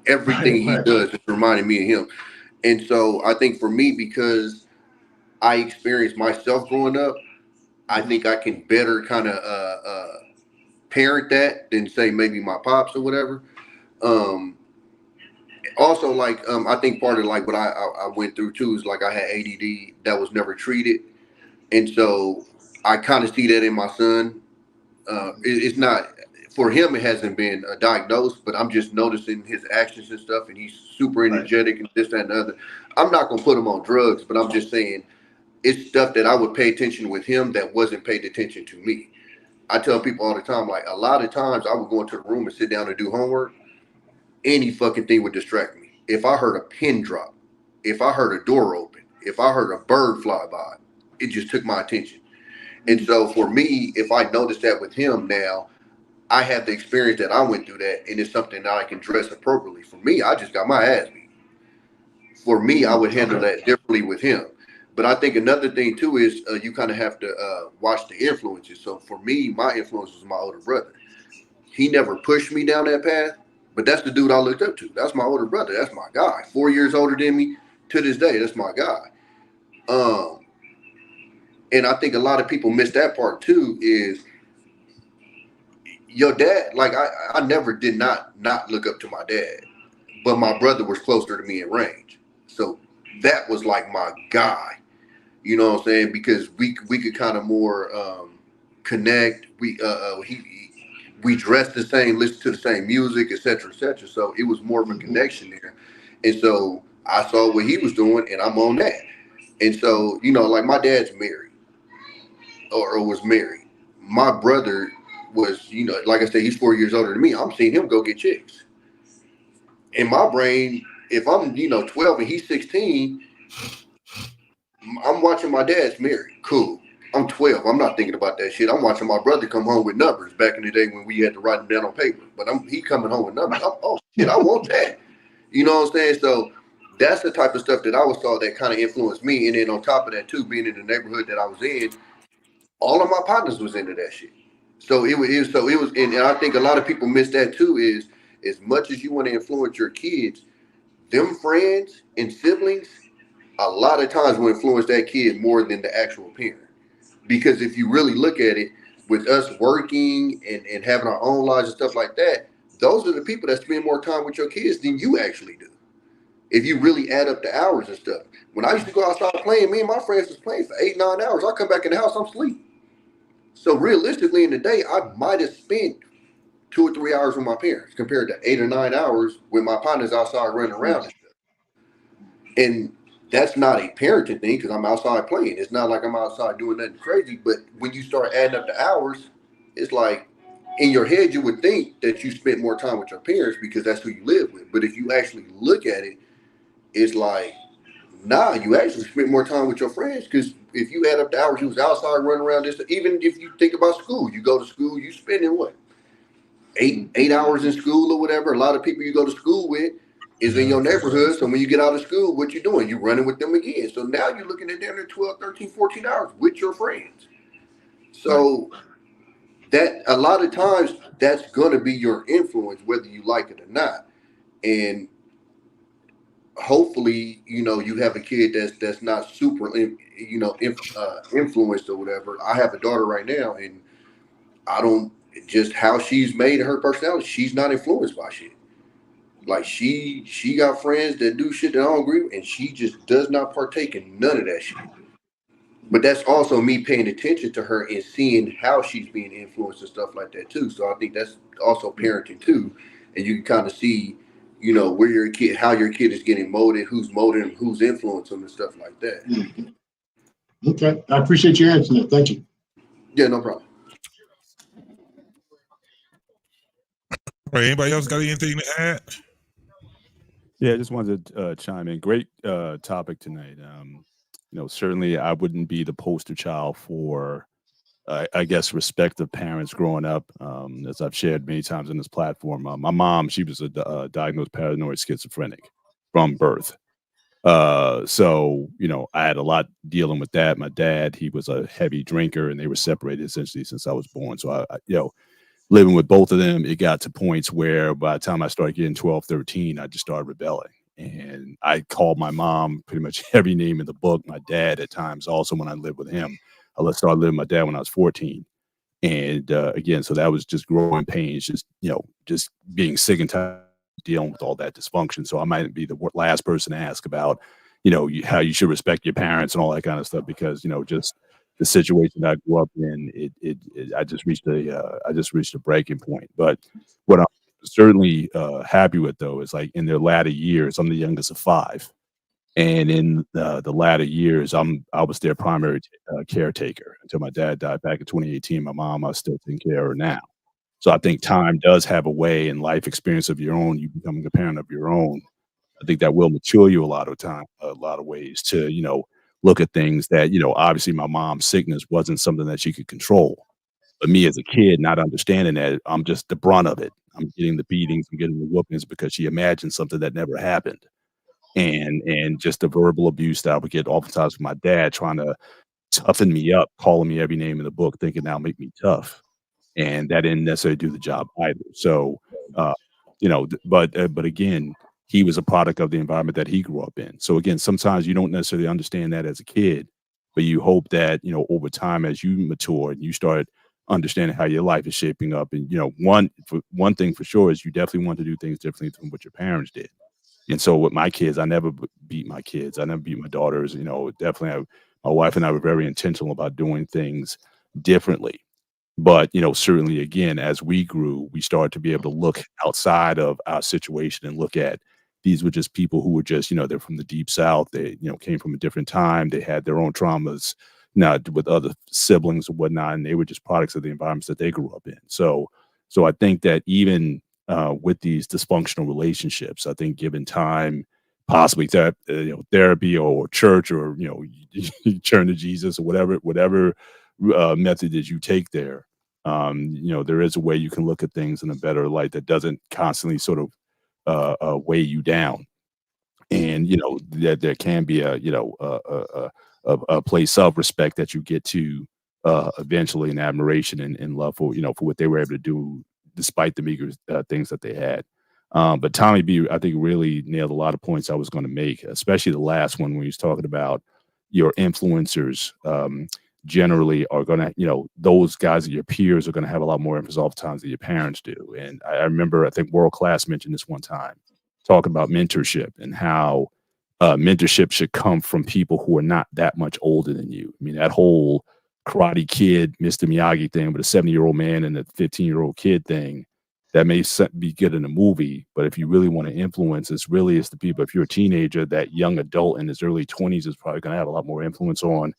everything he does is reminding me of him. And so I think for me, because I experienced myself growing up, I think I can better kind of parent that than say maybe my pops or whatever. Also, like, I think part of like what I went through too is like I had ADD that was never treated. And so I kind of see that in my son. It's not, for him, it hasn't been diagnosed, but I'm just noticing his actions and stuff, and he's super energetic and this, that, and the other. I'm not going to put him on drugs, but I'm just saying it's stuff that I would pay attention with him that wasn't paid attention to me. I tell people all the time, like, a lot of times I would go into the room and sit down and do homework. Any fucking thing would distract me. If I heard a pin drop, if I heard a door open, if I heard a bird fly by, it just took my attention. And so for me, if I notice that with him now, I have the experience that I went through that, and it's something that I can dress appropriately. For me, I just got my ass beat. For me, I would handle that differently with him. But I think another thing too is you kind of have to watch the influences. So for me, my influence was my older brother. He never pushed me down that path, but that's the dude I looked up to. That's my older brother. That's my guy. 4 years older than me. To this day, that's my guy. And I think a lot of people miss that part too, is your dad. Like I never did not look up to my dad, but my brother was closer to me in range. So that was like my guy, you know what I'm saying? Because we could kind of more connect. We dressed the same, listened to the same music, etc., etc. So it was more of a connection there. And so I saw what he was doing, and I'm on that. And so, like my dad's married. Or was married. My brother was, like I said, he's 4 years older than me. I'm seeing him go get chicks. In my brain, if I'm, 12 and he's 16, I'm watching my dad's married. Cool. I'm 12. I'm not thinking about that shit. I'm watching my brother come home with numbers back in the day when we had to write them down on paper. But he coming home with numbers. Oh, shit, I want that. You know what I'm saying? So that's the type of stuff that I was taught that kind of influenced me. And then on top of that, too, being in the neighborhood that I was in, all of my partners was into that shit. So it was, and I think a lot of people miss that too, is as much as you want to influence your kids, them friends and siblings, a lot of times will influence that kid more than the actual parent. Because if you really look at it, with us working and having our own lives and stuff like that, those are the people that spend more time with your kids than you actually do. If you really add up the hours and stuff. When I used to go outside playing, me and my friends was playing for 8-9 hours. I come back in the house, I'm asleep. So realistically, in the day, I might have spent 2 or 3 hours with my parents compared to 8 or 9 hours with my partners outside running around and stuff. And that's not a parenting thing because I'm outside playing. It's not like I'm outside doing nothing crazy. But when you start adding up the hours, it's like in your head, you would think that you spent more time with your parents because that's who you live with. But if you actually look at it, it's like, nah, you actually spent more time with your friends because if you add up the hours you was outside running around this, even if you think about school, you go to school, you spending what, 8 hours in school or whatever. A lot of people you go to school with is in your neighborhood. So when you get out of school, what you doing? You running with them again. So now you're looking at down there 12, 13, 14 hours with your friends. So that a lot of times that's going to be your influence, whether you like it or not. And hopefully, you know, you have a kid that's not super, you know, influenced or whatever. I have a daughter right now, and I don't, just how she's made her personality, she's not influenced by shit. Like she got friends that do shit that I don't agree with, and she just does not partake in none of that shit. But that's also me paying attention to her and seeing how she's being influenced and stuff like that too. So I think that's also parenting too, and you can kind of see, you know, where your kid, how your kid is getting molded, who's molding them, who's influencing them, and stuff like that. Okay, I appreciate your answer. Thank you. Yeah, no problem. All right, anybody else got anything to add? Yeah, I just wanted to chime in. Great topic tonight. You know, certainly I wouldn't be the poster child for, I guess, respective parents growing up. As I've shared many times on this platform, my mom, she was a diagnosed paranoid schizophrenic from birth. So, you know, I had a lot dealing with that. My dad, he was a heavy drinker, and they were separated essentially since I was born. So I you know, living with both of them, it got to points where by the time I started getting 12, 13, I just started rebelling. And I called my mom pretty much every name in the book. My dad at times also when I lived with him. I started living with my dad when I was 14. And again, so that was just growing pains, just, you know, just being sick and tired of dealing with all that dysfunction. So I might be the last person to ask about, you know, how you should respect your parents and all that kind of stuff, because, you know, just the situation that I grew up in, I just reached a breaking point. But what I'm certainly happy with, though, is like in their latter years, I'm the youngest of 5, and in the latter years, I was their primary caretaker until my dad died back in 2018. My mom, I still taking care of her now. So I think time does have a way, and life experience of your own, you becoming a parent of your own, I think that will mature you a lot of ways to, you know, look at things that, you know, obviously my mom's sickness wasn't something that she could control. But me as a kid, not understanding that, I'm just the brunt of it. I'm getting the beatings, I'm getting the whoopings because she imagined something that never happened. And just the verbal abuse that I would get oftentimes from my dad trying to toughen me up, calling me every name in the book, thinking that'll make me tough. And that didn't necessarily do the job either. So, you know, but again, he was a product of the environment that he grew up in. So again, sometimes you don't necessarily understand that as a kid, but you hope that, you know, over time as you mature and you start understanding how your life is shaping up, and you know, one thing for sure is you definitely want to do things differently from what your parents did. And so with my kids, I never beat my kids. I never beat my daughters. You know, definitely, my wife and I were very intentional about doing things differently. But, you know, certainly again, as we grew, we started to be able to look outside of our situation and look at, these were just people who were just, you know, they're from the deep South. They, you know, came from a different time. They had their own traumas, now with other siblings and whatnot, and they were just products of the environments that they grew up in. So I think that even with these dysfunctional relationships, I think given time, possibly you know, therapy or church, or you know, you turn to Jesus or whatever method that you take there, you know, there is a way you can look at things in a better light that doesn't constantly sort of weigh you down. And you know that there can be a, you know, a place of respect that you get to eventually, and admiration and love for, you know, for what they were able to do despite the meager things that they had. But Tommy B, I think, really nailed a lot of points I was going to make, especially the last one when he was talking about your influencers. Generally are going to, you know, those guys that your peers are going to have a lot more emphasis oftentimes than your parents do. And I remember, I think World Class mentioned this one time, talking about mentorship and how mentorship should come from people who are not that much older than you. I mean, that whole Karate Kid, Mr. Miyagi thing with a 70-year-old man and a 15-year-old kid thing, that may be good in a movie, but if you really want to influence, it's the people. If you're a teenager, that young adult in his early 20s is probably going to have a lot more influence on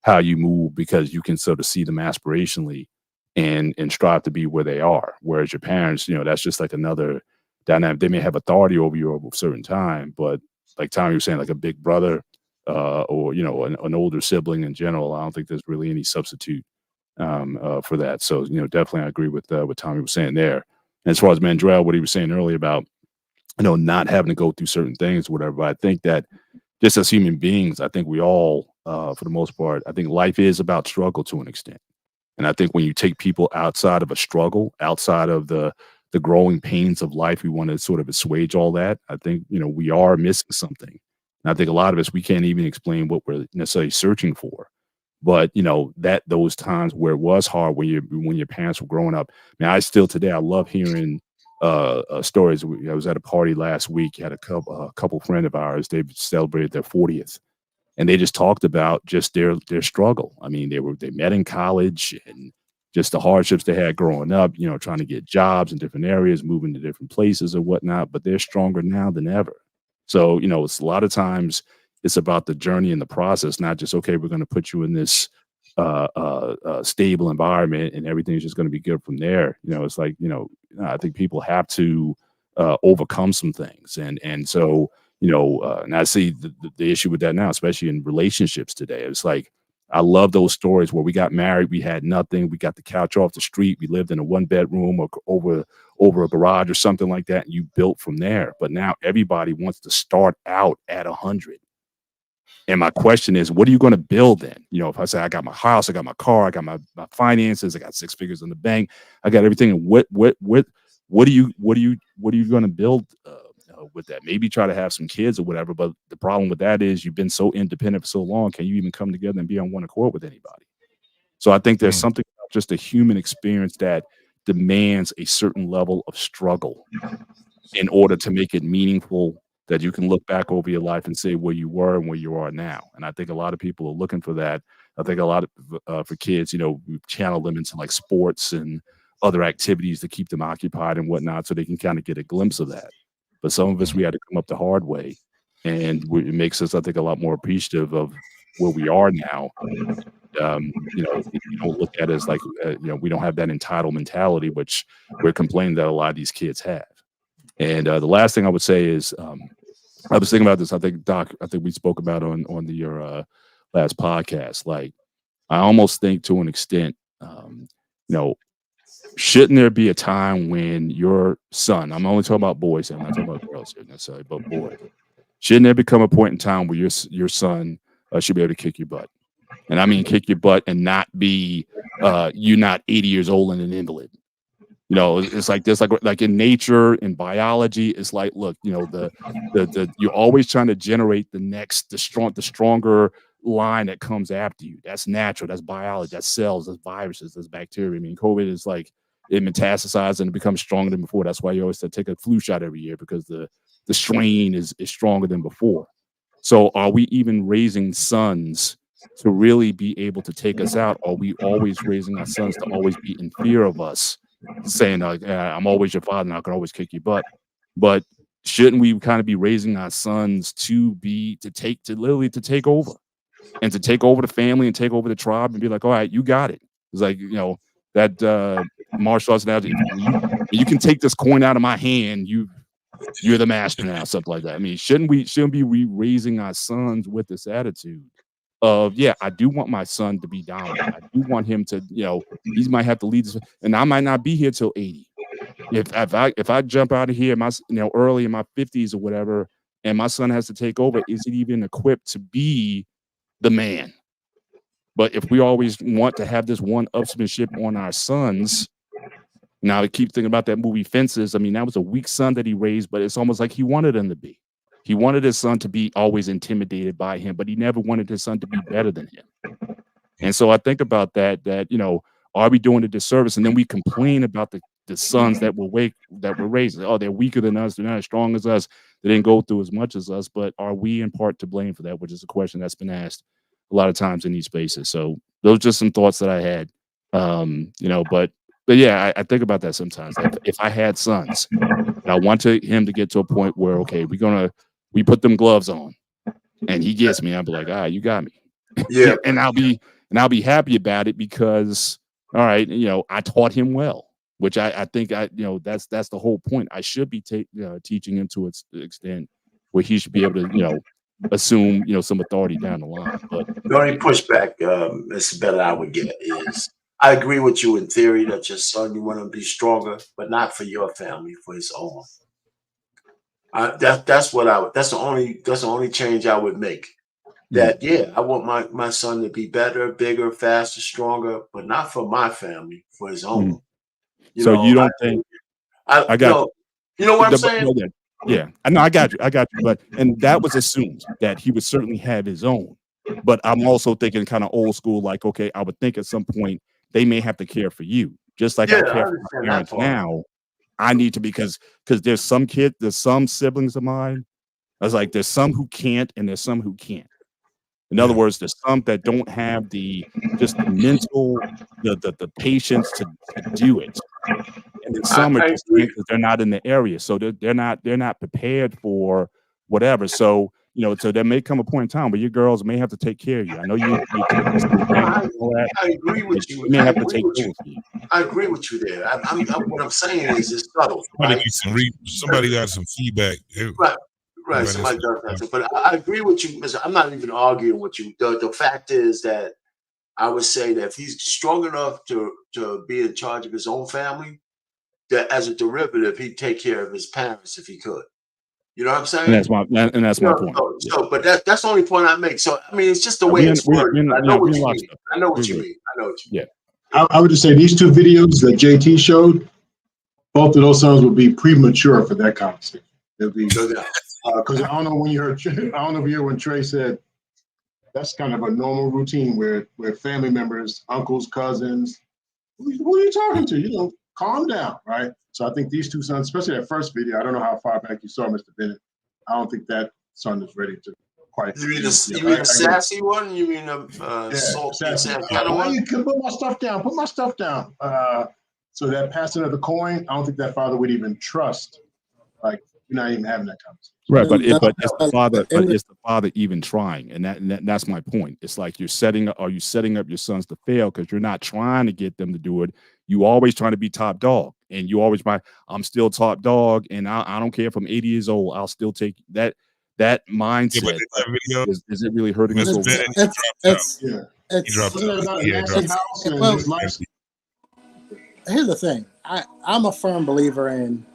how you move, because you can sort of see them aspirationally and strive to be where they are. Whereas your parents, you know, that's just like another dynamic. They may have authority over you over a certain time, but like Tommy was saying, like a big brother or an older sibling in general. I don't think there's really any substitute for that. So definitely I agree with what Tommy was saying there. And as far as Mandrell, what he was saying earlier about not having to go through certain things, whatever. But I think that just as human beings, I think we all, for the most part, I think life is about struggle to an extent. And I think when you take people outside of a struggle, outside of the growing pains of life, we want to sort of assuage all that. I think, we are missing something. And I think a lot of us, we can't even explain what we're necessarily searching for. But, that those times where it was hard when your parents were growing up, man, I still today, I love hearing stories. I was at a party last week, had a couple friend of ours, they celebrated their 40th. And they just talked about just their struggle. I mean, they met in college and just the hardships they had growing up, trying to get jobs in different areas, moving to different places or whatnot, but they're stronger now than ever. So, it's a lot of times it's about the journey and the process, not just, okay, we're going to put you in this stable environment and everything's just going to be good from there. It's like, I think people have to overcome some things. And so, and I see the issue with that now, especially in relationships today. It's like, I love those stories where we got married, we had nothing, we got the couch off the street, we lived in a 1-bedroom or over a garage or something like that, and you built from there. But now everybody wants to start out at 100. And my question is, what are you going to build then? If I say I got my house, I got my car, I got my finances, I got 6 figures in the bank, I got everything. What are you going to build with that? Maybe try to have some kids or whatever. But the problem with that is you've been so independent for so long. Can you even come together and be on one accord with anybody? So I think there's something about just a human experience that demands a certain level of struggle in order to make it meaningful, that you can look back over your life and say where you were and where you are now. And I think a lot of people are looking for that. I think a lot of for kids, we channel them into like sports and other activities to keep them occupied and whatnot, so they can kind of get a glimpse of that. But some of us, we had to come up the hard way, and it makes us, I think, a lot more appreciative of where we are now. You don't look at it as like, we don't have that entitled mentality, which we're complaining that a lot of these kids have. And the last thing I would say is, I was thinking about this. I think Doc, we spoke about on your last podcast. Like, I almost think to an extent, shouldn't there be a time when your son, I'm only talking about boys, I'm not talking about girls here necessarily, but boys, shouldn't there become a point in time where your son should be able to kick your butt? And I mean kick your butt and not be you not 80 years old and an invalid. It's like this, like in nature, in biology, it's like, look, the you're always trying to generate the stronger line that comes after you. That's natural. That's biology. That's cells. That's viruses. That's bacteria. I mean, COVID is like, it metastasizes and it becomes stronger than before. That's why you always take a flu shot every year, because the strain is stronger than before. So are we even raising sons to really be able to take us out? Are we always raising our sons to always be in fear of us, saying, I'm always your father and I can always kick your butt? But shouldn't we kind of be raising our sons to literally take over, and to take over the family and take over the tribe and be like, all right, you got it. It's like, that martial arts analogy, you can take this coin out of my hand, you're the master now, something like that. I mean, shouldn't we be raising our sons with this attitude of, yeah, I do want my son to be dominant. I do want him to, he might have to lead this, and I might not be here till 80. If I jump out of here, early in my 50s or whatever, and my son has to take over, is he even equipped to be the man? But if we always want to have this one-upsmanship on our sons, now I keep thinking about that movie Fences. I mean, that was a weak son that he raised, but it's almost like he wanted him to be. He wanted his son to be always intimidated by him, but he never wanted his son to be better than him. And so I think about that, are we doing a disservice? And then we complain about the sons that we're raising. Oh, they're weaker than us. They're not as strong as us. They didn't go through as much as us. But are we in part to blame for that? Which is a question that's been asked a lot of times in these spaces. So those are just some thoughts that I had. But yeah, I think about that sometimes. Like, if I had sons, and I want him to get to a point where, okay, we put them gloves on, and he gets me, I'll be like, all right, you got me. Yeah. and I'll be happy about it, because, all right, I taught him well, which I think that's the whole point. I should be teaching him to its extent where he should be able to, assume, some authority down the line. But the only pushback, Mr. Bennett, I would get is I agree with you in theory that your son, you want him to be stronger, but not for your family, for his own. That's the only change I would make. That I want my son to be better, bigger, faster, stronger, but not for my family, for his own. You don't think I got you know what I'm saying? Yeah, I know, I got you. But and that was assumed that he would certainly have his own. But I'm also thinking kind of old school, like, okay, I would think at some point they may have to care for you, just like I care for my parents now. I need to, because there's some siblings of mine. I was like, there's some who can't, and there's some who can't. In other words, there's some that don't have the mental, the patience to do it, and then some are just because they're not in the area, so they're not prepared for whatever. So so there may come a point in time where your girls may have to take care of you. I know you I agree with you. May have to take care of you. I agree with you there. What I'm saying is it's subtle. Somebody got some feedback. Right. Somebody does that. But I agree with you, Mr. I'm not even arguing with you. The fact is that I would say that if he's strong enough to be in charge of his own family, that as a derivative, he'd take care of his parents if he could. You know what I'm saying? And that's my point. But that's the only point I make. So I mean, it's just the way it's worded. I know what you mean. I know what you mean. Yeah. I would just say these two videos that JT showed, both of those sons would be premature for that conversation. They'll be because I don't know when you heard. I don't know if you heard when Trey said that's kind of a normal routine where family members, uncles, cousins, who are you talking to? Calm down, right? So I think these two sons, especially that first video, I don't know how far back you saw Mr. Bennett. I don't think that son is ready to quite. You mean the sassy one? You mean the sassy kind of one? You can put my stuff down. Put my stuff down. So that passing of the coin, I don't think that father would even trust. Like, you're not even having that conversation. Right, but it's the father. But it's the father even trying, and that's my point. It's like you're setting up your sons to fail because you're not trying to get them to do it. You always trying to be top dog, and you always I'm still top dog, and I don't care if I'm 80 years old. I'll still take that mindset. Is it really hurting us? Here's the thing. I'm a firm believer in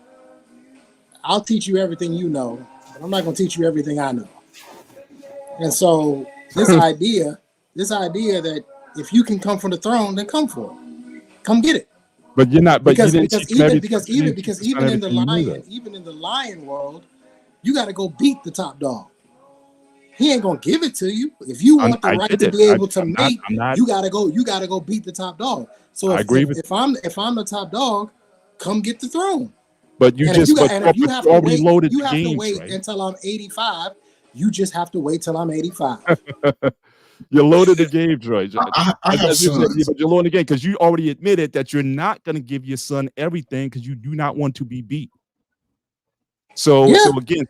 I'll teach you everything you know, but I'm not going to teach you everything I know. And so this idea that if you can come from the throne, then come for it. Come get it. But you're not. But because even in the lion world, you got to go beat the top dog. He ain't gonna give it to you. If you want the right to be able to mate, you gotta go beat the top dog. So if I'm the top dog, come get the throne. But you already loaded the games, have to wait until I'm 85. You just have to wait till I'm 85. You loaded the games, right? I have sons. But you're loading the game because you already admitted that you're not going to give your son everything because you do not want to be beat. So again,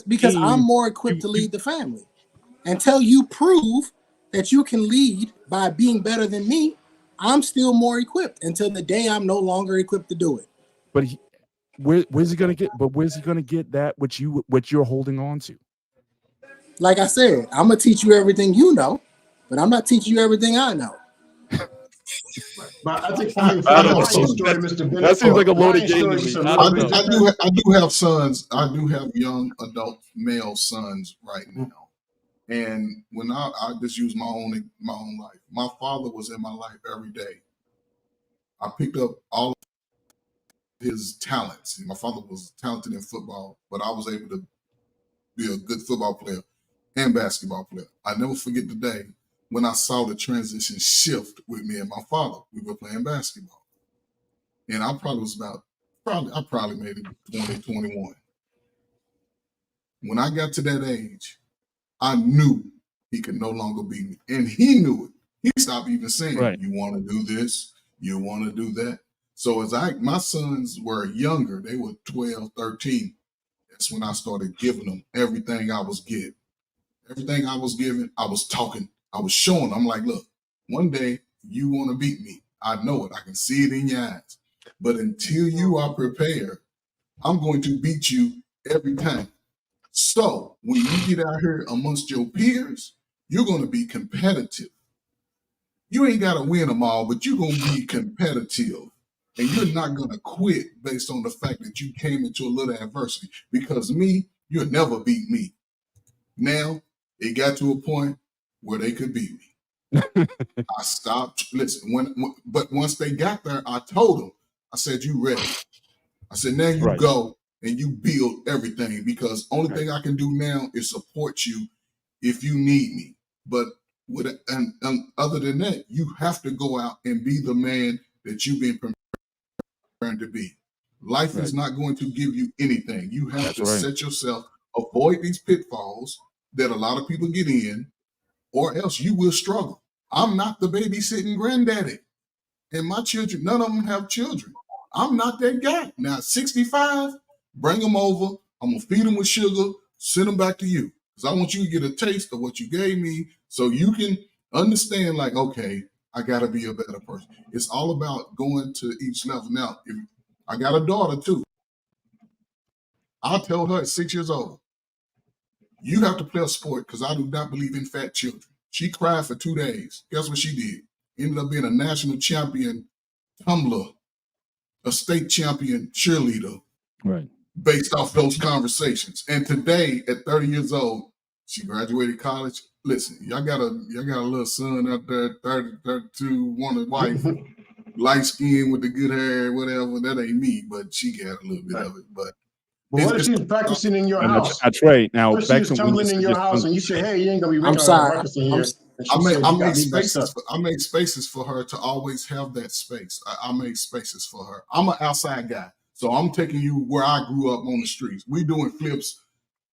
because I'm more equipped to lead the family. Until you prove that you can lead by being better than me, I'm still more equipped until the day I'm no longer equipped to do it. But where's he gonna get? But where's he gonna get that what you're holding on to? Like I said, I'm gonna teach you everything you know, but I'm not teaching you everything I know. But I think that seems like a loaded game to me. I do have sons. I do have young adult male sons right now, and when I just use my own life. My father was in my life every day. I picked up all of his talents. My father was talented in football, but I was able to be a good football player and basketball player. I never forget the day when I saw the transition shift with me and my father. We were playing basketball. And I probably made it 20, 21. When I got to that age, I knew he could no longer beat me. And he knew it. He stopped even saying, You want to do this? You want to do that? So my sons were younger. They were 12, 13. That's when I started giving them everything I was getting. Everything I was giving, I was talking. I was showing them. I'm like, look, one day you want to beat me. I know it. I can see it in your eyes. But until you are prepared, I'm going to beat you every time. So when you get out here amongst your peers, you're going to be competitive. You ain't got to win them all, but you're going to be competitive. And you're not going to quit based on the fact that you came into a little adversity. Because me, you'll never beat me. Now, it got to a point where they could beat me. I stopped. Listen, but once they got there, I told them, I said, you ready. I said, now you go and you build everything, because only thing I can do now is support you if you need me. But other than that, you have to go out and be the man that you've been preparing to be. Life is not going to give you anything. You have to set yourself, avoid these pitfalls that a lot of people get in, or else you will struggle. I'm not the babysitting granddaddy. And my children, none of them have children. I'm not that guy. Now, 65, bring them over. I'm going to feed them with sugar, send them back to you. Because I want you to get a taste of what you gave me so you can understand, like, okay, I got to be a better person. It's all about going to each level. Now, if I got a daughter, too. I told her at 6 years old, you have to play a sport because I do not believe in fat children. She cried for 2 days. Guess what she did? Ended up being a national champion tumbler, a state champion cheerleader, based off those conversations. And today, at 30 years old, she graduated college. Listen, y'all got a little son out there, 30, 32, want a wife, light skin with the good hair, whatever. That ain't me, but she got a little bit of it. But what if she's practicing in your house? That's right. Now, what if back she's to tumbling in your house and you say, hey, you ain't going to be making breakfast in here. I make spaces for her to always have that space. I make spaces for her. I'm an outside guy, so I'm taking you where I grew up on the streets. We doing flips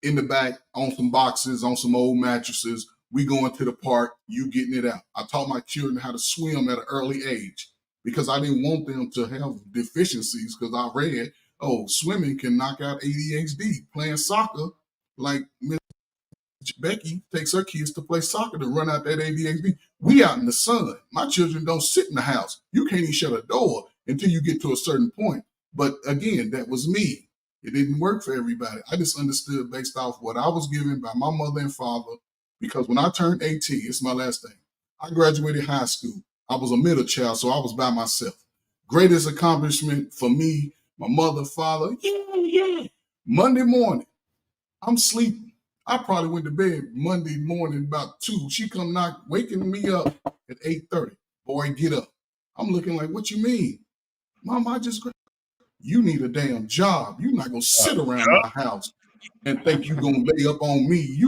in the back on some boxes, on some old mattresses. We going to the park, you getting it out. I taught my children how to swim at an early age because I didn't want them to have deficiencies, because I read, swimming can knock out ADHD. Playing soccer, like Miss Becky takes her kids to play soccer to run out that ADHD. We out in the sun. My children don't sit in the house. You can't even shut a door until you get to a certain point. But again, that was me. It didn't work for everybody. I just understood based off what I was given by my mother and father, because when I turned 18, it's my last thing, I graduated high school. I was a middle child, so I was by myself. Greatest accomplishment for me, my mother, father, Monday morning, I'm sleeping. I probably went to bed Monday morning about 2. She come waking me up at 8:30. Boy, get up. I'm looking like, what you mean? Mom, you need a damn job. You're not going to sit around my house and think you're going to lay up on me.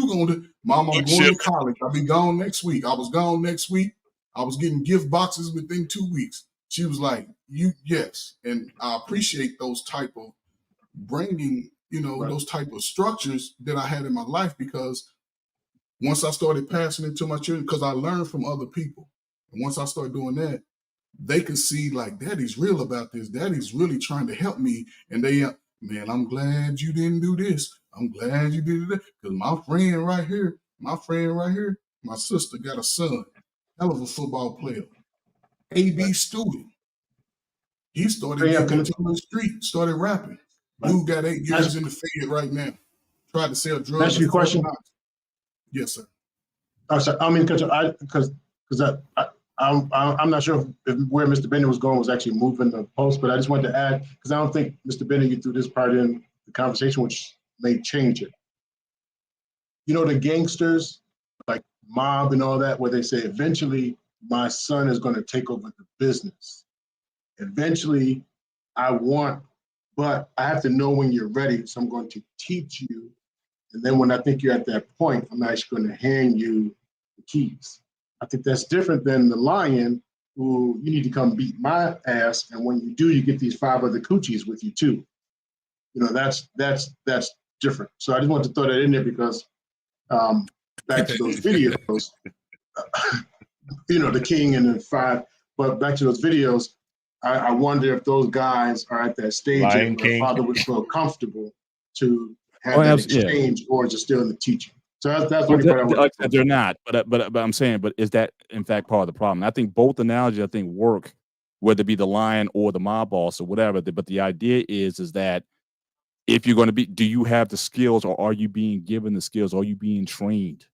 Mom, I'm going to college. I'll be gone next week. I was gone next week. I was getting gift boxes within 2 weeks. She was like, yes. And I appreciate those type of bringing, those type of structures that I had in my life, because once I started passing it to my children, because I learned from other people. And once I started doing that, they could see, like, Daddy's real about this. Daddy's really trying to help me. And man, I'm glad you didn't do this. I'm glad you did that. Because my friend right here, my sister got a son, hell of a football player, AB student. He started getting into the street, started rapping. Dude got 8 years in the Fed right now. Tried to sell drugs. That's your question? Yes, sir. Oh, sorry. I mean, because I'm not sure if where Mr. Bennett was going was actually moving the post, but I just wanted to add, because I don't think Mr. Bennett, you threw this part in the conversation, which may change it. The gangsters, like mob and all that, where they say, eventually my son is going to take over the business. Eventually, but I have to know when you're ready, so I'm going to teach you. And then when I think you're at that point, I'm actually going to hand you the keys. I think that's different than the lion, who you need to come beat my ass, and when you do, you get these 5 other coochies with you too. That's different. So I just want to throw that in there because back to those videos, the king and the 5. But back to those videos, I wonder if those guys are at that stage where father would feel comfortable to have that exchange, or is it still in the teaching? So that's the only part they're not, but I'm saying, but is that in fact part of the problem? I think both analogies work, whether it be the lion or the mob boss or whatever. But the idea is that if you're going to be, do you have the skills, or are you being given the skills? Are you being trained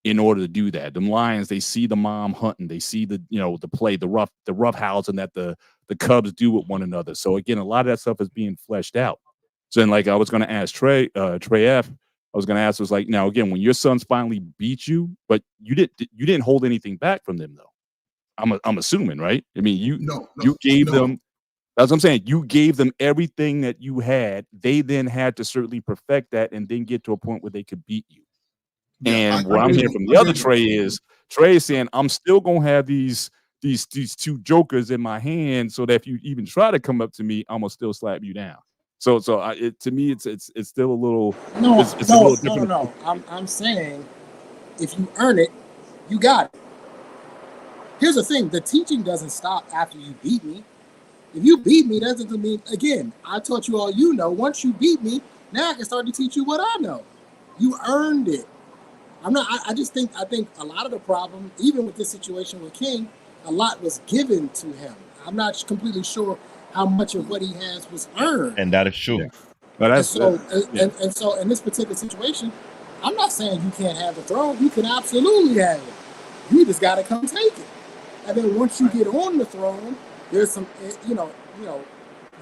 in order to do that? Them lions, they see the mom hunting, they see the, you know, the play, the rough housing that the cubs do with one another. So again, a lot of that stuff is being fleshed out. So then, like, I was going to ask Trey F, I was going to ask, was like, now again, when your sons finally beat you, but you didn't hold anything back from them though. I'm assuming, right? I mean, you gave them. That's what I'm saying. You gave them everything that you had. They then had to certainly perfect that and then get to a point where they could beat you. Yeah, And what I'm hearing from the other Trey is saying, I'm still gonna have these two jokers in my hand, so that if you even try to come up to me, I'm gonna still slap you down. So to me, it's still a little it's a little different. No. I'm saying if you earn it, you got it. Here's the thing: the teaching doesn't stop after you beat me. If you beat me, that doesn't mean, again, I taught you all you know. Once you beat me, now I can start to teach you what I know. You earned it. I think a lot of the problem, even with this situation with King, a lot was given to him. I'm not completely sure how much of what he has was earned. And that is true. Yeah. But and so in this particular situation, I'm not saying you can't have the throne. You can absolutely have it. You just got to come take it. And then once you get on the throne, there's some,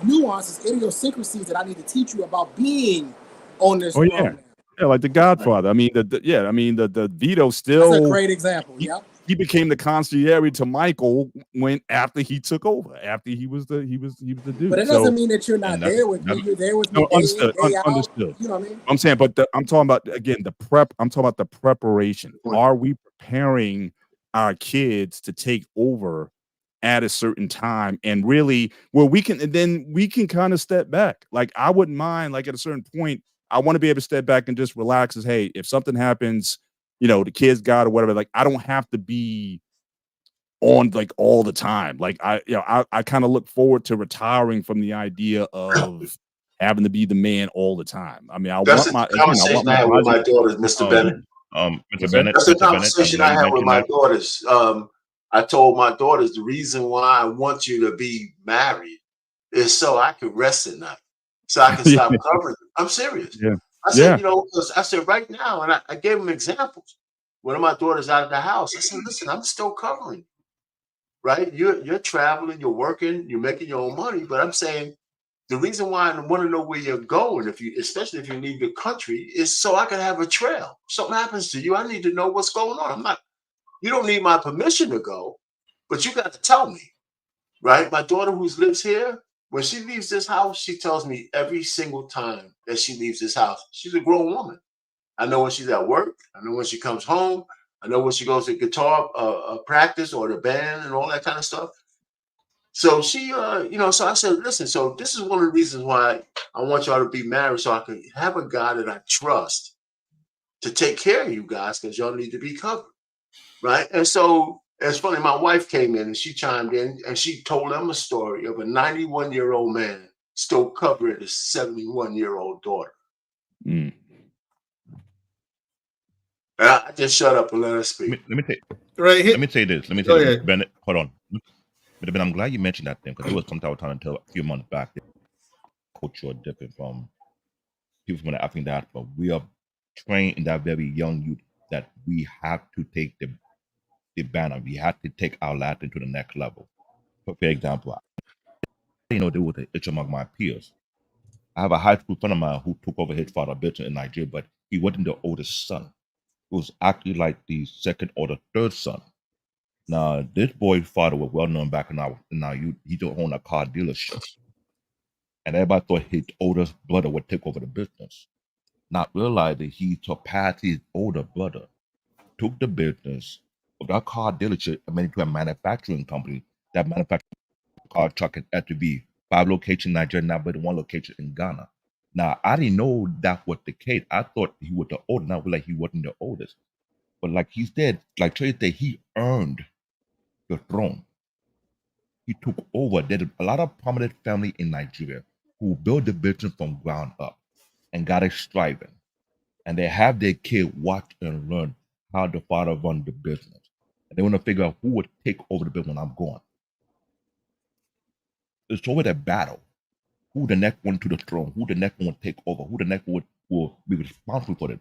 nuances, idiosyncrasies that I need to teach you about being on this throne. Yeah. Yeah, like the Godfather. I mean, the Vito still. That's a great example. He became the concierge to Michael after he took over. After he was the dude. But it doesn't mean that you're not there with me. You're there with me. Understood. Understood. You know what I mean? I'm saying, but I'm talking about, again, the prep. I'm talking about the preparation. Are we preparing our kids to take over at a certain time, and really where we can kind of step back? Like, I wouldn't mind, like, at a certain point, I want to be able to step back and just relax as, hey, if something happens, the kids got or whatever, like, I don't have to be on like all the time. Like, I kind of look forward to retiring from the idea of having to be the man all the time. I mean, That's the conversation I had with my daughters, Mr. Bennett. Mr. Bennett. That's the conversation I had with my daughters. I told my daughters the reason why I want you to be married is so I can rest at night, so I can stop covering. I'm serious. Yeah. I said, because I said right now, and I gave them examples. One of my daughters out of the house, I said, listen, I'm still covering. Right? You're traveling, you're working, you're making your own money, but I'm saying the reason why I want to know where you're going, especially if you leave the country, is so I can have a trail. Something happens to you, I need to know what's going on. You don't need my permission to go, but you got to tell me, right? My daughter who lives here, when she leaves this house, she tells me every single time that she leaves this house. She's a grown woman. I know when she's at work. I know when she comes home. I know when she goes to guitar practice or the band and all that kind of stuff. So she, so I said, listen, so this is one of the reasons why I want y'all to be married, so I can have a guy that I trust to take care of you guys, because y'all need to be covered. Right. And so it's funny, my wife came in and she chimed in and she told them a story of a 91-year-old man still covering his 71-year-old daughter. And I just shut up and let her speak. Let me say this. Bennett, hold on. But I'm glad you mentioned that thing, because it was something I was trying to tell a few months back. Culture are different from people from the African diaspora. We are trained in that very young youth that we have to take the banner. We have to take our Latin to the next level. For example, there was an issue among my peers. I have a high school friend of mine who took over his father's business in Nigeria, but he wasn't the oldest son. It was actually like the second or the third son. Now, this boy's father was well known back in our youth. He owned a car dealership. And everybody thought his oldest brother would take over the business. Not realizing he surpassed his older brother, took the business of that car dealership and made it to a manufacturing company that manufactured car, truck, and SUV. 5 locations in Nigeria, now but 1 location in Ghana. Now, I didn't know that was the case. I thought he was the oldest. Not like he wasn't the oldest. But like he said, like Trey said, he earned the throne. He took over. There's a lot of prominent family in Nigeria who built the business from ground up and got it striving. And they have their kid watch and learn how the father run the business. And they want to figure out who would take over the business when I'm gone. It's always a battle. who the next one to the throne, who the next one will take over, who the next one will be responsible for it.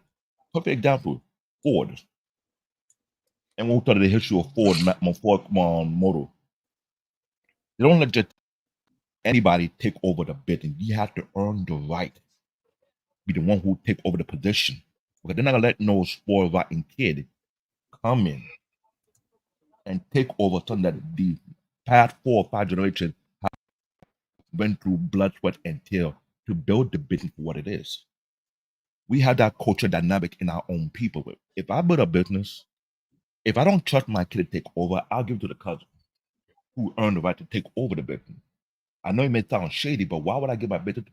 Perfect example, Ford. And when we started the history of Ford Motor, they don't let just anybody take over the business. You have to earn the right to be the one who take over the position. Because they're not gonna let no spoiled rotten kid come in and take over something that the past 4 or 5 generations have went through blood, sweat, and tear to build the business for what it is. We have that culture dynamic in our own people. If I build a business, if I don't trust my kid to take over, I'll give it to the cousin who earned the right to take over the business. I know it may sound shady, but why would I give my business to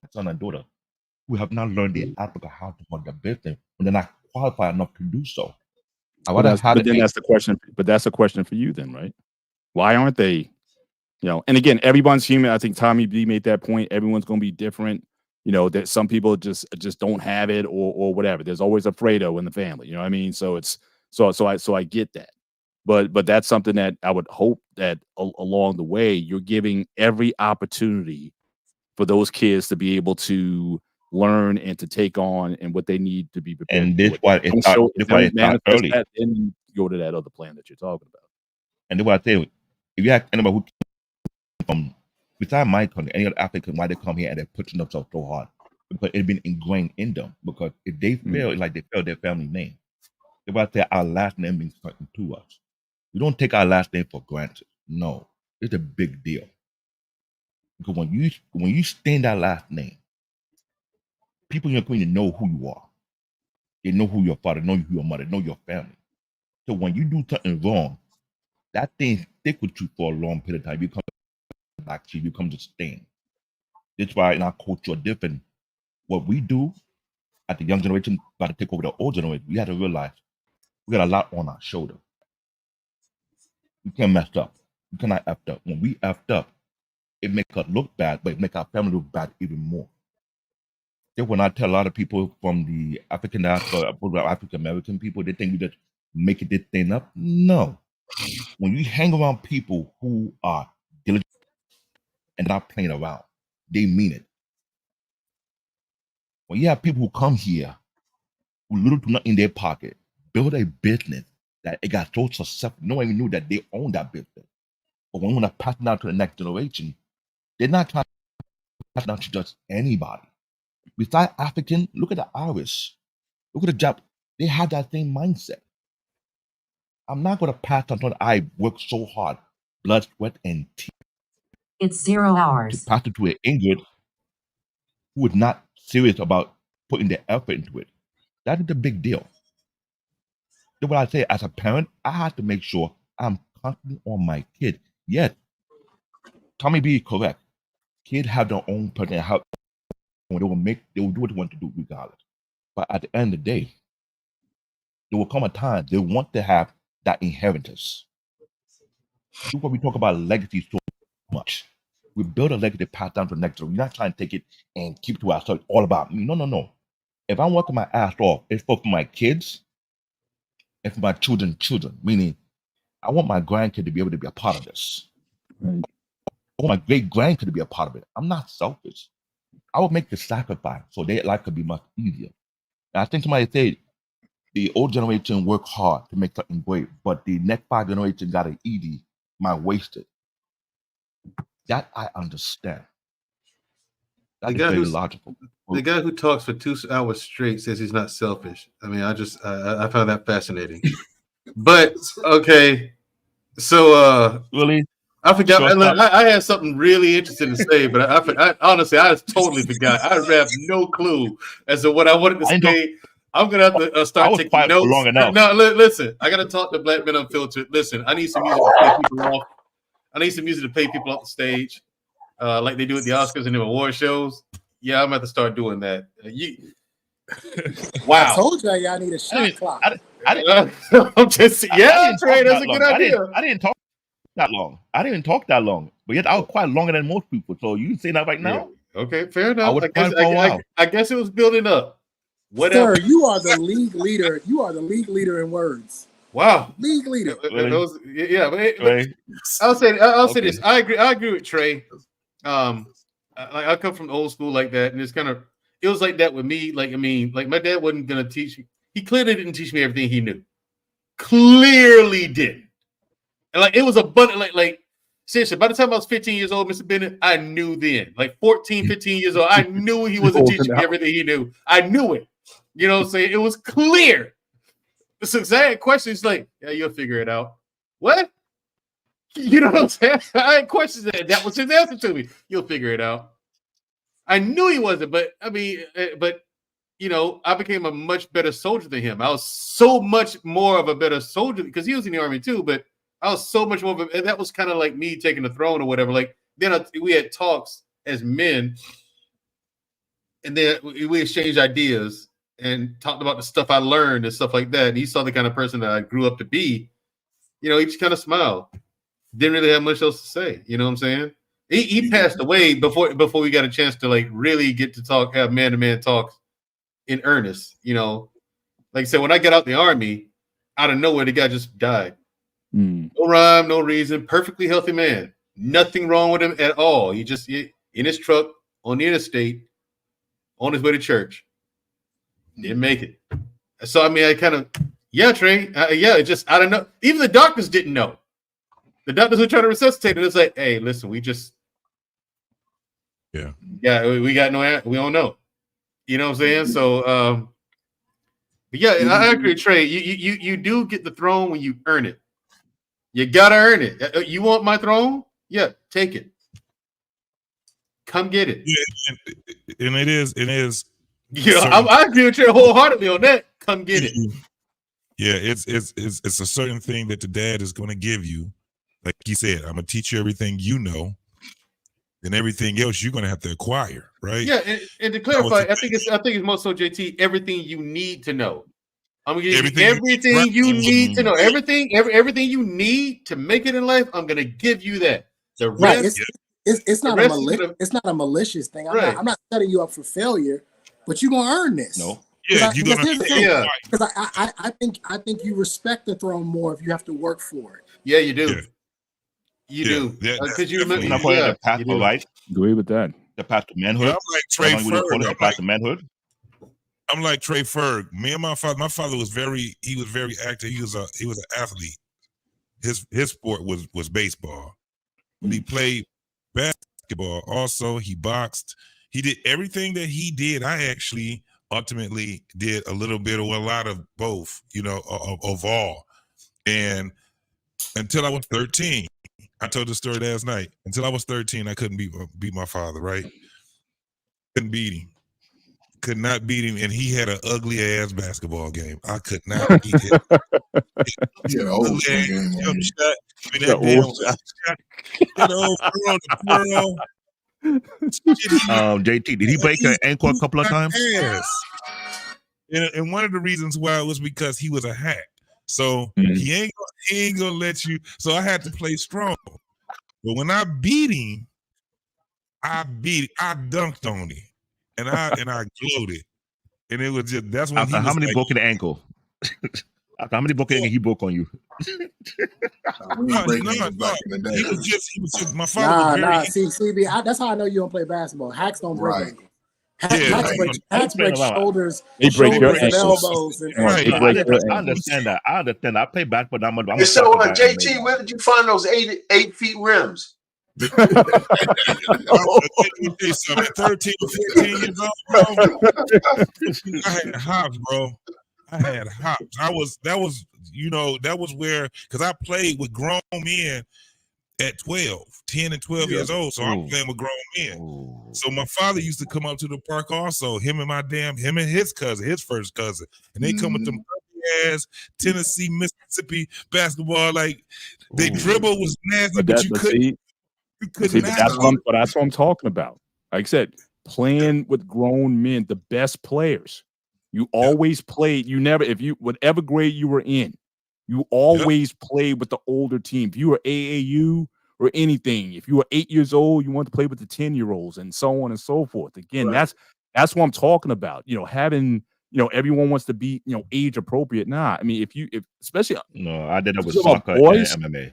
my son and daughter who have not learned the aspect of how to run the business when they're not qualified enough to do so? But that's the question. But that's a question for you then, right? Why aren't they? You know, and again, everyone's human. I think Tommy B made that point. Everyone's going to be different. You know, that some people just don't have it or whatever. There's always a Fredo in the family. You know what I mean? So it's so I get that. But that's something that I would hope that along the way you're giving every opportunity for those kids to be able to learn and to take on and what they need to be prepared. And this why it starts early. Then you go to that other plan that you're talking about. And then what I say, if you ask anybody who from besides my country, any other African, why they come here and they're pushing themselves so hard, because it's been ingrained in them. Because if they fail, it's like they fail their family name. If I say our last name means something to us, we don't take our last name for granted. No, it's a big deal. Because when you stain that last name, people in your community know who you are. They know who your father, know who your mother, know your family. So when you do something wrong, that thing stick with you for a long period of time. You become black sheep, you become a stain. That's why in our culture different. What we do at the young generation got to take over the old generation. We have to realize we got a lot on our shoulder. We can't mess up. We cannot F up. When we effed up, it makes us look bad, but it makes our family look bad even more. Then when I tell a lot of people from the African diaspora, African American people, they think we just making this thing up. No. When you hang around people who are diligent and not playing around, they mean it. When you have people who come here who little to nothing in their pocket, build a business that it got so successful, no one even knew that they owned that business. But when we want to pass it out to the next generation, they're not trying to pass it out to just anybody. Besides African, look at the Irish. Look at the Jap. They have that same mindset. I'm not going to pass on something I worked so hard, blood, sweat, and tears. It's 0 hours. To pass it to an Ingrid who is not serious about putting the effort into it. That is the big deal. Then what I say, as a parent, I have to make sure I'm constantly on my kid. Yes, Tommy B is correct. Kids have their own personality. They will do what they want to do regardless. But at the end of the day, there will come a time they want to have that inheritance. That's why we talk about legacy so much. We build a legacy passed down to the next generation. We're not trying to take it and keep it to ourselves. All about me. No. If I'm working my ass off, it's for my kids and for my children's children. Meaning, I want my grandkid to be able to be a part of this. I want my great grandkid to be a part of it. I'm not selfish. I would make the sacrifice so their life could be much easier. And I think somebody said the old generation work hard to make something great, but the next 5 generations got it easy, might waste it. That I understand. That is very logical. The guy who talks for 2 hours straight says he's not selfish. I mean, I found that fascinating. But okay, so really, I forgot. I had something really interesting to say, but I honestly, I totally forgot. I have no clue as to what I wanted to say. I'm gonna have to start taking notes. Long enough. No, listen. I gotta talk to Black Men Unfiltered. Listen, I need some music to pay people off. I need some music to pay people off the stage, like they do at the Oscars and the award shows. Yeah, I'm gonna have to start doing that. Wow. I told y'all need a shot clock. I'm just Trey, that's a good idea. I didn't talk that long. I didn't talk that long, but yet I was quite longer than most people. So you say that right now? Yeah. Okay, fair enough. I guess it was building up. Sir, you are the league leader. You are the league leader in words. Wow, league leader. Yeah, but I'll say this. I agree with Trey. I come from the old school like that, and it was like that with me. Like, I mean, like my dad wasn't gonna teach me. He clearly didn't teach me everything he knew. Clearly didn't. And like it was abundant. Like seriously, by the time I was 15 years old, Mr. Bennett, I knew then. Like 14, 15 years old, I knew he wasn't teaching me everything he knew. I knew it. You know what I'm saying? It was clear. This exact question is like, yeah, you'll figure it out. What? You know what I'm saying? I had questions that was his answer to me. You'll figure it out. I knew he wasn't, but I mean, you know, I became a much better soldier than him. I was so much more of a better soldier because he was in the army too, but I was so much more of a, and that was kind of like me taking the throne or whatever. Like then we had talks as men, and then we exchanged ideas and talked about the stuff I learned and stuff like that. And he saw the kind of person that I grew up to be. You know, he just kind of smiled. Didn't really have much else to say. You know what I'm saying? He passed away before we got a chance to like really get to talk, have man-to-man talks in earnest. You know, like I said, when I got out the army, out of nowhere, the guy just died. No rhyme, no reason. Perfectly healthy man. Nothing wrong with him at all. He just in his truck on the interstate on his way to church. Didn't make it. So I mean, I kind of Trey. It just I don't know. Even the doctors didn't know. The doctors were trying to resuscitate it. It's like, hey, listen, we got no, we don't know. You know what I'm saying? So, but yeah, I agree, Trey. You do get the throne when you earn it. You gotta earn it. You want my throne? Yeah, take it. Come get it. Yeah, and it is. Yeah, I agree with you wholeheartedly on that. Come get it. Yeah, it's a certain thing that the dad is going to give you. Like he said, I'm gonna teach you everything you know, and everything else you're gonna have to acquire, right? Yeah, and to clarify, I think it's more so JT. Everything you need to know. I'm gonna give you everything you need to know. Everything you need to make it in life. I'm gonna give you that. The rest, it's not a malicious thing. I'm not setting you up for failure, but you're gonna earn this. No. Yeah, you're gonna. Yeah, because I think you respect the throne more if you have to work for it. Yeah, you do. You do. Because you remember the path to life. Agree with that. The path to manhood. I'm like Trey Ferg. The path to manhood. I'm like Trey Ferg. Me and my father was very active. He was an athlete. His sport was baseball. But he played basketball. Also, he boxed. He did everything that he did. I actually ultimately did a little bit or a lot of both, you know, of all. And until I was 13, I told the story last night. Until I was 13, I couldn't beat my father, right? Couldn't beat him. Could not beat him. And he had an ugly ass basketball game. I could not beat him. Old shot. JT, did he break an ankle a couple of times? Yes. And one of the reasons why was because he was a hack. So he ain't gonna let you. So I had to play strong. But when I beat him, I dunked on him, and I gloated, and it was just that's when. How many broke an ankle? How many broke an ankle he broke on you? No. He was just my father. CB, that's how I know you don't play basketball. Hacks don't break ankles. Hacks break shoulders. He breaks your elbows. I understand that. I play basketball. So, JT, where did you find those 8 feet rims? 13 or 15 years old, bro. I had hops, bro. That was where, because I played with grown men at 10 and 12 years old. So I'm playing with grown men. So my father used to come up to the park also, him and his cousin, his first cousin. And they come with them ass Tennessee, Mississippi basketball. Like they dribble was nasty, but you couldn't. That's what I'm talking about. Like I said, playing with grown men, the best players. You always played. You never, whatever grade you were in, you always played with the older team. If you were AAU or anything, if you were 8 years old, you wanted to play with the 10-year-olds and so on and so forth. Again, that's what I'm talking about. You know, having, you know, everyone wants to be, you know, age appropriate. Nah, I mean, if especially I did that with soccer and MMA.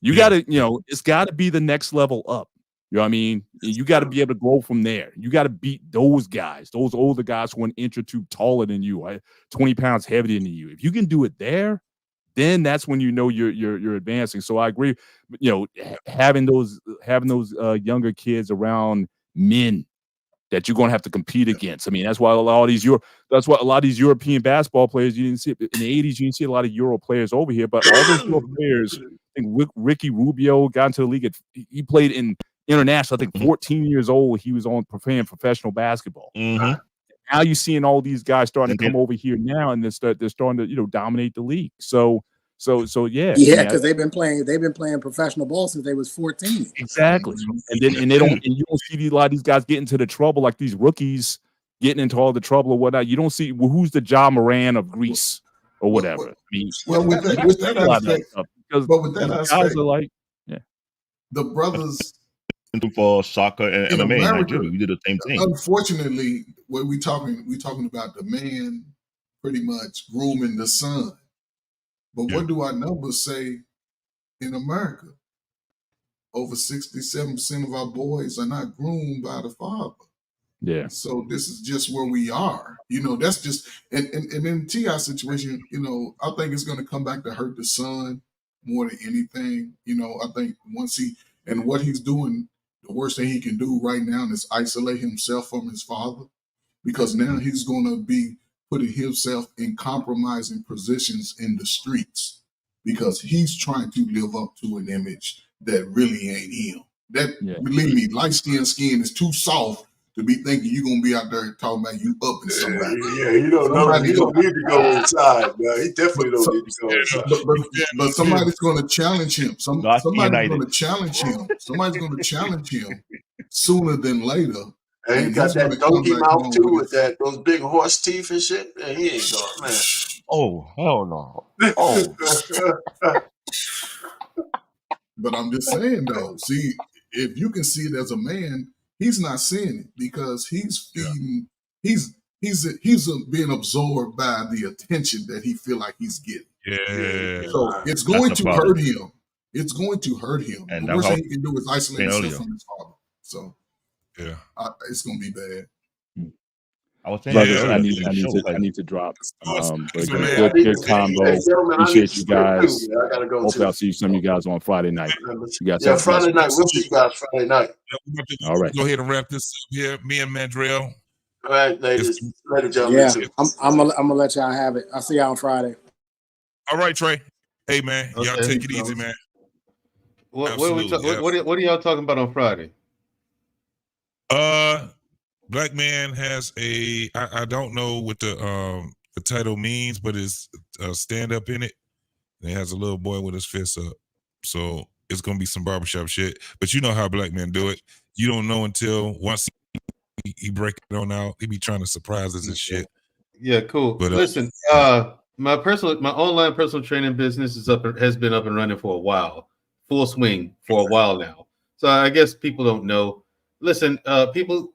You got to, you know, it's got to be the next level up. You know what I mean? You got to be able to grow from there. You got to beat those guys, those older guys who are an inch or two taller than you, right? 20 pounds heavier than you. If you can do it there, then that's when you know you're advancing. So I agree. You know, having those younger kids around men that you're going to have to compete against. I mean, that's why a lot of these European basketball players, you didn't see in the 80s, you didn't see a lot of Euro players over here, but all those Euro players, I think Ricky Rubio got into the league. He played in international, I think 14 years old. He was playing professional basketball. Mm-hmm. Now you're seeing all these guys starting to come over here now, and they're starting to dominate the league. So yeah, because they've been playing professional ball since they was 14. Exactly, and you don't see a lot of these guys get into the trouble like these rookies getting into all the trouble or whatnot. You don't see who's the Ja Moran of Greece or whatever. With that aspect, guys are like, the brothers for soccer and in MMA in America, Nigeria, we did the same thing. Unfortunately, what we talking about the man pretty much grooming the son. But what do our numbers say in America? Over 67% of our boys are not groomed by the father. Yeah. So this is just where we are. That's just and in T.I. situation, I think it's going to come back to hurt the son more than anything. I think what he's doing, the worst thing he can do right now is isolate himself from his father, because now he's going to be putting himself in compromising positions in the streets because he's trying to live up to an image that really ain't him. Believe me, light-skinned skin is too soft to be thinking you're going to be out there talking about you up in somebody. Yeah, he don't know. He don't need to go inside. Man. He definitely don't need to go inside. But somebody's going to challenge him. Somebody's going to challenge him. Somebody's going to challenge him sooner than later. And he got that donkey mouth too with those big horse teeth and shit. Man, he ain't going, man. Oh, hell no. Oh. But I'm just saying though, see, if you can see it as a man, he's not seeing it because he's feeding, he's being absorbed by the attention that he feel like he's getting. Yeah. So it's going to hurt him. It's going to hurt him. And the worst thing he can do is isolate himself from his father. So yeah, it's gonna be bad. I was saying, I need to drop. But good combo. Appreciate you guys. Hopefully, I'll see some of you guys on Friday night. Friday night. We'll see you guys Friday night. All right. Go ahead and wrap this up here. Me and Mandrell. All right, ladies. Later, gentlemen. Yeah, I'm gonna let y'all have it. I'll see y'all on Friday. All right, Trey. Hey, man. Y'all take it easy, man. What are y'all talking about on Friday? Black man has I don't know what the title means, but it's a stand up in it. And it has a little boy with his fists up. So it's gonna be some barbershop shit. But you know how black men do it. You don't know until once he break it on out. He be trying to surprise us and shit. Yeah, cool. But listen, my online personal training business has been up and running for a while, full swing for a while now. So I guess people don't know. Listen, people,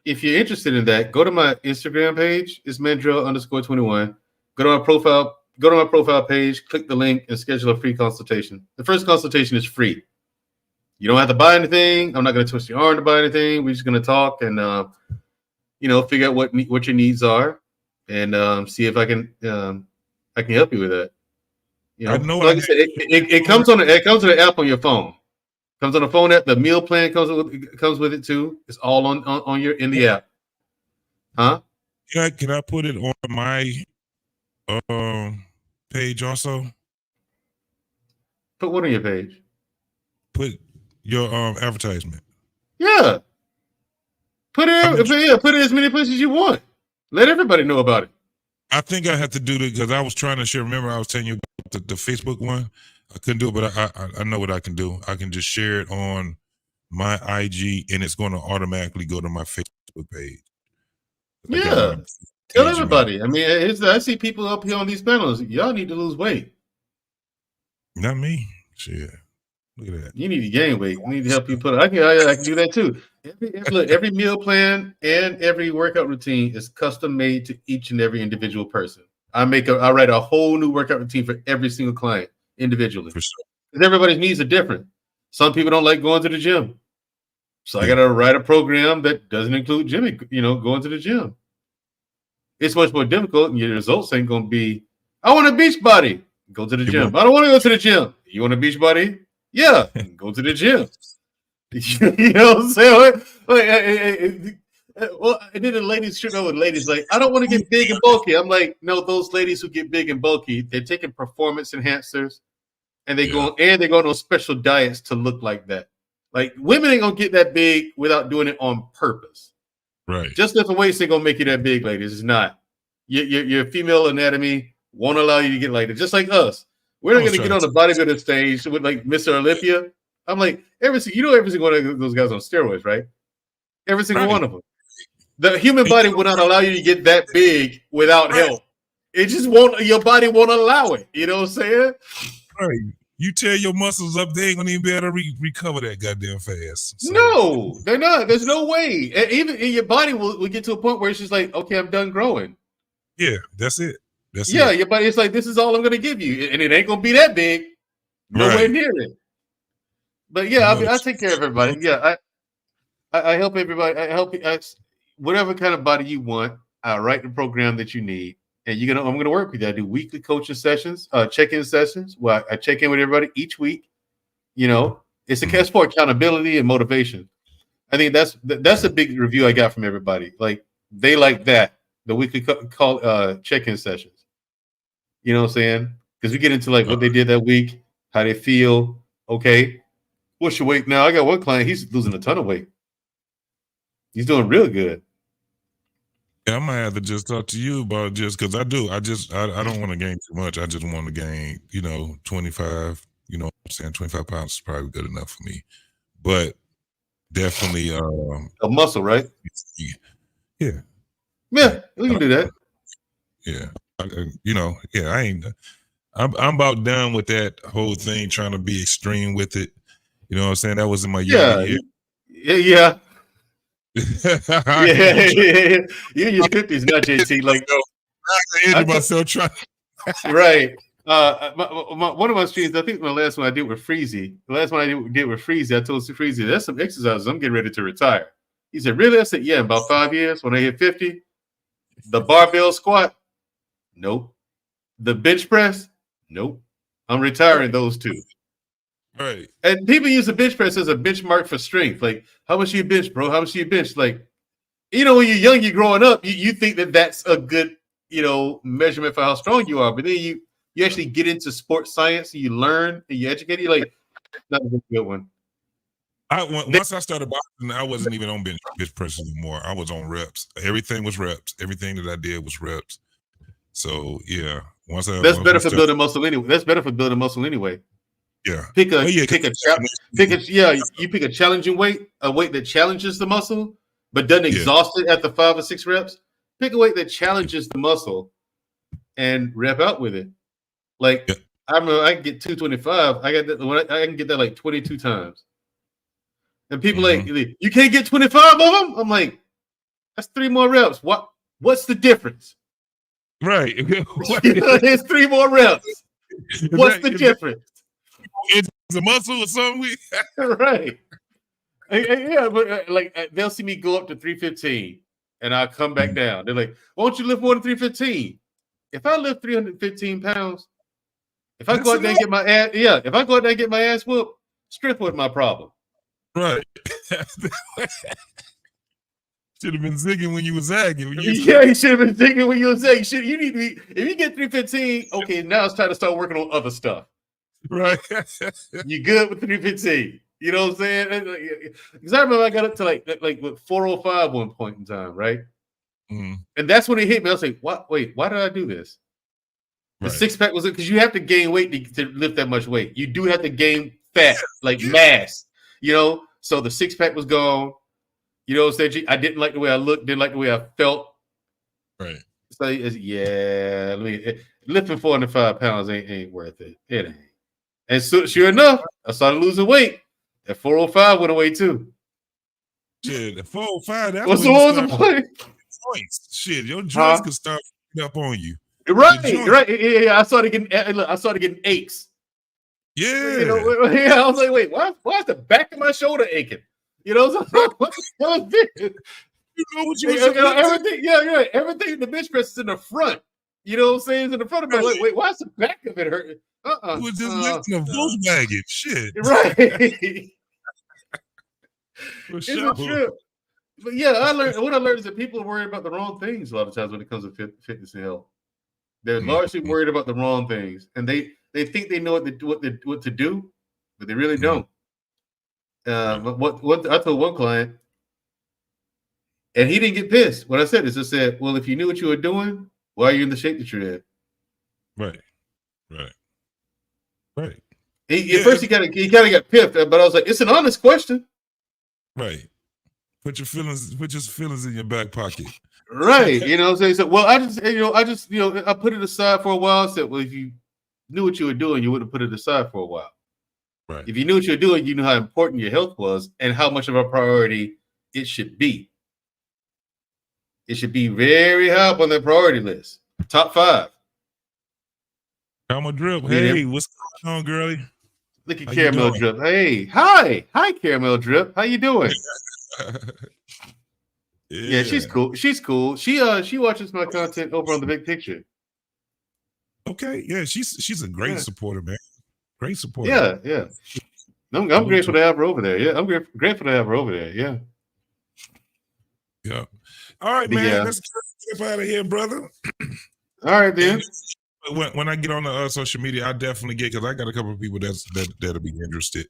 if you're interested in that, go to my Instagram page. It's Mandrell_21. Go to my profile page, click the link, and schedule a free consultation. The first consultation is free. You don't have to buy anything. I'm not going to twist your arm to buy anything. We're just going to talk and figure out what your needs are, and see if I can help you with that. Like I said, it comes on the app on your phone. Comes on the phone app. The meal plan comes with it too. It's all in the app. Huh? Can I put it on my page also? Put what on your page? Put your advertisement. Yeah. Put it as many places as you want. Let everybody know about it. I think I have to do that because I was trying to share. Remember, I was telling you about the Facebook one. I couldn't do it, but I know what I can do. I can just share it on my IG, and it's going to automatically go to my Facebook page. Yeah, tell everybody. I mean, I see people up here on these panels. Y'all need to lose weight. Not me. Shit. Look at that. You need to gain weight. I need to help you put it. I can do that too. Every meal plan and every workout routine is custom made to each and every individual person. I write a whole new workout routine for every single client individually. For sure. Because everybody's needs are different. Some people don't like going to the gym. So I got to write a program that doesn't include gym, going to the gym. It's much more difficult, and your results ain't going to be, I want a beach body. Go to the gym. I don't want to go to the gym. You want a beach body? Yeah, go to the gym. You know what I'm saying? Well, and then the ladies should know with ladies like, I don't want to get big and bulky. I'm like, no, those ladies who get big and bulky, they're taking performance enhancers, and they go on special diets to look like that. Like, women ain't gonna get that big without doing it on purpose. Right. Just lifting weights ain't gonna make you that big, ladies. It's not. Your female anatomy won't allow you to get like that. Just like us, we're not gonna get on the bodybuilder stage with like Mr. Olympia. I'm like, every single one of those guys on steroids, right? Every single one of them. The human body will not allow you to get that big without help. It just won't. Your body won't allow it. You know what I'm saying? Right. You tear your muscles up, they ain't gonna even be able to recover that goddamn fast. So. No, they're not. There's no way. And even in your body will get to a point where it's just like, okay, I'm done growing. Yeah, that's it. Your body. It's like, this is all I'm gonna give you, and it ain't gonna be that big. Nowhere near it. But yeah, I take care of everybody. Yeah, I help everybody. I help whatever kind of body you want. I write the program that you need, and I'm gonna work with you. I do weekly coaching sessions, check-in sessions. Where I check in with everybody each week. It's a case for accountability and motivation. I think that's a big review I got from everybody. Like, they like that, the weekly check-in sessions. You know what I'm saying? Because we get into like what they did that week, how they feel. Okay, what's your weight now? I got one client, he's losing a ton of weight. He's doing real good. Yeah, I might have to just talk to you about just because I don't want to gain too much. I just want to gain, 25, what I'm saying 25 pounds is probably good enough for me. But definitely a muscle, right? Yeah. Yeah, we can do that. Yeah. I'm about done with that whole thing, trying to be extreme with it. You know what I'm saying? That was in my younger year. Yeah. Yeah. You're in your 50s now, JT. Like, I injured myself trying. Right. One of my streams, I think the last one I did with Freezy. The last one I did with Freezy, I told Freezy, there's some exercises I'm getting ready to retire. He said, really? I said, yeah, in about 5 years when I hit 50. The barbell squat? Nope. The bench press? Nope. I'm retiring those two. Right. And people use the bench press as a benchmark for strength. Like, how much you bench, bro? How much you bench? Like, when you're young, you're growing up, you think that's a good, measurement for how strong you are. But then you actually get into sports science and you learn and you educate. You're like, that's a good one. Once I started boxing, I wasn't even on bench press anymore. I was on reps. Everything was reps. Everything that I did was reps. So yeah, that's better for building muscle anyway. That's better for building muscle anyway. Yeah. You pick a challenging weight, a weight that challenges the muscle, but doesn't exhaust it at the 5 or 6 reps. Pick a weight that challenges the muscle and rep out with it. Like, I remember I can get 225. I can get that like 22 times. And people like, you can't get 25 of them? I'm like, that's 3 more reps. What's the difference? Right. It's 3 more reps. What's the difference? It's a muscle or something. Right. Yeah, but they'll see me go up to 315 and I'll come back down. They're like, why don't you lift more than 315? If I lift 315 pounds, if I go out there and get my ass, if I go out there and get my ass whooped, strength wasn't my problem. Right. Should have been zigging when you was zagging. You should have been zigging when you was zagging. You need to be, if you get 315, okay, now it's time to start working on other stuff. Right. You good with 315. You know what I'm saying? Because I remember I got up to like with 405 one point in time, right? Mm. And that's when it hit me. I was like, what? Wait, why did I do this? The 6-pack was because you have to gain weight to lift that much weight. You do have to gain fat, like mass, So the 6-pack was gone. You know what I'm saying? I didn't like the way I looked, didn't like the way I felt. Right. So lifting 405 pounds ain't worth it. It ain't. And so, sure enough, I started losing weight. That 405 went away too. Shit, the 405. That was the point. Shit, your joints could start up on you. Right. Yeah. I started getting aches. Yeah. I was like, wait, why is the back of my shoulder aching? You know, so what the hell is this? You know what you everything, yeah, everything in the bench press is in the front. You know what I'm saying? It's in the front of my leg. Wait, why is the back of it hurting? It was just lifting a Volkswagen. Shit. Right. For It's sure. a trip. But yeah, what I learned is that people are worried about the wrong things a lot of times when it comes to fitness and health. They're largely worried about the wrong things, and they think they know what to do, but they really don't. What I told one client, and he didn't get pissed when I said this. I said, "Well, if you knew what you were doing, why are you in the shape that you're in?" Right. At first, he kind of got piffed, but I was like, "It's an honest question." Right. Put your feelings in your back pocket. Right. You know what I'm saying? So, well, I put it aside for a while. I said, well, if you knew what you were doing, you would have put it aside for a while. Right. If you knew what you were doing, you knew how important your health was and how much of a priority it should be. It should be very high up on that priority list. Top 5. I'm a drip. Hey, what's going on, girlie? Look at Caramel Drip. Hey, hi, Caramel Drip. How you doing? Yeah, she's cool. She's cool. She watches my content over on the Big Picture. Okay, yeah, she's a great supporter, man. Great supporter. Yeah. I'm grateful to have her over there. Yeah, I'm grateful to have her over there. Yeah. Yeah. All right, man. Let's get out of here, brother. All right, then. When I get on the social media, I definitely get, because I got a couple of people that'll be interested.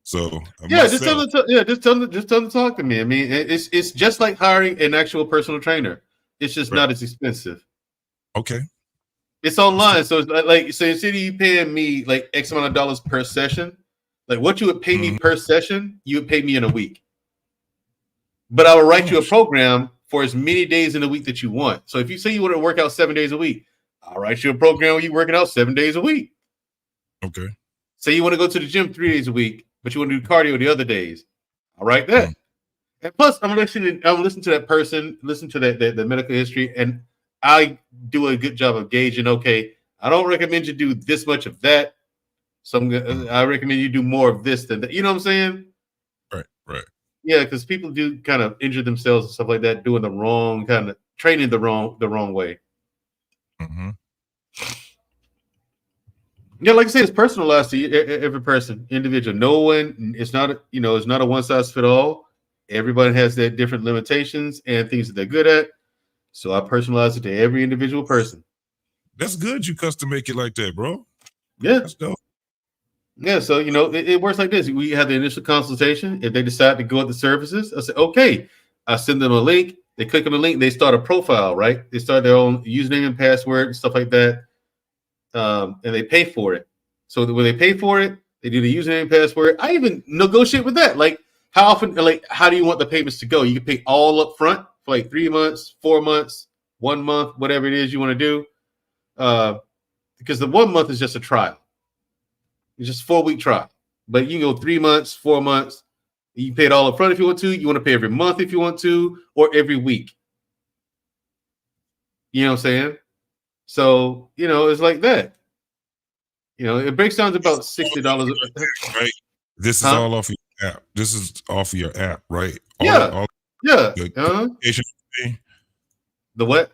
So just tell them to talk to me. I mean, it's just like hiring an actual personal trainer. It's just not as expensive. Okay. It's online, so it's like so instead of you paying me like X amount of dollars per session, like what you would pay me per session, you would pay me in a week. But I will write you a program for as many days in a week that you want. So if you say you want to work out 7 days a week, I'll write you a program where you working out 7 days a week. Okay. Say you want to go to the gym 3 days a week, but you want to do cardio the other days. I'll write that. And plus, I'm listening to that person, listen to the medical history, and I do a good job of gauging. Okay, I don't recommend you do this much of that, so I recommend you do more of this than that. You know what I'm saying? Right. Yeah, because people do kind of injure themselves and stuff like that, doing the wrong kind of training the wrong way. Mm-hmm. Yeah, like I said, it's personalized to every person, individual. No one, it's not a one size fit all. Everybody has their different limitations and things that they're good at. So I personalize it to every individual person. That's good. You custom make it like that, bro. Yeah. That's dope. Yeah. So, it works like this. We have the initial consultation. If they decide to go with the services, I say, okay, I send them a link. They click on the link. They start a profile, right? They start their own username and password and stuff like that. And they pay for it. So when they pay for it, they do the username and password. I even negotiate with that. Like, how often, like, how do you want the payments to go? You can pay all up front for like 3 months, 4 months, 1 month, whatever it is you want to do. Because the 1 month is just a trial. It's just a 4-week trial. But you can go 3 months, 4 months. You pay it all up front if you want to. You want to pay every month if you want to, or every week. You know what I'm saying? So, it's like that. It breaks down to about $60. Right. This is all off your app. This is off of your app, right? Yeah. The what?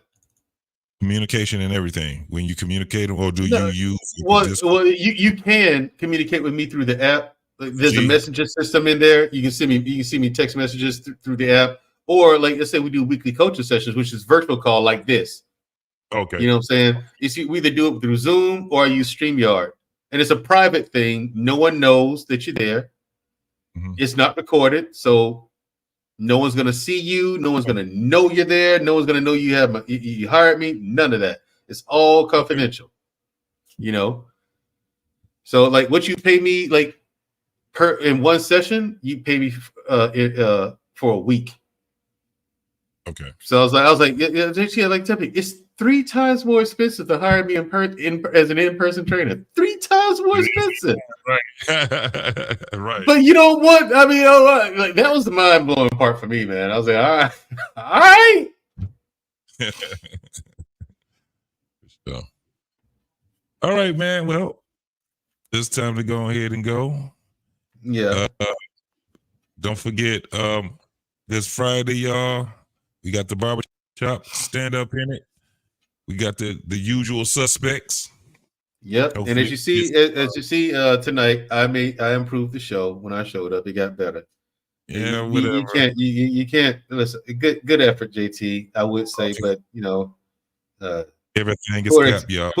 Communication and everything. When you communicate, or do you use? Well, you can communicate with me through the app. There's a messenger system in there. You can see me text messages through the app, or like let's say we do weekly coaching sessions, which is virtual call like this. Okay. You know what I'm saying? We either do it through Zoom or I use StreamYard. And it's a private thing. No one knows that you're there. Mm-hmm. It's not recorded. So no one's going to see you. No one's going to know you're there. No one's going to know you hired me. None of that. It's all confidential. So like what you pay me like in one session, you pay me for a week. Okay. So I was like, yeah, like tell me, it's 3 times more expensive to hire me as an in-person trainer. 3 times more expensive. Right. Right. But you know what? I mean, like that was the mind-blowing part for me, man. I was like, all right. So, all right, man. Well, it's time to go ahead and go. Yeah. Don't forget, this Friday, y'all, we got the barbershop stand up in it. We got the usual suspects. Yep. Hopefully And as you see, tonight, I improved the show when I showed up. It got better. Yeah, you can't listen. Good effort, JT. I would say, but everything is cap, y'all.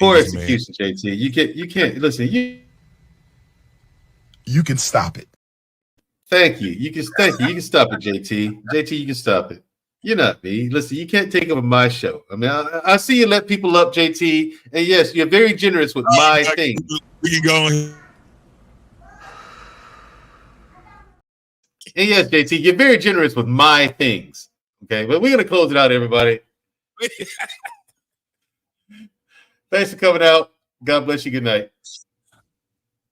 Poor execution, JT. You can't listen. You can stop it. Thank you. You can stop it, JT. JT, you can stop it. You're not me. Listen, you can't take over my show. I mean, I see you let people up, JT, and yes, you're very generous with my thing. We can go in. And yes, JT, you're very generous with my things. Okay, but we're gonna close it out, everybody. Thanks for coming out. God bless you. Good night.